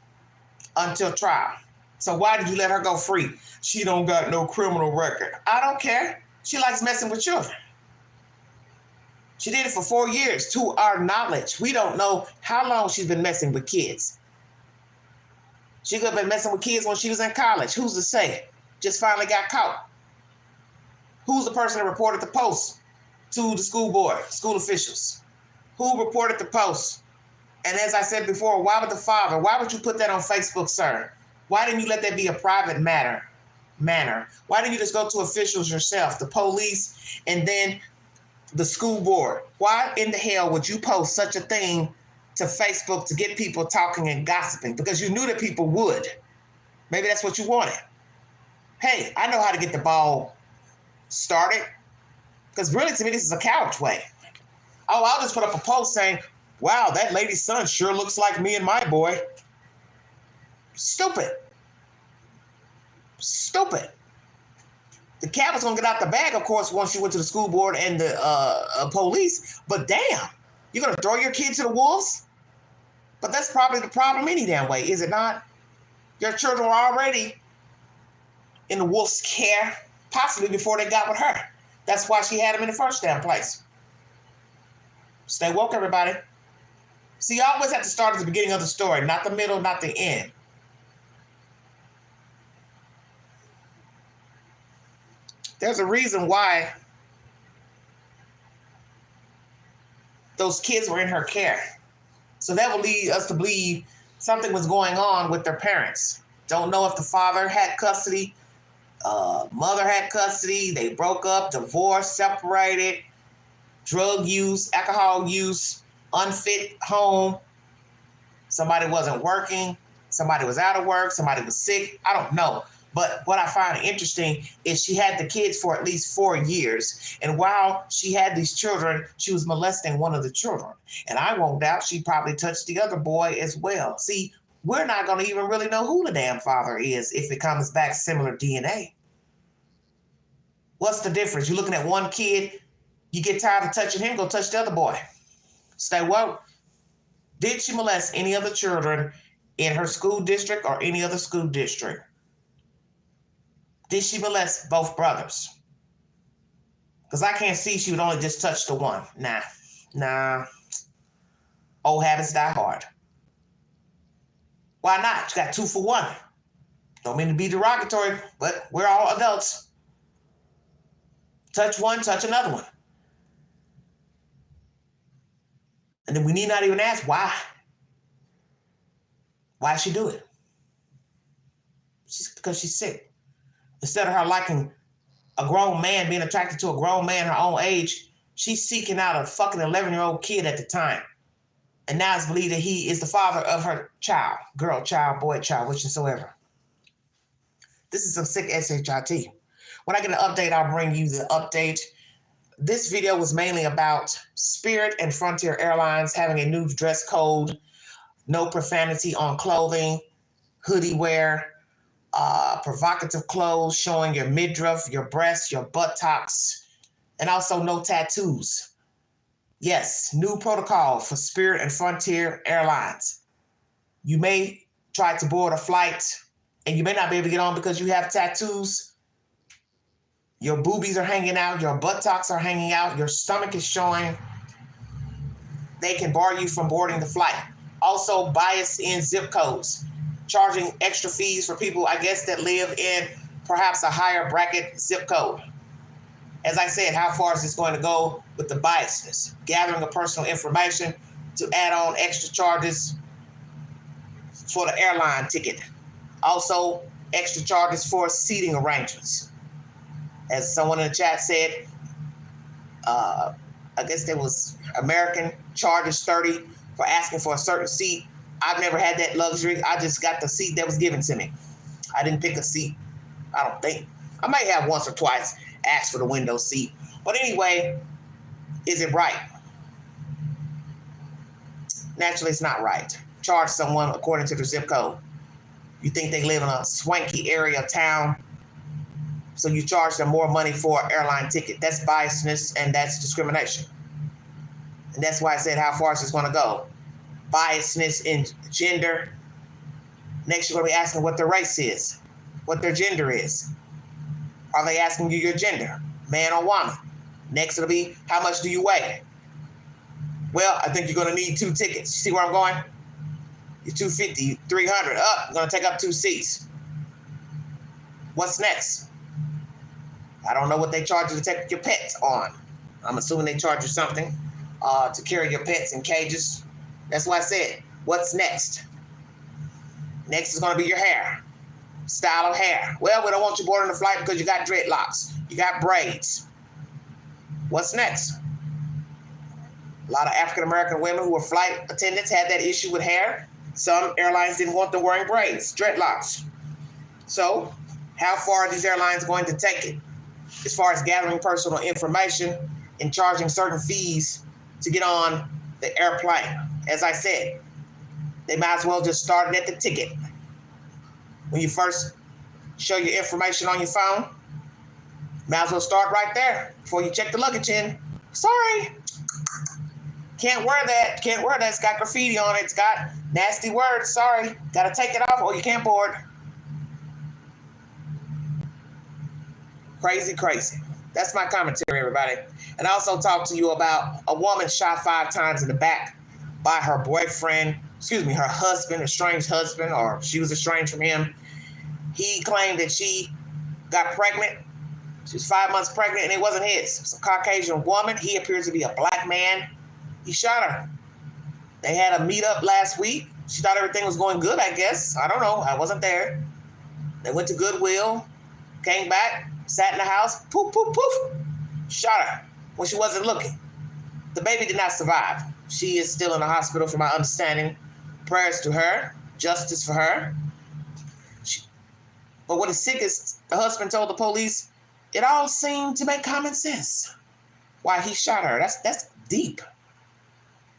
S1: until trial. So why did you let her go free? She don't got no criminal record. I don't care. She likes messing with children. She did it for 4 years, to our knowledge. We don't know how long she's been messing with kids. She could have been messing with kids when she was in college. Who's to say? Just finally got caught. Who's the person that reported the post to the school board, school officials? Who reported the post? And as I said before, why would the father, why would you put that on Facebook, sir? Why didn't you let that be a private manner? Why didn't you just go to officials yourself, the police, and then the school board? Why in the hell would you post such a thing to Facebook to get people talking and gossiping? Because you knew that people would. Maybe that's what you wanted. Hey, I know how to get the ball started. Because really, to me, this is a coward's way. Oh, I'll just put up a post saying, wow, that lady's son sure looks like me and my boy. Stupid. Stupid. The cat was going to get out the bag, of course, once you went to the school board and the police. But damn, you're going to throw your kid to the wolves? But that's probably the problem any damn way, is it not? Your children were already in the wolf's care, possibly before they got with her. That's why she had them in the first damn place. Stay woke, everybody. See, you always have to start at the beginning of the story, not the middle, not the end. There's a reason why those kids were in her care. So that will lead us to believe something was going on with their parents. Don't know if the father had custody, mother had custody, they broke up, divorced, separated, drug use, alcohol use, unfit home. Somebody wasn't working, somebody was out of work, somebody was sick. I don't know. But what I find interesting is she had the kids for at least 4 years. And while she had these children, she was molesting one of the children. And I won't doubt she probably touched the other boy as well. See, we're not going to even really know who the damn father is if it comes back similar DNA. What's the difference? You're looking at one kid, you get tired of touching him, go touch the other boy. Stay woke. Did she molest any other children in her school district or any other school district? Did she molest both brothers? Because I can't see she would only just touch the one. Nah. Old habits die hard. Why not? She got 2 for 1. Don't mean to be derogatory, but we're all adults. Touch one, touch another one. And then we need not even ask why. Why did she do it? Because she's sick. Instead of her liking a grown man, being attracted to a grown man her own age, she's seeking out a fucking 11-year-old kid at the time. And now it's believed that he is the father of her child, girl child, boy child, whichsoever. This is some sick SHIT. When I get an update, I'll bring you the update. This video was mainly about Spirit and Frontier Airlines having a new dress code, no profanity on clothing, hoodie wear, provocative clothes showing your midriff, your breasts, your buttocks, and also no tattoos. Yes, new protocol for Spirit and Frontier Airlines. You may try to board a flight and you may not be able to get on because you have tattoos. Your boobies are hanging out, your buttocks are hanging out, your stomach is showing. They can bar you from boarding the flight. Also, bias in zip codes, charging extra fees for people, I guess, that live in perhaps a higher bracket zip code. As I said, how far is this going to go with the biasness? Gathering of personal information to add on extra charges for the airline ticket. Also, extra charges for seating arrangements. As someone in the chat said, I guess there was American charges $30 for asking for a certain seat. I've never had that luxury. I just got the seat that was given to me. I didn't pick a seat, I don't think. I might have once or twice asked for the window seat. But anyway, is it right? Naturally, it's not right. Charge someone according to their zip code. You think they live in a swanky area of town, so you charge them more money for an airline ticket. That's biasness and that's discrimination. And that's why I said how far is this going to go? Biasness in gender. Next, you're going to be asking what their race is, what their gender is. Are they asking you your gender, man or woman? Next, it'll be how much do you weigh? Well, I think you're going to need 2 tickets. See where I'm going? You're 250, 300 up. I'm going to take up 2 seats. What's next? I don't know what they charge you to take your pets on. I'm assuming they charge you something to carry your pets in cages. That's why I said, what's next? Next is going to be your hair. Style of hair. Well, we don't want you boarding the flight because you got dreadlocks. You got braids. What's next? A lot of African-American women who were flight attendants had that issue with hair. Some airlines didn't want them wearing braids, dreadlocks. So, how far are these airlines going to take it? As far as gathering personal information and charging certain fees to get on the airplane. As I said, they might as well just start it at the ticket. When you first show your information on your phone, might as well start right there before you check the luggage in. Sorry, can't wear that. Can't wear that. It's got graffiti on it. It's got nasty words. Sorry, got to take it off or you can't board. Crazy, crazy. That's my commentary, everybody. And I also talked to you about a woman shot 5 times in the back by her boyfriend, her husband, estranged husband, or she was estranged from him. He claimed that she got pregnant. She was 5 months pregnant and it wasn't his. It was a Caucasian woman. He appears to be a black man. He shot her. They had a meetup last week. She thought everything was going good, I guess. I don't know. I wasn't there. They went to Goodwill, came back, sat in the house, poof, poof, poof, shot her when she wasn't looking. The baby did not survive. She is still in the hospital from my understanding. Prayers to her, justice for her. But what is sick is the husband told the police it all seemed to make common sense why he shot her. That's deep.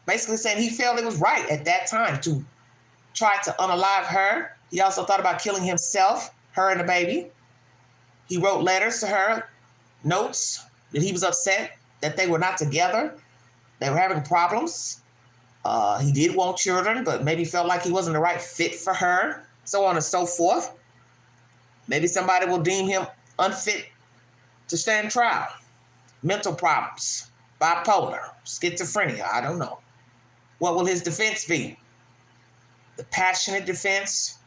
S1: Basically saying he felt it was right at that time to try to unalive her. He also thought about killing himself, her and the baby. He wrote letters to her, notes that he was upset that they were not together. They were having problems. He did want children, but maybe felt like he wasn't the right fit for her, so on and so forth. Maybe somebody will deem him unfit to stand trial. Mental problems, bipolar, schizophrenia, I don't know. What will his defense be? The passionate defense?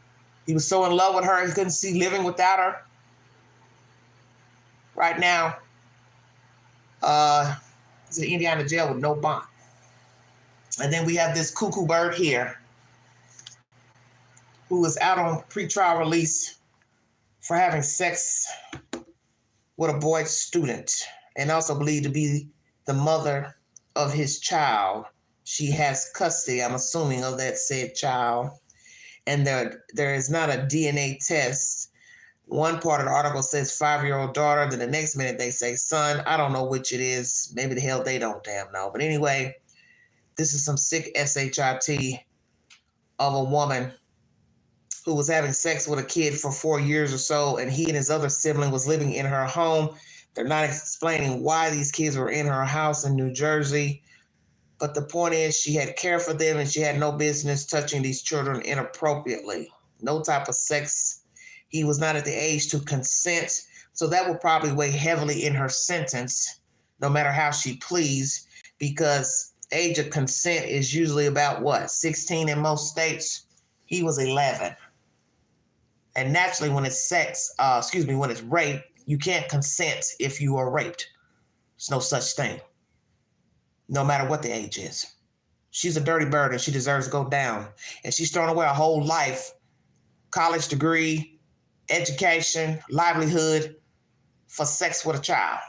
S1: He was so in love with her, he couldn't see living without her. Right now, he's in Indiana jail with no bond. And then we have this cuckoo bird here who was out on pretrial release for having sex with a boy student and also believed to be the mother of his child She has custody, I'm assuming, of that said child. And there is not a DNA test. One part of the article says 5-year-old daughter, then the next minute they say son. I don't know which it is. Maybe the hell they don't damn know. But anyway, this is some sick SHIT of a woman who was having sex with a kid for 4 years or so, and he and his other sibling was living in her home. They're not explaining why these kids were in her house in New Jersey. But the point is, she had care for them, and she had no business touching these children inappropriately. No type of sex. He was not at the age to consent, so that will probably weigh heavily in her sentence, no matter how she pleads, because age of consent is usually about what, 16 in most states? He was 11. And naturally, when it's when it's rape, you can't consent if you are raped. There's no such thing, no matter what the age is. She's a dirty bird, and she deserves to go down. And she's thrown away a whole life, college degree, education, livelihood, for sex with a child.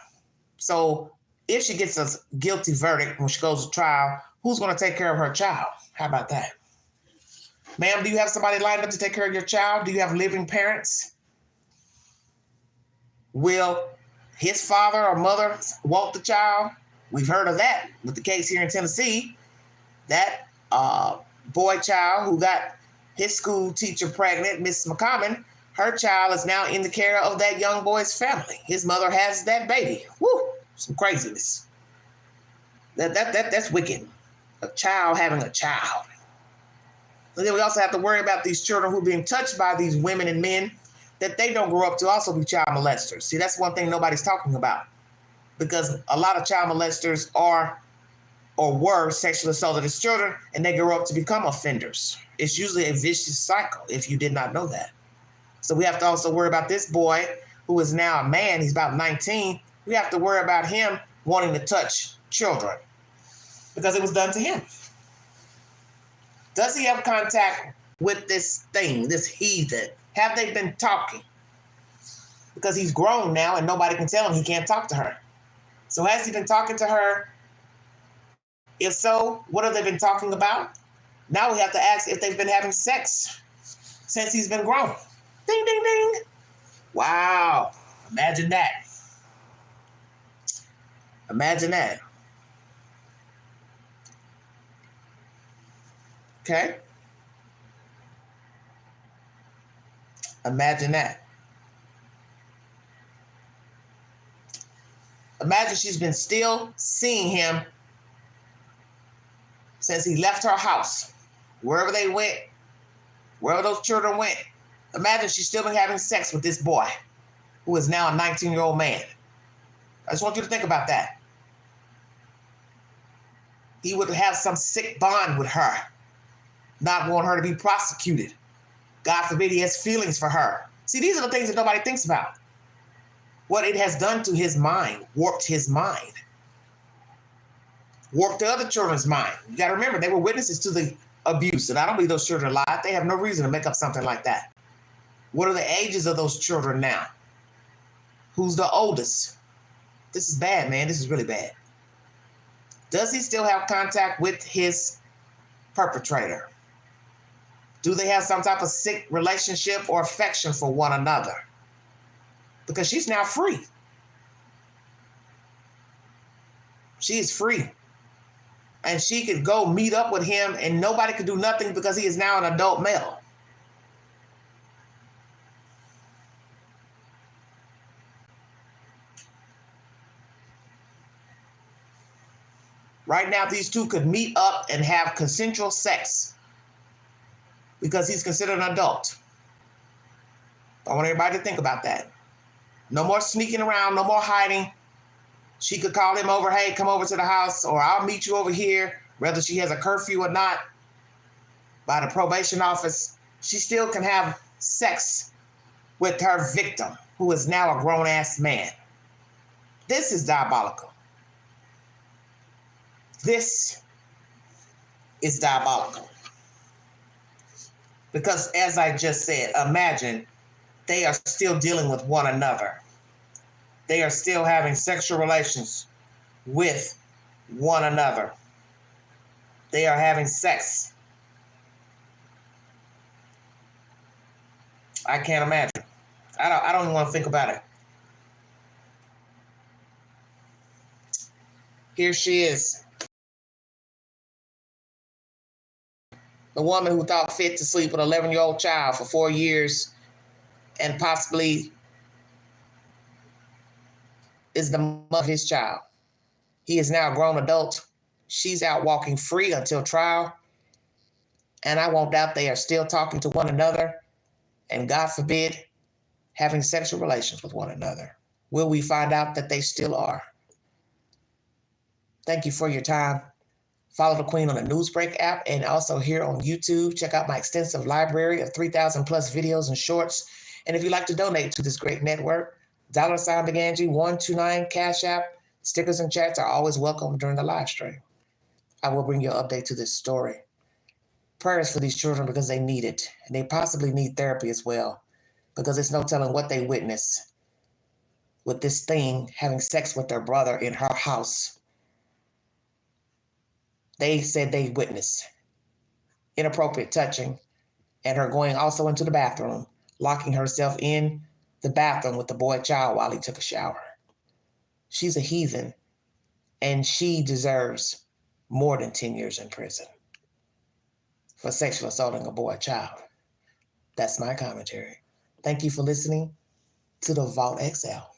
S1: So if she gets a guilty verdict when she goes to trial, who's going to take care of her child? How about that? Ma'am, do you have somebody lined up to take care of your child? Do you have living parents? Will his father or mother want the child? We've heard of that with the case here in Tennessee. That boy child who got his school teacher pregnant, Miss McCommon, her child is now in the care of that young boy's family. His mother has that baby. Woo! Some craziness. That's wicked. A child having a child. And then we also have to worry about these children who are being touched by these women and men, that they don't grow up to also be child molesters. See, that's one thing nobody's talking about, because a lot of child molesters are or were sexually assaulted as children, and they grow up to become offenders. It's usually a vicious cycle, if you did not know that. So we have to also worry about this boy who is now a man. He's about 19. We have to worry about him wanting to touch children because it was done to him. Does he have contact with this thing, this heathen? Have they been talking? Because he's grown now and nobody can tell him he can't talk to her. So has he been talking to her? If so, what have they been talking about? Now we have to ask if they've been having sex since he's been grown. Ding, ding, ding. Wow. Imagine that. Imagine that. Okay? Imagine that. Imagine she's been still seeing him since he left her house. Wherever they went, wherever those children went. Imagine she's still been having sex with this boy who is now a 19-year-old man. I just want you to think about that. He would have some sick bond with her, not want her to be prosecuted. God forbid he has feelings for her. See, these are the things that nobody thinks about. What it has done to his mind, warped his mind, warped the other children's mind. You got to remember, they were witnesses to the abuse, and I don't believe those children lied. They have no reason to make up something like that. What are the ages of those children now? Who's the oldest? This is bad, man. This is really bad. Does he still have contact with his perpetrator? Do they have some type of sick relationship or affection for one another? Because she's now free. She is free. And she could go meet up with him and nobody could do nothing because he is now an adult male. Right now, these two could meet up and have consensual sex because he's considered an adult. I want everybody to think about that. No more sneaking around, no more hiding. She could call him over, hey, come over to the house, or I'll meet you over here, whether she has a curfew or not, by the probation office. She still can have sex with her victim, who is now a grown-ass man. This is diabolical. This is diabolical. Because as I just said, imagine they are still dealing with one another. They are still having sexual relations with one another. They are having sex. I can't imagine. I don't even want to think about it. Here she is. The woman who thought fit to sleep with an 11-year-old child for 4 years and possibly is the mother of his child. He is now a grown adult. She's out walking free until trial. And I won't doubt they are still talking to one another and, God forbid, having sexual relations with one another. Will we find out that they still are? Thank you for your time. Follow the Queen on the Newsbreak app and also here on YouTube. Check out my extensive library of 3,000 plus videos and shorts. And if you'd like to donate to this great network, $BigAngie129 Cash App. Stickers and chats are always welcome during the live stream. I will bring you an update to this story. Prayers for these children because they need it. And they possibly need therapy as well, because there's no telling what they witness with this thing having sex with their brother in her house. They said they witnessed inappropriate touching and her going also into the bathroom, locking herself in the bathroom with the boy child while he took a shower. She's a heathen, and she deserves more than 10 years in prison for sexual assaulting a boy child. That's my commentary. Thank you for listening to the Vault XL.